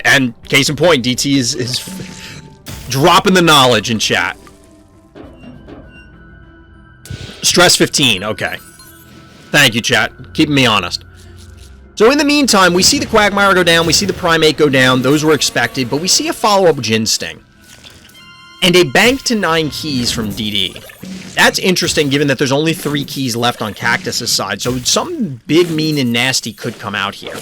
And case in point, DT is dropping the knowledge in chat. Stress 15, okay. Thank you, chat. Keeping me honest. So in the meantime, we see the Quagmire go down, we see the Primate go down, those were expected, but we see a follow-up Gin Sting. And a bank to 9 keys from DD. That's interesting given that there's only 3 keys left on Cactus's side, so something big, mean, and nasty could come out here.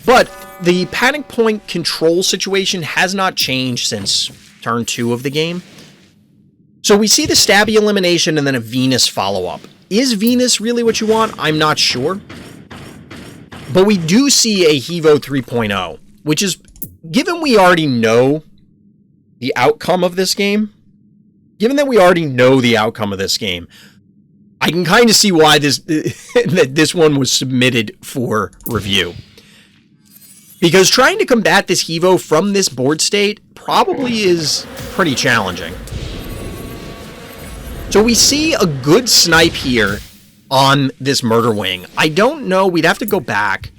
But the panic point control situation has not changed since turn 2 of the game. So we see the Stabby elimination and then a Venus follow-up. Is Venus really what you want? I'm not sure. But we do see a Hevo 3.0, which is, given we already know the outcome of this game, I can kind of see why that this one was submitted for review. Because trying to combat this Hevo from this board state probably is pretty challenging. So we see a good snipe here on this Murder Wing. I don't know, we'd have to go back.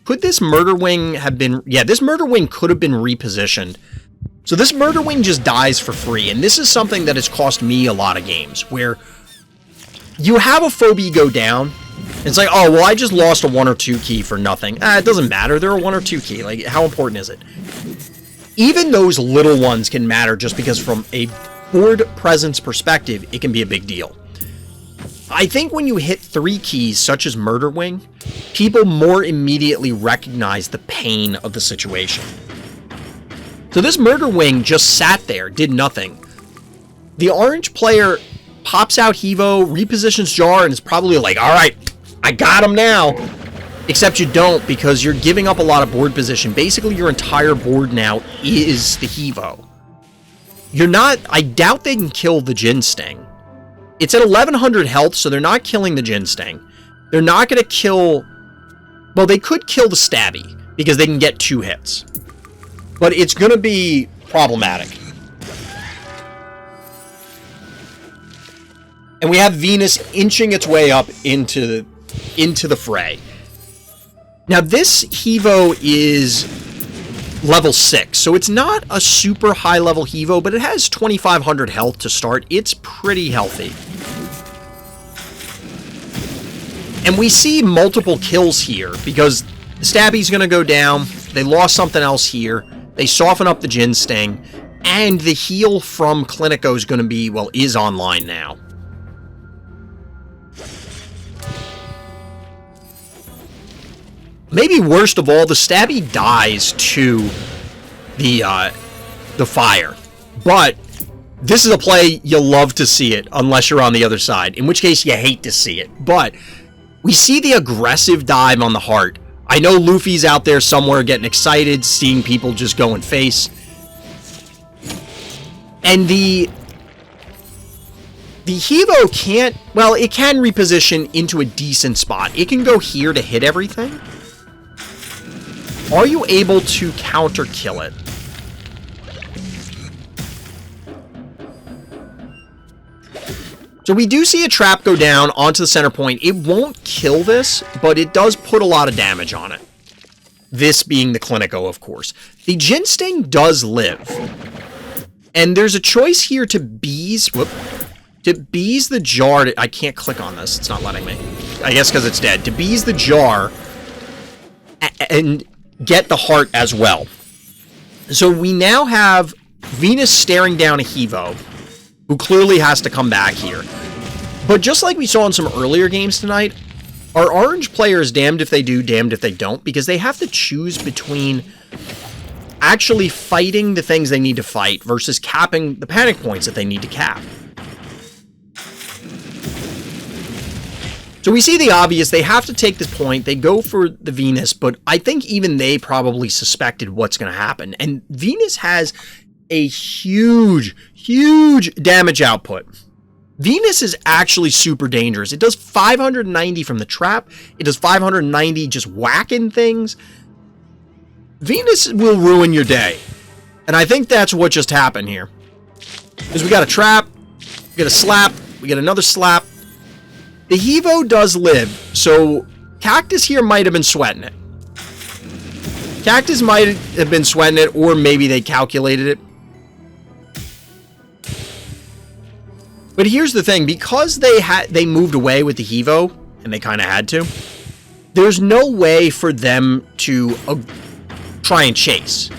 Could this Murder Wing have been... Yeah, this Murder Wing could have been repositioned. So this Murder Wing just dies for free, and this is something that has cost me a lot of games, where you have a Phobie go down, and it's like, oh, well, I just lost a 1 or 2 key for nothing. It doesn't matter, they're a 1 or 2 key, like, how important is it? Even those little ones can matter just because from a board presence perspective, it can be a big deal. I think when you hit 3 keys, such as Murder Wing, people more immediately recognize the pain of the situation. So this Murder Wing just sat there, did nothing. The orange player pops out Hevo, repositions Jar, and is probably like, alright, I got him now. Except you don't, because you're giving up a lot of board position. Basically, your entire board now is the Hevo. You're not... I doubt they can kill the Jin Sting. It's at 1100 health, so they're not killing the Jin Sting. They're not going to kill... Well, they could kill the Stabby, because they can get 2 hits. But it's going to be problematic. And we have Venus inching its way up into the fray. Now, this Hevo is level 6, so it's not a super high-level Hevo, but it has 2500 health to start. It's pretty healthy. And we see multiple kills here, because the Stabby's going to go down. They lost something else here. They soften up the Jin Sting, and the heal from Clinico is going to be, well, is online now. Maybe worst of all, the Stabby dies to the fire. But this is a play you'll love to see it, unless you're on the other side, in which case you hate to see it. But we see the aggressive dive on the heart. I know Luffy's out there somewhere getting excited, seeing people just go and face. And the Hevo can't... Well, it can reposition into a decent spot. It can go here to hit everything. Are you able to counter kill it? So we do see a trap go down onto the center point. It won't kill this, but it does put a lot of damage on it. This being the Clinico, of course. The Jin Sting does live. And there's a choice here to bees... Whoop. To bees the jar... I can't click on this. It's not letting me. I guess because it's dead. To bees the jar... And get the heart as well. So we now have Venus staring down a Hevo, who clearly has to come back here. But just like we saw in some earlier games tonight, our orange player is damned if they do, damned if they don't, because they have to choose between actually fighting the things they need to fight versus capping the panic points that they need to cap. So we see the obvious, they have to take this point, they go for the Venus, but I think even they probably suspected what's going to happen. And Venus has a huge, huge damage output. Venus is actually super dangerous. It does 590 from the trap, it does 590 just whacking things. Venus will ruin your day. And I think that's what just happened here. Because we got a trap, we got a slap, we got another slap. The Hevo does live, so Cactus here might have been sweating it. Cactus might have been sweating it, or maybe they calculated it. But here's the thing, because they moved away with the Hevo, and they kind of had to, there's no way for them to try and chase.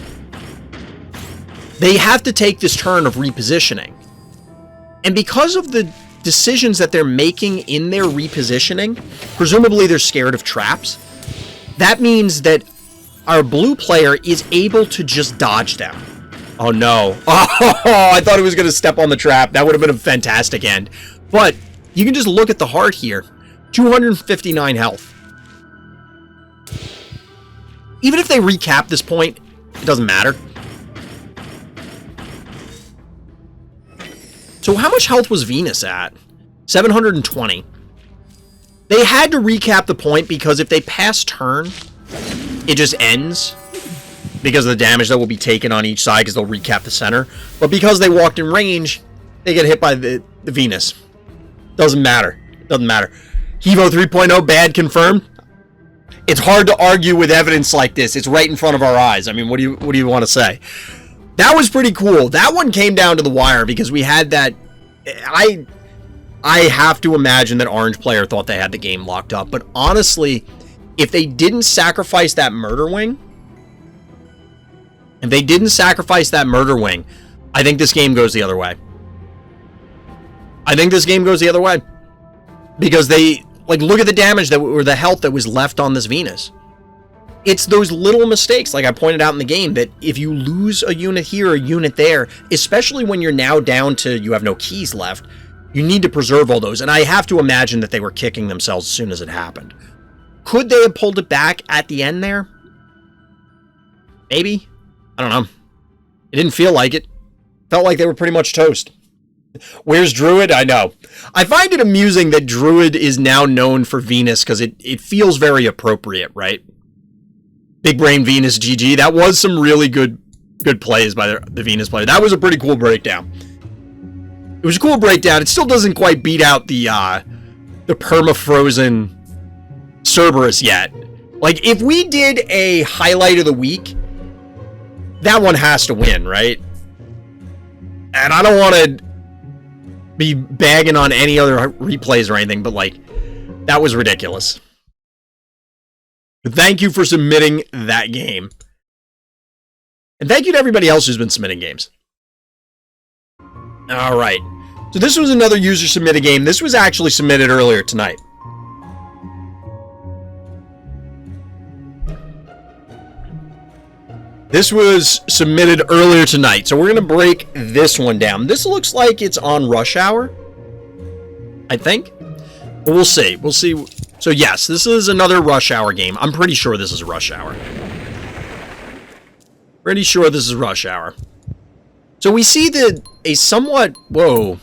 They have to take this turn of repositioning. And because of the decisions that they're making in their repositioning, presumably they're scared of traps. That means that our blue player is able to just dodge them. Oh, no. Oh, I thought he was going to step on the trap. That would have been a fantastic end. But you can just look at the heart here. 259 health. Even if they recap this point, it doesn't matter. So how much health was Venus at? 720. They had to recap the point because if they pass turn, it just ends. Because of the damage that will be taken on each side because they'll recap the center. But because they walked in range, they get hit by the Venus. Doesn't matter. Doesn't matter. Hevo 3.0 bad confirmed. It's hard to argue with evidence like this. It's right in front of our eyes. I mean, what do you want to say? That was pretty cool. That one came down to the wire because we had that. I have to imagine that Orange player thought they had the game locked up. But honestly, if they didn't sacrifice that murder wing, I think this game goes the other way. I think this game goes the other way. Because they, like, look at the damage that, or the health that was left on this Venus. It's those little mistakes, like I pointed out in the game, that if you lose a unit here or a unit there, especially when you're now down to, you have no keys left, you need to preserve all those. And I have to imagine that they were kicking themselves as soon as it happened. Could they have pulled it back at the end there? Maybe. I don't know. It didn't feel like it. Felt like they were pretty much toast. Where's Druid? I know. I find it amusing that Druid is now known for Venus because it feels very appropriate, right? Big Brain Venus GG. That was some really good plays by the Venus player. That was a pretty cool breakdown. It was a cool breakdown. It still doesn't quite beat out the perma-frozen Cerberus yet. Like, if we did a highlight of the week, that one has to win, right? And I don't want to be bagging on any other replays or anything, but, like, that was ridiculous. But thank you for submitting that game. And thank you to everybody else who's been submitting games. Alright. So this was another user-submitted game. This was actually submitted earlier tonight. This was submitted earlier tonight, so we're going to break this one down. This looks like it's on Rush Hour, I think. But we'll see. We'll see. So yes, this is another Rush Hour game. I'm pretty sure this is Rush Hour. Pretty sure this is Rush Hour. So we see a somewhat... Whoa.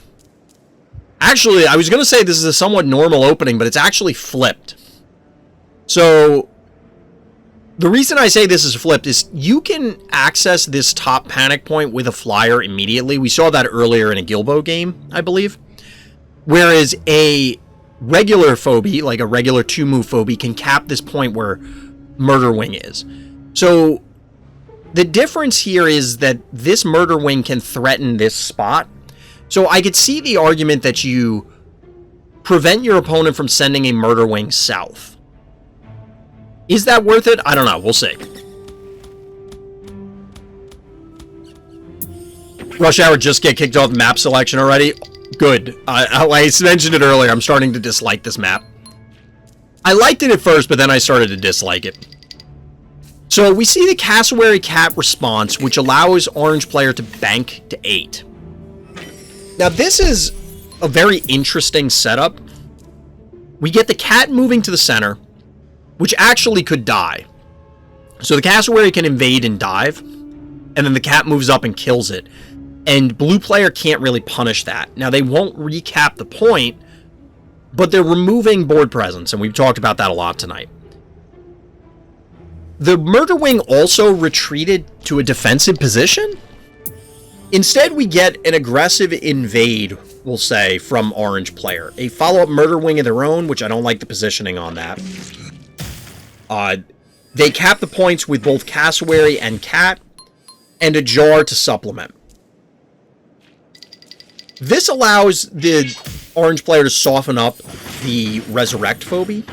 Actually, I was going to say this is a somewhat normal opening, but it's actually flipped. So... the reason I say this is flipped is you can access this top panic point with a flyer immediately. We saw that earlier in a Gilbo game, I believe. Whereas a regular phobie, like a regular 2-move phobie, can cap this point where Murder Wing is. So the difference here is that this Murder Wing can threaten this spot. So I could see the argument that you prevent your opponent from sending a Murder Wing south. Is that worth it? I don't know. We'll see. Rush Hour just get kicked off map selection already? Good. I mentioned it earlier. I'm starting to dislike this map. I liked it at first, but then I started to dislike it. So we see the Cassowary Cat response, which allows Orange player to bank to 8. Now this is a very interesting setup. We get the cat moving to the center, which actually could die. So the Cassowary can invade and dive, and then the cat moves up and kills it. And blue player can't really punish that. Now, they won't recap the point, but they're removing board presence, and we've talked about that a lot tonight. The Murder Wing also retreated to a defensive position. Instead, we get an aggressive invade, we'll say, from Orange player. A follow-up Murder Wing of their own, which I don't like the positioning on that. They cap the points with both Cassowary and Cat, and a Jar to supplement. This allows the Orange player to soften up the Resurrect phobie.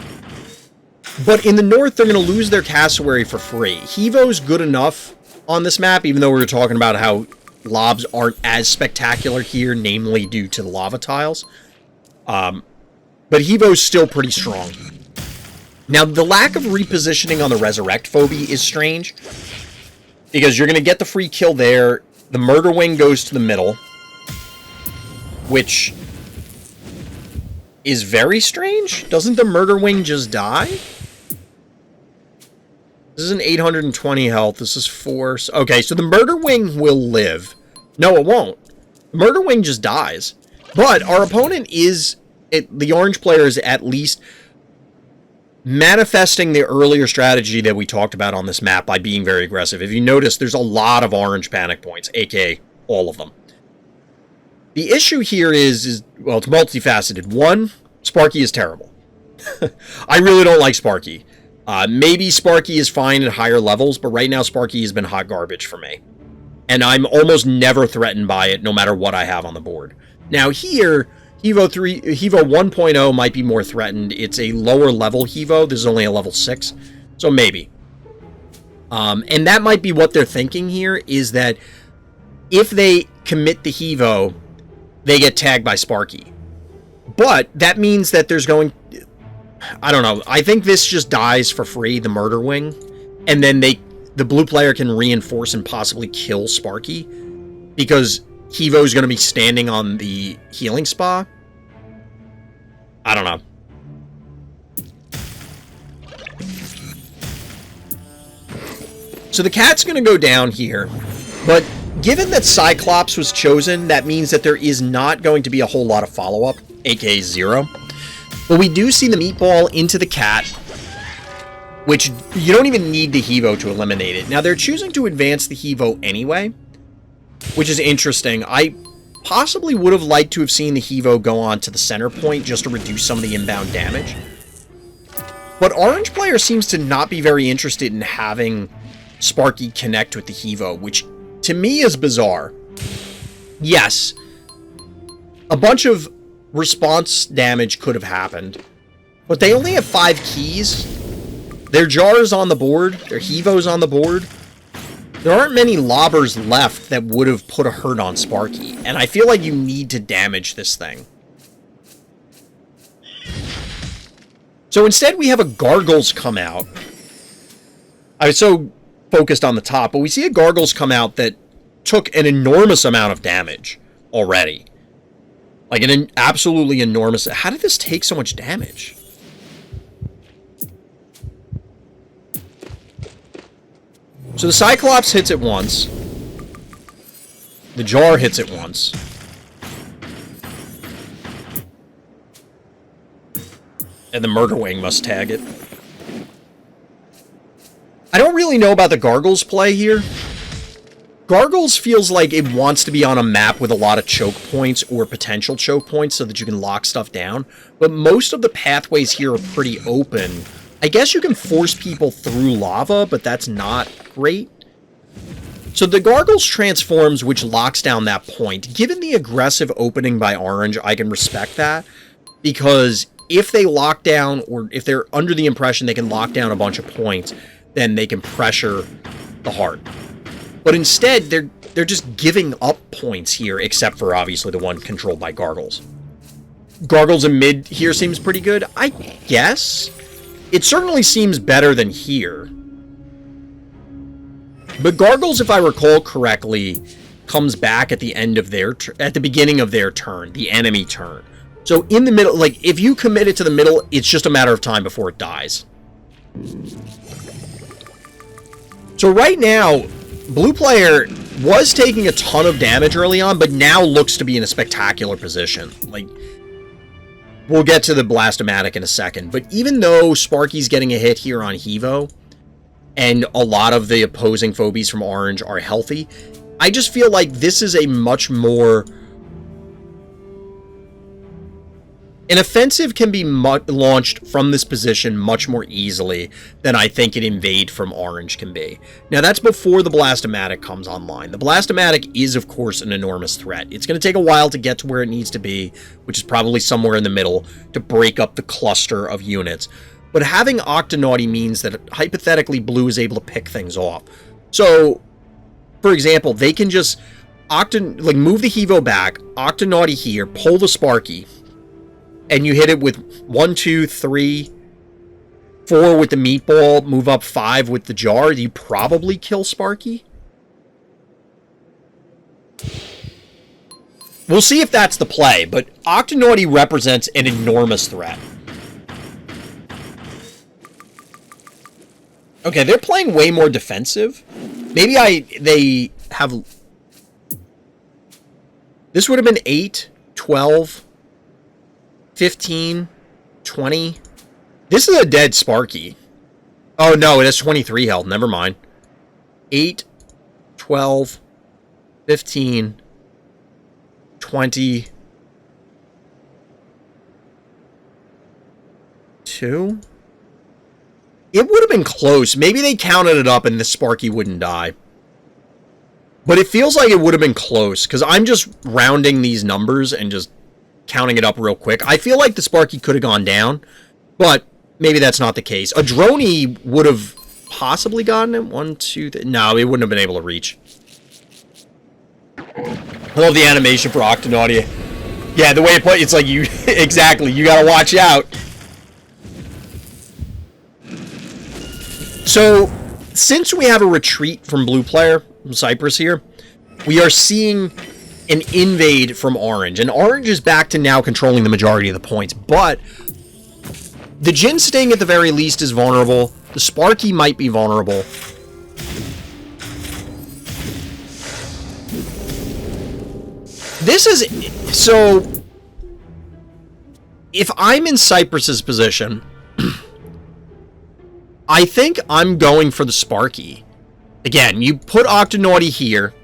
But in the north, they're going to lose their Cassowary for free. Hevo's good enough on this map, even though we were talking about how lobs aren't as spectacular here, namely due to the lava tiles. But Hevo's still pretty strong. Now, the lack of repositioning on the Resurrect Phobie is strange, because you're going to get the free kill there. The Murder Wing goes to the middle, which is very strange. Doesn't the Murder Wing just die? This is an 820 health. This is 4. Okay, so the Murder Wing will live. No, it won't. The Murder Wing just dies. But our opponent is... the orange player is at least manifesting the earlier strategy that we talked about on this map by being very aggressive. If you notice, there's a lot of orange panic points, aka all of them. The issue here is well, it's multifaceted. One, Sparky is terrible. I really don't like Sparky. Maybe Sparky is fine at higher levels, but right now Sparky has been hot garbage for me. And I'm almost never threatened by it, no matter what I have on the board. Now here... Hevo 1.0 might be more threatened. It's a lower level Hevo. This is only a level 6. So maybe. And that might be what they're thinking here, is that if they commit the Hevo, they get tagged by Sparky. But that means that there's going... I don't know. I think this just dies for free, the Murder Wing. And then the blue player can reinforce and possibly kill Sparky. Because Hevo is going to be standing on the healing spa. I don't know. So the cat's going to go down here. But given that Cyclops was chosen, that means that there is not going to be a whole lot of follow-up, aka 0. But we do see the meatball into the cat, which you don't even need the Hevo to eliminate it. Now, they're choosing to advance the Hevo anyway, which is interesting. I possibly would have liked to have seen the Hevo go on to the center point just to reduce some of the inbound damage. But Orange player seems to not be very interested in having Sparky connect with the Hevo, which to me is bizarre. Yes, a bunch of response damage could have happened, but they only have 5 keys. Their jar is on the board, their Hevo's on the board. There aren't many lobbers left that would have put a hurt on Sparky, and I feel like you need to damage this thing. So instead we have a Gargles come out. I was so focused on the top, but we see a Gargles come out that took an enormous amount of damage already. Like an absolutely enormous... How did this take so much damage? So the Cyclops hits it once. The jar hits it once. And the Murder Wing must tag it. I don't really know about the Gargles play here. Gargles feels like it wants to be on a map with a lot of choke points or potential choke points so that you can lock stuff down. But most of the pathways here are pretty open. I guess you can force people through lava, but that's not great. So the Gargles transforms, which locks down that point. Given the aggressive opening by Orange, I can respect that. Because if they lock down, or if they're under the impression they can lock down a bunch of points, then they can pressure the heart. But instead, they're just giving up points here, except for, obviously, the one controlled by Gargles. Gargles in mid here seems pretty good, I guess. It certainly seems better than here. But Gargles, if I recall correctly, comes back at the end of their... at the beginning of their turn, the enemy turn. So in the middle, like, if you commit it to the middle, it's just a matter of time before it dies. So right now, blue player was taking a ton of damage early on, but now looks to be in a spectacular position. Like, we'll get to the Blastomatic in a second, but even though Sparky's getting a hit here on Hevo, and a lot of the opposing phobies from Orange are healthy, I just feel like this is a much more... An offensive can be launched from this position much more easily than I think an invade from Orange can be. Now, that's before the Blastomatic comes online. The Blastomatic is, of course, an enormous threat. It's going to take a while to get to where it needs to be, which is probably somewhere in the middle, to break up the cluster of units. But having Octonauty means that, hypothetically, Blue is able to pick things off. So, for example, they can just move the Hevo back, Octonauty here, pull the Sparky, and you hit it with 1, 2, 3, 4 with the meatball, move up 5 with the jar, you probably kill Sparky. We'll see if that's the play, but Octonaughty represents an enormous threat. Okay, they're playing way more defensive. Maybe they have... This would have been 8, 12, 15, 20. This is a dead Sparky. Oh, no, it has 23 health. Never mind. 8, 12, 15, 20, 2. It would have been close. Maybe they counted it up and the Sparky wouldn't die. But it feels like it would have been close, because I'm just rounding these numbers and just counting it up real quick. I feel like the Sparky could have gone down, but maybe that's not the case. A Droney would have possibly gotten it. 1, 2, 3. No, it wouldn't have been able to reach. I love the animation for Octonaughty. Yeah, the way it plays, it's like you... Exactly, you gotta watch out. So, since we have a retreat from blue player, from Cypress here, we are seeing an invade from orange. And orange is back to now controlling the majority of the points. But the Jin Sting at the very least is vulnerable. The Sparky might be vulnerable. This is... So, if I'm in Cypress's position... I think I'm going for the Sparky. Again, you put Octonaughty here.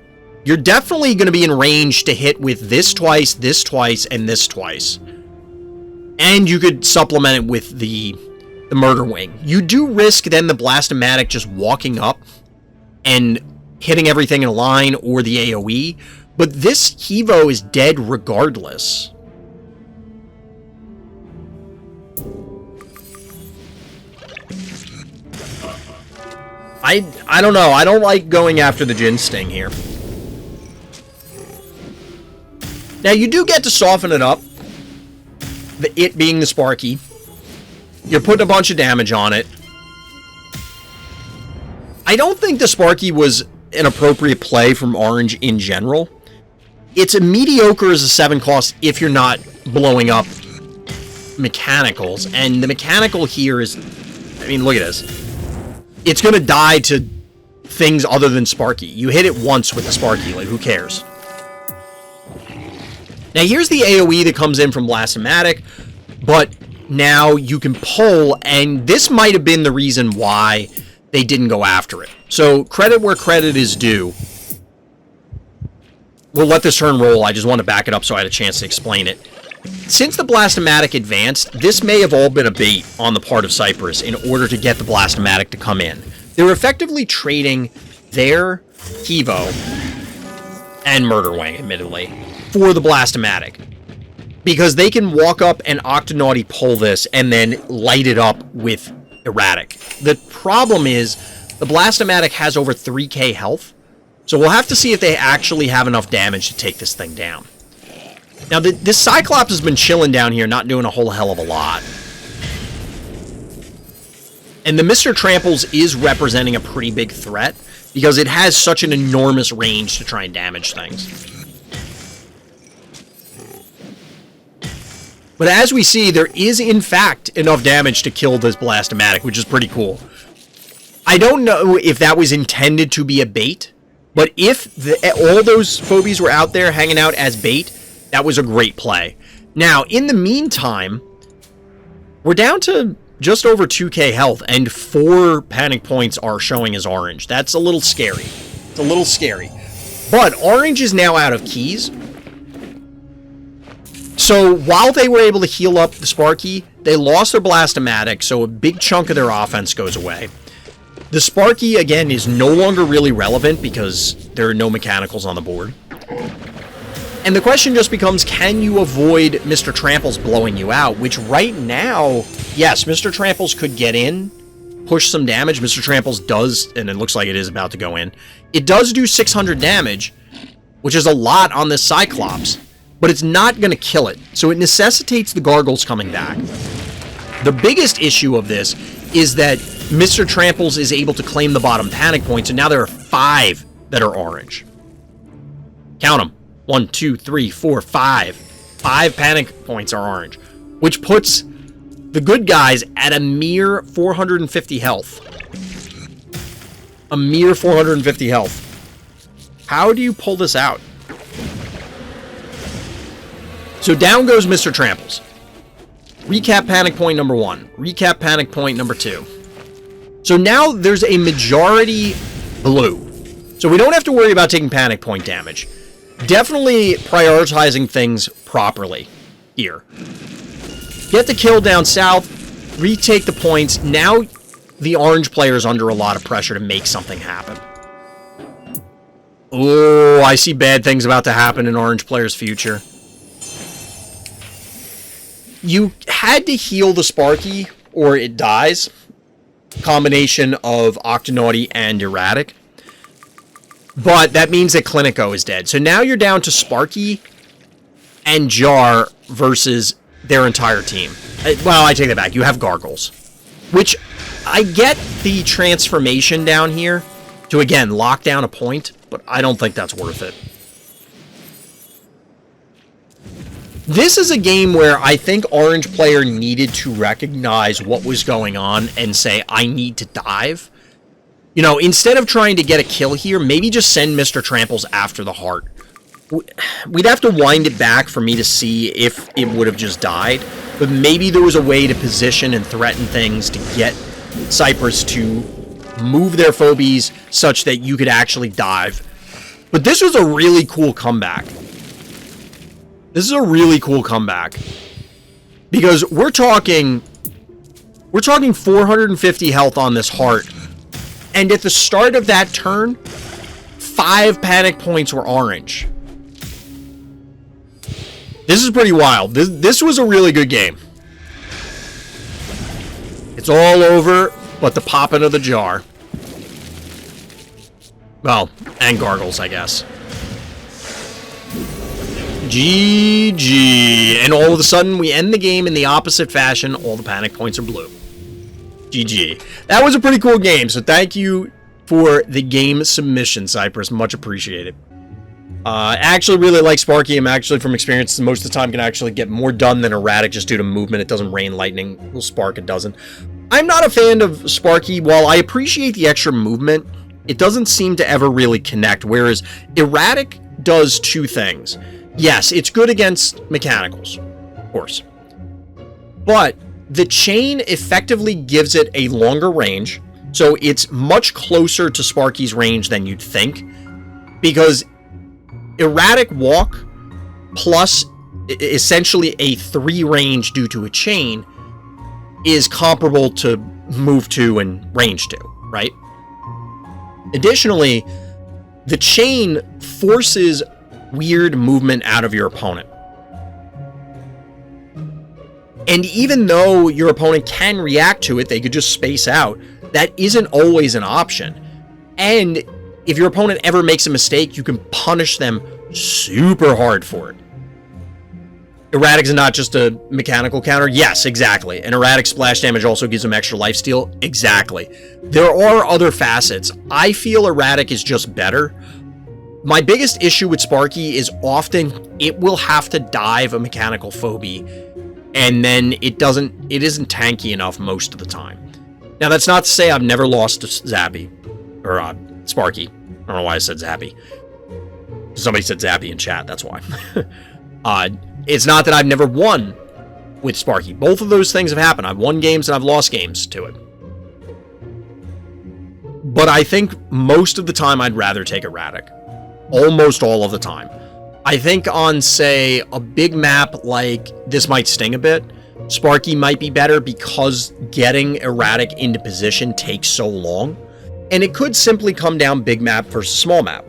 You're definitely going to be in range to hit with this twice, and this twice. And you could supplement it with the Murder Wing. You do risk then the Blastomatic just walking up and hitting everything in a line or the AoE. But this Hevo is dead regardless. I don't know. I don't like going after the Jin Sting here. Now, you do get to soften it up. It being the Sparky. You're putting a bunch of damage on it. I don't think the Sparky was an appropriate play from Orange in general. It's a mediocre as a 7 cost if you're not blowing up mechanicals. And the mechanical here is... I mean, look at this. It's going to die to things other than Sparky. You hit it once with the Sparky, like, who cares? Now, here's the AoE that comes in from Blastomatic, but now you can pull, and this might have been the reason why they didn't go after it. So, credit where credit is due. We'll let this turn roll. I just want to back it up so I had a chance to explain it. Since the Blastomatic advanced, this may have all been a bait on the part of Cypress in order to get the Blastomatic to come in. They're effectively trading their Hevo and Murder Wing, admittedly, for the Blastomatic. Because they can walk up and Octonaughty pull this and then light it up with Erratic. The problem is, the Blastomatic has over 3k health, so we'll have to see if they actually have enough damage to take this thing down. Now, this Cyclops has been chilling down here, not doing a whole hell of a lot. And the Mr. Tramples is representing a pretty big threat, because it has such an enormous range to try and damage things. But as we see, there is, in fact, enough damage to kill this Blastomatic, which is pretty cool. I don't know if that was intended to be a bait, but if all those Phobies were out there hanging out as bait, that was a great play. Now, in the meantime, we're down to just over 2k health, and 4 panic points are showing as orange. That's a little scary. It's a little scary. But orange is now out of keys. So, while they were able to heal up the Sparky, they lost their Blastomatic, so a big chunk of their offense goes away. The Sparky, again, is no longer really relevant because there are no mechanicals on the board. And the question just becomes, can you avoid Mr. Tramples blowing you out? Which right now, yes, Mr. Tramples could get in, push some damage. Mr. Tramples does, and it looks like it is about to go in. It does do 600 damage, which is a lot on this Cyclops, but it's not going to kill it. So it necessitates the Gargoyles coming back. The biggest issue of this is that Mr. Tramples is able to claim the bottom panic point, so now there are 5 that are orange. Count them. 1, 2, 3, 4, 5. 5 panic points are orange, which puts the good guys at a mere 450 health. A mere 450 health. How do you pull this out? So down goes Mr. Tramples. Recap panic point number 1. Recap panic point number 2. So now there's a majority blue. So we don't have to worry about taking panic point damage. Definitely prioritizing things properly here. Get the kill down south, retake the points. Now the orange player is under a lot of pressure to make something happen. Oh, I see bad things about to happen in orange player's future. You had to heal the Sparky or it dies. Combination of Octonauty and Erratic. But that means that Clinico is dead. So now you're down to Sparky and Jar versus their entire team. Well, I take that back. You have Gargles. Which, I get the transformation down here to, again, lock down a point, but I don't think that's worth it. This is a game where I think Orange player needed to recognize what was going on and say, I need to dive. You know, instead of trying to get a kill here, maybe just send Mr. Tramples after the heart. We'd have to wind it back for me to see if it would have just died. But maybe there was a way to position and threaten things to get Cypress to move their phobies such that you could actually dive. But this was a really cool comeback. This is a really cool comeback. Because we're talking 450 health on this heart. And at the start of that turn, 5 panic points were orange. This is pretty wild. This was a really good game. It's all over, but the popping of the jar. Well, and Gargles, I guess. GG. And all of a sudden, we end the game in the opposite fashion. All the panic points are blue. GG. That was a pretty cool game, so thank you for the game submission, Cypress. Much appreciated. I actually really like Sparky. I'm actually, from experience, most of the time can actually get more done than Erratic just due to movement. It doesn't rain lightning. Well, Spark, it doesn't. I'm not a fan of Sparky. While I appreciate the extra movement, it doesn't seem to ever really connect, whereas Erratic does 2 things. Yes, it's good against mechanicals, of course. But the chain effectively gives it a longer range, so it's much closer to Sparky's range than you'd think, because Erratic Walk plus essentially a 3 range due to a chain is comparable to Move 2 and Range 2, right? Additionally, the chain forces weird movement out of your opponent. And even though your opponent can react to it, they could just space out, that isn't always an option. And if your opponent ever makes a mistake, you can punish them super hard for it. Erratic is not just a mechanical counter. Yes, exactly. And Erratic splash damage also gives them extra lifesteal. Exactly. There are other facets. I feel Erratic is just better. My biggest issue with Sparky is often it will have to dive a mechanical phobie, and then it isn't tanky enough most of the time. Now, that's not to say I've never lost to Zappy, or Sparky. I don't know why I said Zappy. Somebody said Zappy in chat, that's why. It's not that I've never won with Sparky. Both of those things have happened. I've won games and I've lost games to it. But I think most of the time I'd rather take Erratic. Almost all of the time. I think on, say, a big map like this might sting a bit, Sparky might be better because getting Erratic into position takes so long. And it could simply come down big map versus small map.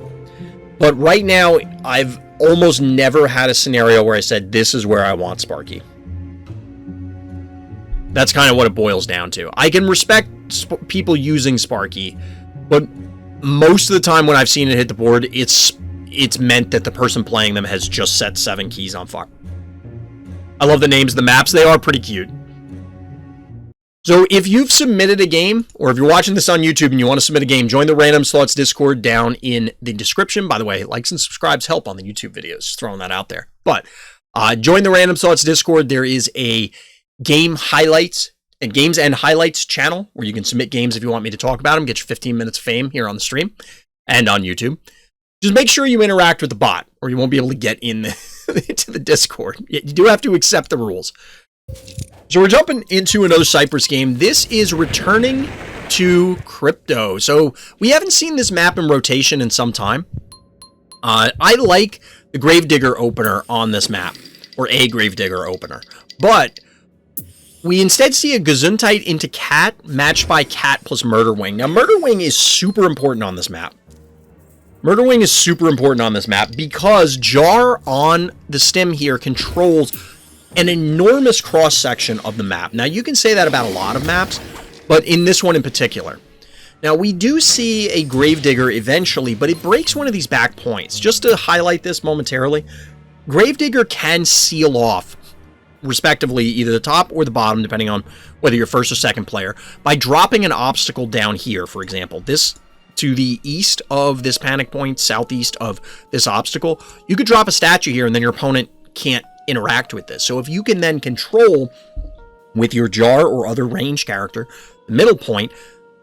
But right now, I've almost never had a scenario where I said, this is where I want Sparky. That's kind of what it boils down to. I can respect people using Sparky, but most of the time when I've seen it hit the board, it's meant that the person playing them has just set 7 keys on fuck. I love the names of the maps. They are pretty cute. So if you've submitted a game, or if you're watching this on YouTube and you want to submit a game, join the Random Thoughts Discord down in the description. By the way, likes and subscribes help on the YouTube videos. Just throwing that out there. But join the Random Thoughts Discord. There is a game highlights and games and highlights channel where you can submit games if you want me to talk about them. Get your 15 minutes of fame here on the stream and on YouTube. Just make sure you interact with the bot, or you won't be able to get into the Discord. You do have to accept the rules. So we're jumping into another Cypress game. This is Returning to Crypto. So we haven't seen this map in rotation in some time. I like the Gravedigger opener on this map, or a Gravedigger opener. But we instead see a Gesundheit into Cat, matched by Cat plus Murder Wing. Now, Murder Wing is super important on this map. Murder Wing is super important on this map because Jar on the stem here controls an enormous cross-section of the map. Now, you can say that about a lot of maps, but in this one in particular. Now, we do see a Gravedigger eventually, but it breaks one of these back points. Just to highlight this momentarily, Gravedigger can seal off, respectively, either the top or the bottom, depending on whether you're first or second player, by dropping an obstacle down here, for example. This to the east of this panic point, southeast of this obstacle. You could drop a statue here, and then your opponent can't interact with this. So if you can then control with your Jar or other range character the middle point,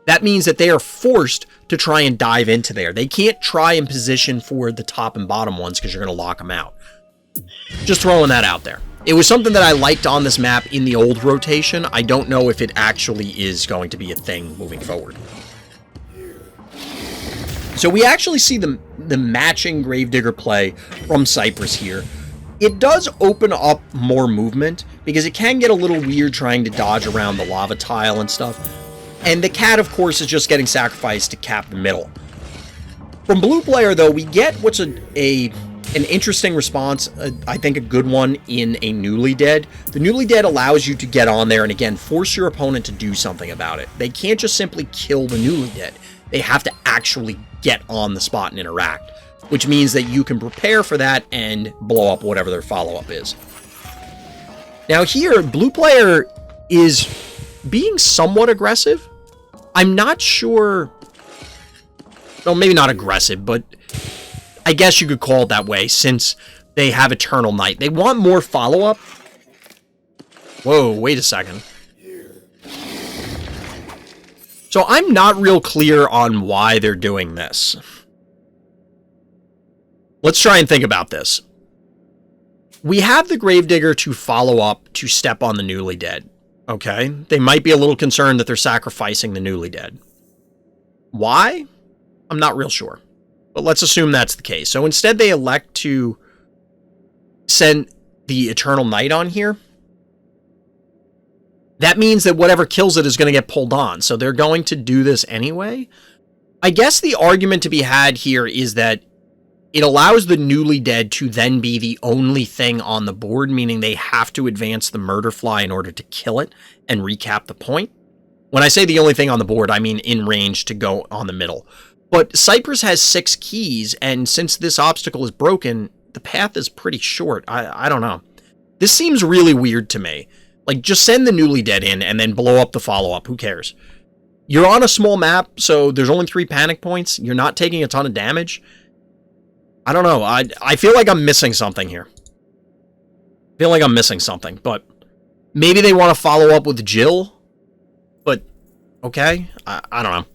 that means that they are forced to try and dive into there. They can't try and position for the top and bottom ones because you're going to lock them out. Just throwing that out there. It was something that I liked on this map in the old rotation. I don't know if it actually is going to be a thing moving forward. So we actually see the matching Gravedigger play from Cypress here. It does open up more movement, because it can get a little weird trying to dodge around the lava tile and stuff. And the Cat, of course, is just getting sacrificed to cap the middle. From blue player, though, we get what's an interesting response, I think a good one in a Newly Dead. The Newly Dead allows you to get on there and, again, force your opponent to do something about it. They can't just simply kill the Newly Dead. They have to actually get on the spot and interact, which means that you can prepare for that and blow up whatever their follow-up is. Now here, blue player is being somewhat aggressive. I'm not sure... Well, maybe not aggressive, but I guess you could call it that way, since they have Eternal Night. They want more follow-up. Whoa, wait a second. So I'm not real clear on why they're doing this. Let's try and think about this. We have the Gravedigger to follow up to step on the Newly Dead. Okay? They might be a little concerned that they're sacrificing the Newly Dead. Why? I'm not real sure. But let's assume that's the case. So instead they elect to send the Eternal Night on here. That means that whatever kills it is going to get pulled on. So they're going to do this anyway. I guess the argument to be had here is that it allows the Newly Dead to then be the only thing on the board, meaning they have to advance the Murder Fly in order to kill it and recap the point. When I say the only thing on the board, I mean in range to go on the middle. But Cypress has 6 keys, and since this obstacle is broken, the path is pretty short. I don't know. This seems really weird to me. Like, just send the Newly Dead in and then blow up the follow-up. Who cares? You're on a small map, so there's only 3 panic points. You're not taking a ton of damage. I don't know. I feel like I'm missing something here. I feel like I'm missing something, but maybe they want to follow up with Jill, but okay. I don't know.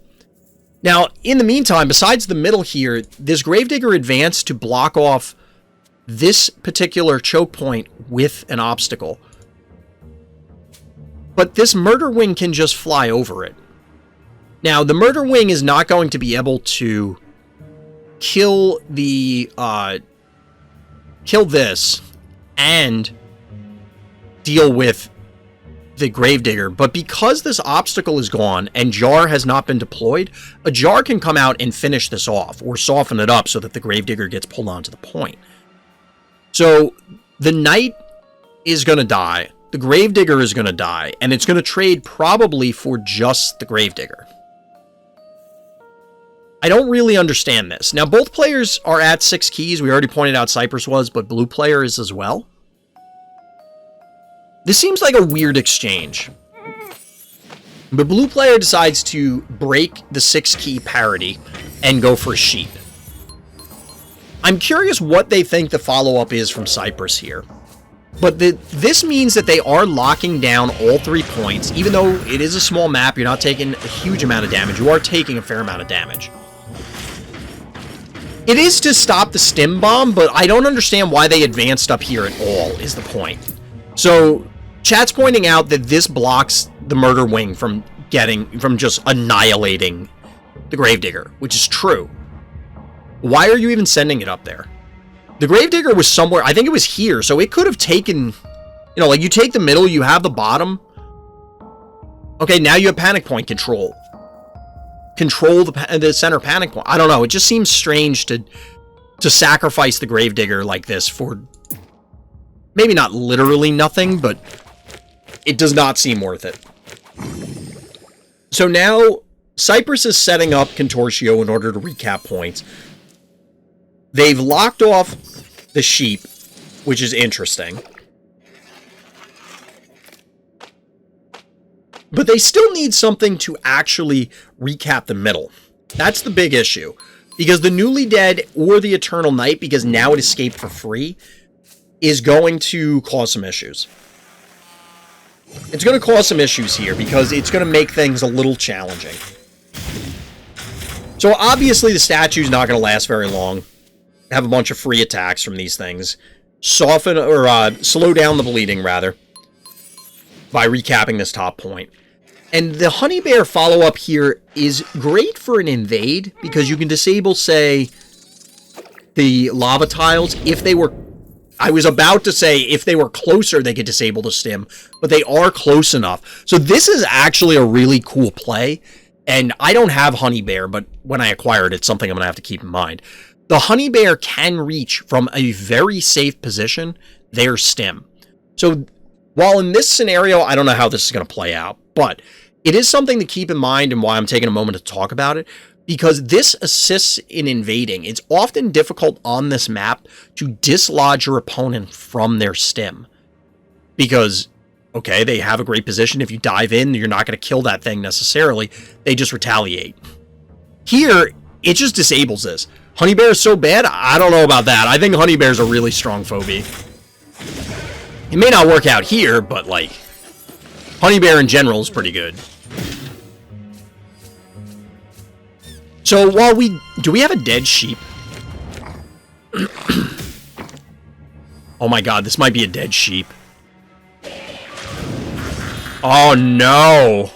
Now, in the meantime, besides the middle here, this Gravedigger advanced to block off this particular choke point with an obstacle. But this Murder Wing can just fly over it. Now, the Murder Wing is not going to be able to kill the, kill this and deal with the Gravedigger, but because this obstacle is gone and Jar has not been deployed, a Jar can come out and finish this off or soften it up so that the Gravedigger gets pulled onto the point. So the Knight is going to die, the Gravedigger is going to die, and it's going to trade probably for just the Gravedigger. I don't really understand this. Now, both players are at 6 keys. We already pointed out Cypress was, but blue player is as well. This seems like a weird exchange. But blue player decides to break the 6-key parity and go for a sheep. I'm curious what they think the follow-up is from Cypress here. But this means that they are locking down all 3 points. Even though it is a small map, you're not taking a huge amount of damage. You are taking a fair amount of damage. It is to stop the stim bomb, but I don't understand why they advanced up here at all, is the point. So, chat's pointing out that this blocks the murder wing from just annihilating the Gravedigger, which is true. Why are you even sending it up there? The Gravedigger was somewhere, I think it was here, so it could have taken, you know, like you take the middle, you have the bottom. Okay, now you have panic point control. Control the center panic point. I don't know, it just seems strange to sacrifice the Gravedigger like this for maybe not literally nothing, but it does not seem worth it. So now, Cypress is setting up Contortio in order to recap points. They've locked off the sheep, which is interesting. But they still need something to actually recap the middle. That's the big issue. Because the Newly Dead or the Eternal Night, because now it escaped for free, is going to cause some issues. It's going to cause some issues here, because it's going to make things a little challenging. So obviously the statue's not going to last very long. Have a bunch of free attacks from these things. Soften, or slow down the bleeding, rather, by recapping this top point. And the Honey Bear follow-up here is great for an invade, because you can disable, say, the lava tiles if they were... I was about to say, if they were closer, they could disable the stim, but they are close enough. So this is actually a really cool play, and I don't have Honey Bear, but when I acquire it, it's something I'm going to have to keep in mind. The Honey Bear can reach from a very safe position their stim. So while in this scenario, I don't know how this is going to play out, but it is something to keep in mind and why I'm taking a moment to talk about it, because this assists in invading. It's often difficult on this map to dislodge your opponent from their stim. Because, okay, they have a great position. If you dive in, you're not going to kill that thing necessarily. They just retaliate. Here, it just disables this. Honey Bear is so bad? I don't know about that. I think Honey Bear's a really strong phobie. It may not work out here, but, like, Honey Bear in general is pretty good. So, while do we have a dead sheep? Oh my god, this might be a dead sheep. Oh no!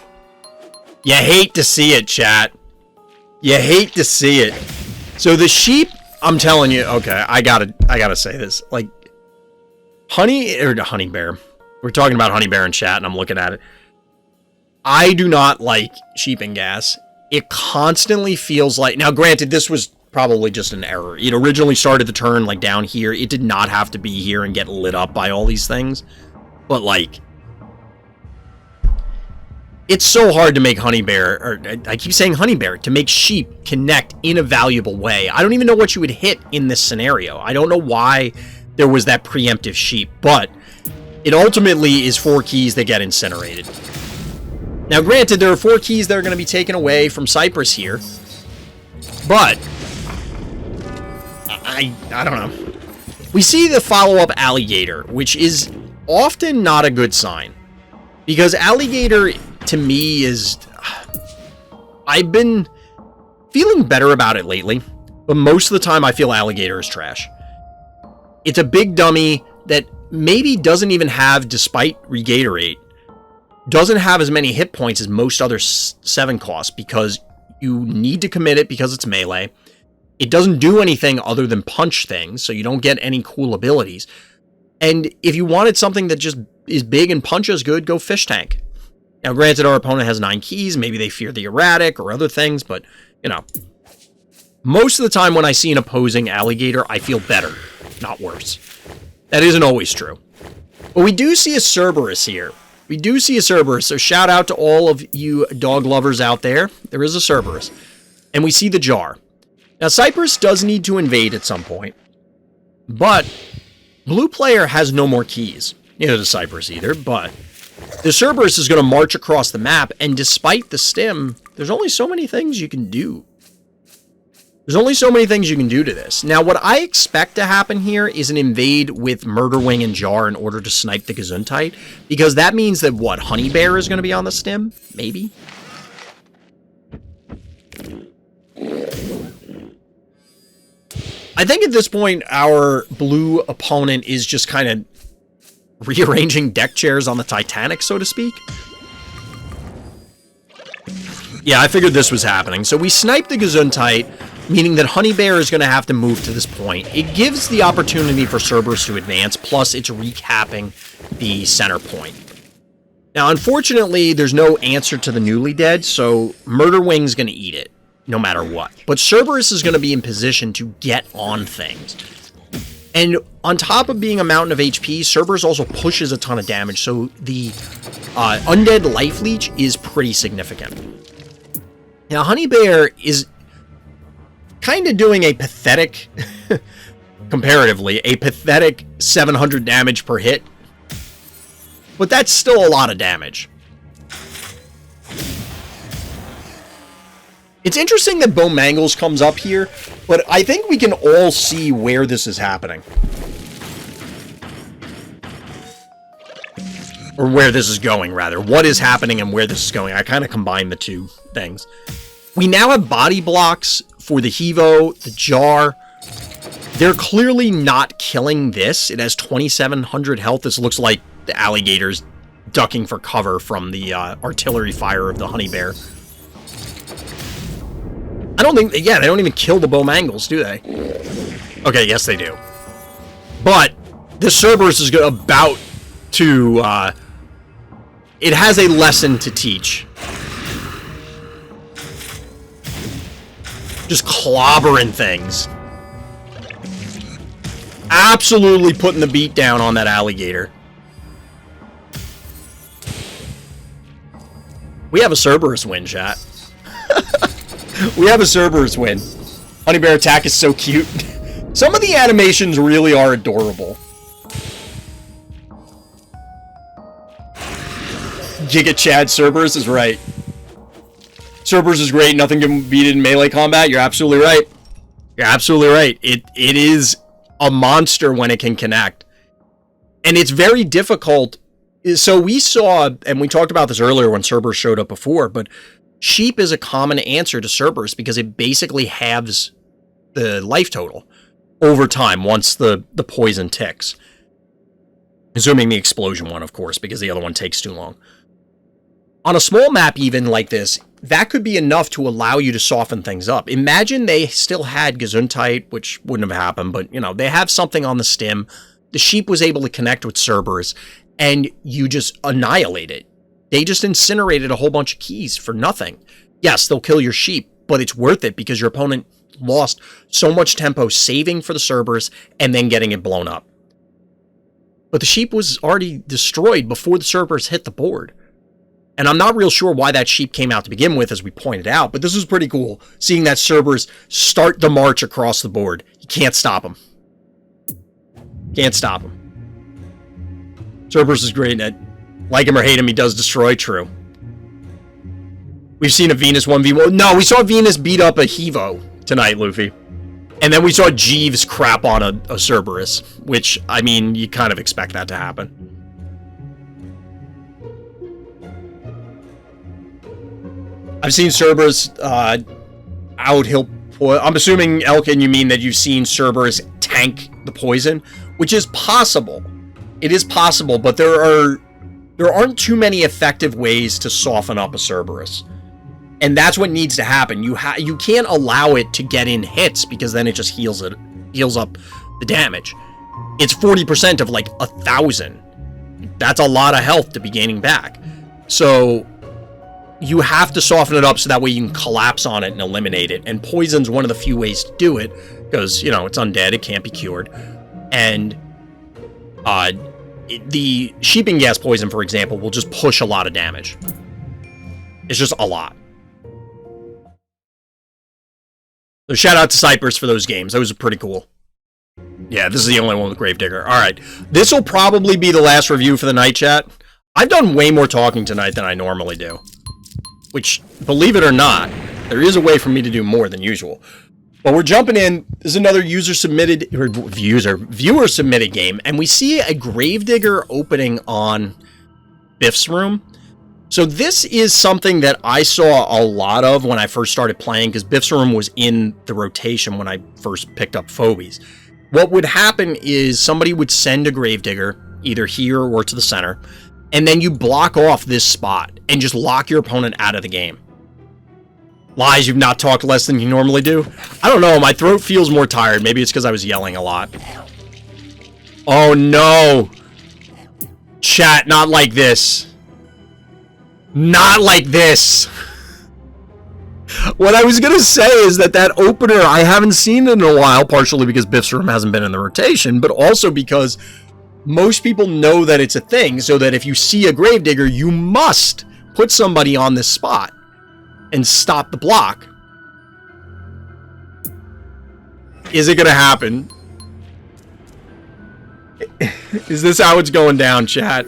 You hate to see it, chat. You hate to see it. So the sheep, I'm telling you, okay, I gotta say this. Like, Honey Bear. We're talking about Honey Bear in chat, and I'm looking at it. I do not like sheep and gas. It constantly feels like... Now, granted, this was probably just an error. It originally started the turn, like, down here. It did not have to be here and get lit up by all these things. But, like... It's so hard to make Honey Bear, or I keep saying Honey Bear, to make sheep connect in a valuable way. I don't even know what you would hit in this scenario. I don't know why there was that preemptive sheep, but it ultimately is 4 keys that get incinerated. Now, granted, there are 4 keys that are going to be taken away from Cypress here, but I don't know. We see the follow-up Alligator, which is often not a good sign, because Alligator, to me, is... I've been feeling better about it lately, but most of the time I feel Alligator is trash. It's a big dummy that maybe doesn't even have, despite Regatorate, doesn't have as many hit points as most other 7 costs, because you need to commit it because it's melee. It doesn't do anything other than punch things, so you don't get any cool abilities. And if you wanted something that just is big and punches good, go Fish Tank. Now, granted, our opponent has 9 keys. Maybe they fear the Erratic or other things, but, you know. Most of the time when I see an opposing Alligator, I feel better, not worse. That isn't always true. But we do see a Cerberus here. We do see a Cerberus, so shout out to all of you dog lovers out there. There is a Cerberus. And we see the jar. Now, Cypress does need to invade at some point, but blue player has no more keys. Neither does Cypress either, but The Cerberus is going to march across the map, and despite the stim, there's only so many things you can do. There's only so many things you can do to this. Now, what I expect to happen here is an invade with Murderwing and Jar in order to snipe the Gesundheit, because that means that, what, Honey Bear is going to be on the stim? Maybe? I think at this point, our blue opponent is just kind of rearranging deck chairs on the Titanic, so to speak. Yeah, I figured this was happening. So we sniped the Gesundheit, meaning that Honey Bear is going to have to move to this point. It gives the opportunity for Cerberus to advance, plus it's recapping the center point. Now, unfortunately, there's no answer to the newly dead, so Murderwing's going to eat it, no matter what. But Cerberus is going to be in position to get on things. And on top of being a mountain of HP, Cerberus also pushes a ton of damage, so the Undead Life Leech is pretty significant. Now, Honey Bear is kind of doing a pathetic, comparatively, a pathetic 700 damage per hit. But that's still a lot of damage. It's interesting that Bo Mangles comes up here, but I think we can all see where this is happening. Or where this is going, rather. What is happening and where this is going. I kind of combine the two things. We now have body blocks for the Hevo, the Jar. They're clearly not killing this. It has 2,700 health. This looks like the alligators ducking for cover from the artillery fire of the Honey Bear. I don't think... Yeah, they don't even kill the Bo Mangles, do they? Okay, yes they do. But the Cerberus is about to... it has a lesson to teach. Just clobbering things. Absolutely putting the beat down on that alligator. We have a Cerberus win, chat. We have a Cerberus win. Honey Bear attack is so cute. Some of the animations really are adorable. Giga Chad, Cerberus is right. Cerberus is great. Nothing can beat it in melee combat. You're absolutely right. You're absolutely right. It is a monster when it can connect. And it's very difficult. So we saw, and we talked about this earlier when Cerberus showed up before, but Sheep is a common answer to Cerberus because it basically halves the life total over time once the poison ticks. Assuming the explosion one, of course, because the other one takes too long. On a small map even like this, that could be enough to allow you to soften things up. Imagine they still had Gesundheit, which wouldn't have happened, but, you know, they have something on the stim. The Sheep was able to connect with Cerberus, and you just annihilate it. They just incinerated a whole bunch of keys for nothing. Yes, they'll kill your Sheep, but it's worth it because your opponent lost so much tempo saving for the Cerberus and then getting it blown up. But the Sheep was already destroyed before the Cerberus hit the board. And I'm not real sure why that Sheep came out to begin with, as we pointed out, but this was pretty cool, seeing that Cerberus start the march across the board. You can't stop him. Can't stop him. Cerberus is great at, like him or hate him, he does destroy, true. We've seen a Venus 1v1. No, we saw Venus beat up a Hevo tonight, Luffy. And then we saw Jeeves crap on a Cerberus, which, I mean, you kind of expect that to happen. I've seen Cerberus out-heal... I'm assuming, Elkan, you mean that you've seen Cerberus tank the poison, which is possible. It is possible, but there aren't too many effective ways to soften up a Cerberus. And that's what needs to happen. You can't allow it to get in hits, because then it just heals up the damage. It's 40% of, like, 1,000. That's a lot of health to be gaining back. So you have to soften it up so that way you can collapse on it and eliminate it. And poison's one of the few ways to do it, because, you know, it's undead, it can't be cured. And the sheeping gas poison, for example, will just push a lot of damage. It's just a lot. So shout out to Cypress for those games. Those are pretty cool. Yeah, this is the only one with Gravedigger. Alright. This will probably be the last review for the night, chat. I've done way more talking tonight than I normally do. Which, believe it or not, there is a way for me to do more than usual. But we're jumping in. This is another user-submitted, or viewer-submitted game. And we see a Gravedigger opening on Biff's room. So this is something that I saw a lot of when I first started playing, because Biff's room was in the rotation when I first picked up Phobies. What would happen is somebody would send a Gravedigger, either here or to the center, and then you block off this spot and just lock your opponent out of the game. Lies, you've not talked less than you normally do? I don't know, my throat feels more tired. Maybe it's because I was yelling a lot. Oh no! Chat, not like this. Not like this! What I was gonna say is that opener, I haven't seen it in a while, partially because Biff's room hasn't been in the rotation, but also because most people know that it's a thing, so that if you see a Gravedigger, you must put somebody on this spot and stop the block. Is it gonna happen? Is this how it's going down, chat?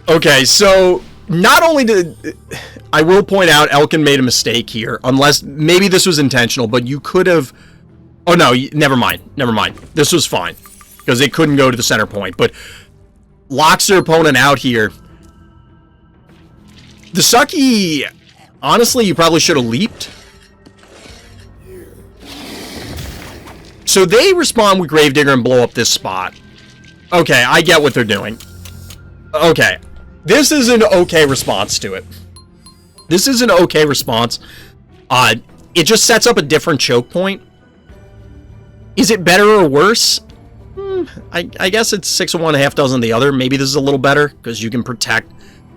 Okay, so not only did... I will point out Elkan made a mistake here, unless maybe this was intentional, but you could have... Oh no, never mind. This was fine, because it couldn't go to the center point, but locks their opponent out here. The Sucky, honestly, you probably should have leaped. So they respond with Gravedigger and blow up this spot. Okay, I get what they're doing. Okay, this is an okay response to it. This is an okay response. It just sets up a different choke point. Is it better or worse? I guess it's 6 of one, half dozen of the other. Maybe this is a little better, because you can protect...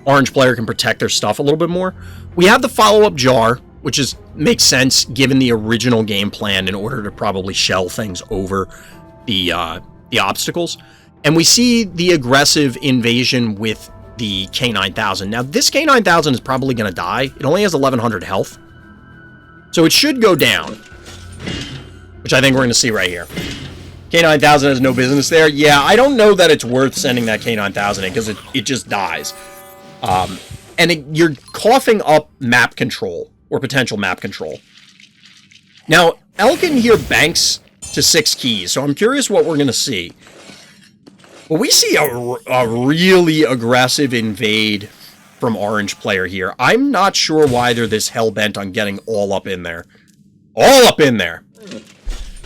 Orange player can protect their stuff a little bit more. We have the follow-up jar, which makes sense given the original game plan in order to probably shell things over the obstacles. And we see the aggressive invasion with the K9000. Now, this K9000 is probably going to die. It only has 1100 health. So it should go down, which I think we're going to see right here. K9000 has no business there. Yeah, I don't know that it's worth sending that K9000 in, because it just dies. And you're coughing up map control, or potential map control. Now, Elkan here banks to 6 keys, so I'm curious what we're going to see. Well, we see a really aggressive invade from Orange player here. I'm not sure why they're this hell-bent on getting all up in there. All up in there!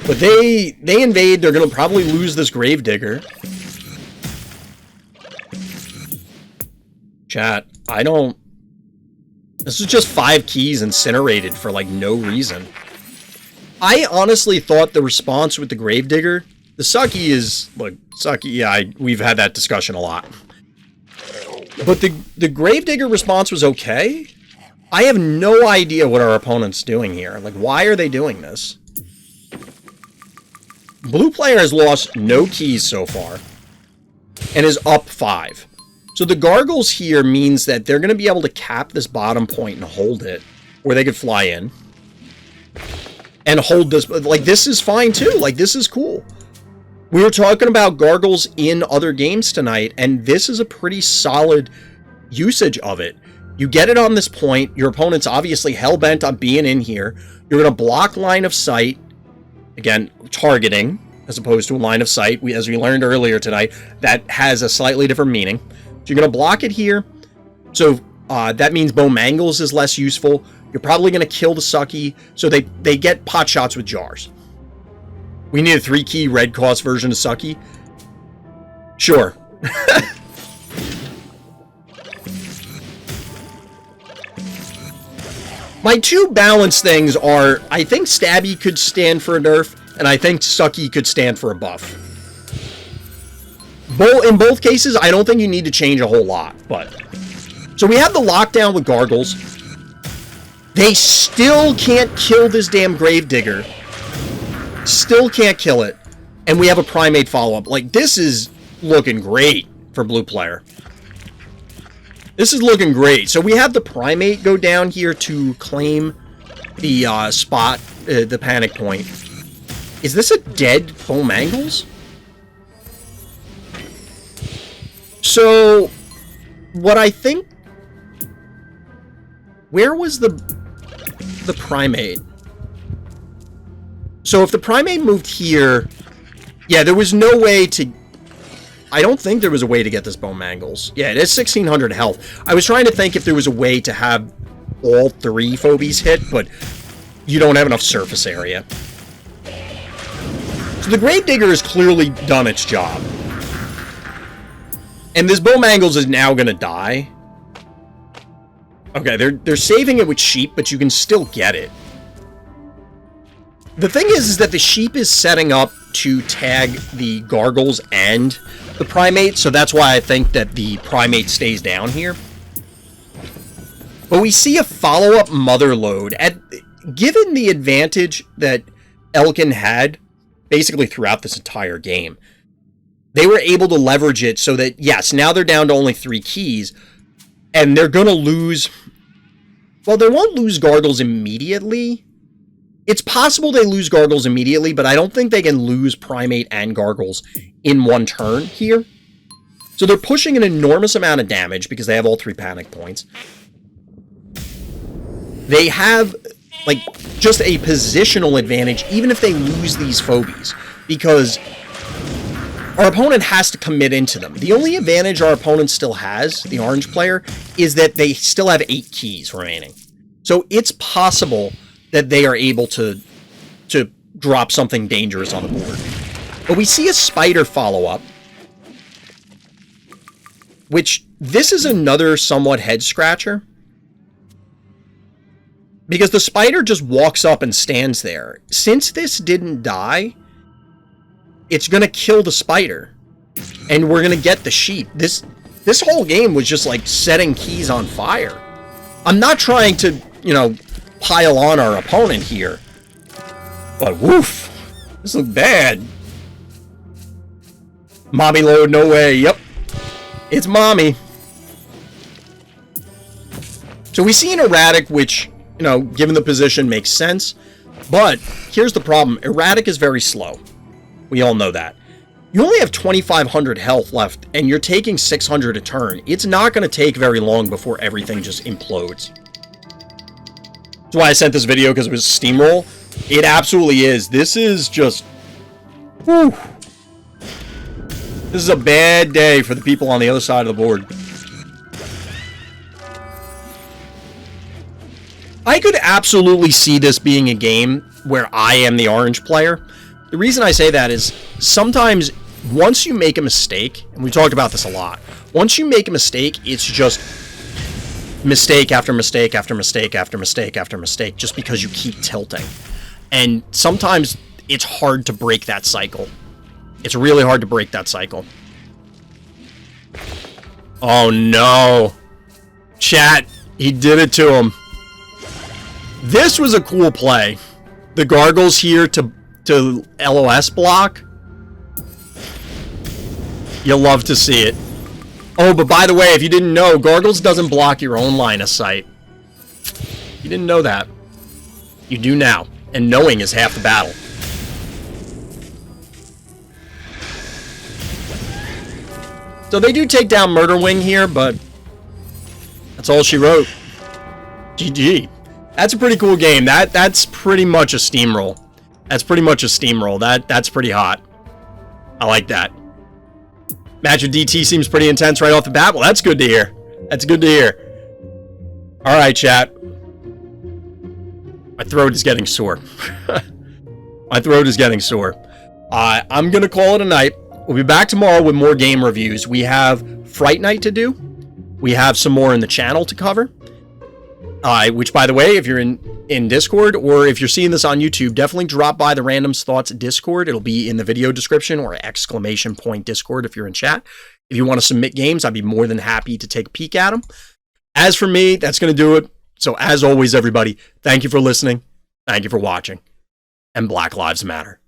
But they invade, they're going to probably lose this Gravedigger. Chat, this is just 5 keys incinerated for, like, no reason. I honestly thought the response with the Gravedigger... The Sucky is... Look, Sucky, yeah, we've had that discussion a lot. But the Gravedigger response was okay. I have no idea what our opponent's doing here. Like, why are they doing this? Blue player has lost no keys so far. And is up 5. So the gargles here means that they're going to be able to cap this bottom point and hold it, where they could fly in. And hold this, like, this is fine too, like, this is cool. We were talking about gargles in other games tonight, and this is a pretty solid usage of it. You get it on this point, your opponent's obviously hell-bent on being in here, you're going to block line of sight, again, targeting, as opposed to a line of sight, as we learned earlier tonight, that has a slightly different meaning. So you're going to block it here. So that means Bow Mangles is less useful. You're probably going to kill the Sucky. So they get pot shots with jars. We need a 3-key red cost version of Sucky. Sure. My two balance things are, I think Stabby could stand for a nerf, and I think Sucky could stand for a buff. In both cases, I don't think you need to change a whole lot, but... So we have the lockdown with gargles. They still can't kill this damn Gravedigger. Still can't kill it. And we have a primate follow-up. Like, this is looking great for blue player. This is looking great. So we have the primate go down here to claim the spot, the panic point. Is this a dead Bow Mangles? So, what I think... Where was the primate? So if the primate moved here... Yeah, there was no way to... I don't think there was a way to get this bone mangles. Yeah, it is 1600 health. I was trying to think if there was a way to have all 3 phobies hit, but you don't have enough surface area. So the Grave Digger has clearly done its job. And this bone mangles is now going to die. Okay, they're saving it with sheep, but you can still get it. The thing is that the sheep is setting up to tag the gargles and the primate, so that's why I think that the primate stays down here. But we see a follow-up mother load. Given the advantage that Elkan had basically throughout this entire game, they were able to leverage it so that, yes, now they're down to only 3 keys, and they're going to lose... Well, they won't lose gargles immediately. It's possible they lose gargles immediately, but I don't think they can lose primate and gargles in one turn here. So they're pushing an enormous amount of damage because they have all 3 panic points. They have, like, just a positional advantage, even if they lose these phobies, because our opponent has to commit into them. The only advantage our opponent still has, the orange player, is that they still have 8 keys remaining. So it's possible that they are able to drop something dangerous on the board. But we see a spider follow-up, which this is another somewhat head-scratcher. Because the spider just walks up and stands there. Since this didn't die, it's going to kill the spider. And we're going to get the sheep. This whole game was just like setting keys on fire. I'm not trying to, pile on our opponent here. But woof. This looks bad. Mommy load, no way. Yep. It's mommy. So we see an erratic, which, given the position makes sense. But here's the problem. Erratic is very slow. We all know that. You only have 2,500 health left, and you're taking 600 a turn. It's not going to take very long before everything just implodes. That's why I sent this video, because it was steamroll. It absolutely is. This is just... Whew. This is a bad day for the people on the other side of the board. I could absolutely see this being a game where I am the orange player. The reason I say that is sometimes once you make a mistake, and we talked about this a lot, once you make a mistake, it's just mistake after mistake after mistake after mistake after mistake just because you keep tilting. And sometimes it's hard to break that cycle. It's really hard to break that cycle. Oh no. Chat, he did it to him. This was a cool play. The gargles here to LOS block. You'll love to see it. Oh, but by the way, if you didn't know, gargles doesn't block your own line of sight. You didn't know that. You do now. And knowing is half the battle. So they do take down Murder Wing here, but that's all she wrote. GG. That's a pretty cool game. That's pretty much a steamroll. That's pretty much a steamroll. That's pretty hot. I like that. Match with DT seems pretty intense right off the bat. Well, that's good to hear. That's good to hear. All right, chat. My throat is getting sore. My throat is getting sore. I'm going to call it a night. We'll be back tomorrow with more game reviews. We have Fright Night to do. We have some more in the channel to cover. Which, by the way, if you're in Discord or if you're seeing this on YouTube, definitely drop by the Random's Thoughts Discord. It'll be in the video description or ! Discord if you're in chat. If you want to submit games, I'd be more than happy to take a peek at them. As for me, that's going to do it. So as always, everybody, thank you for listening. Thank you for watching. And Black Lives Matter.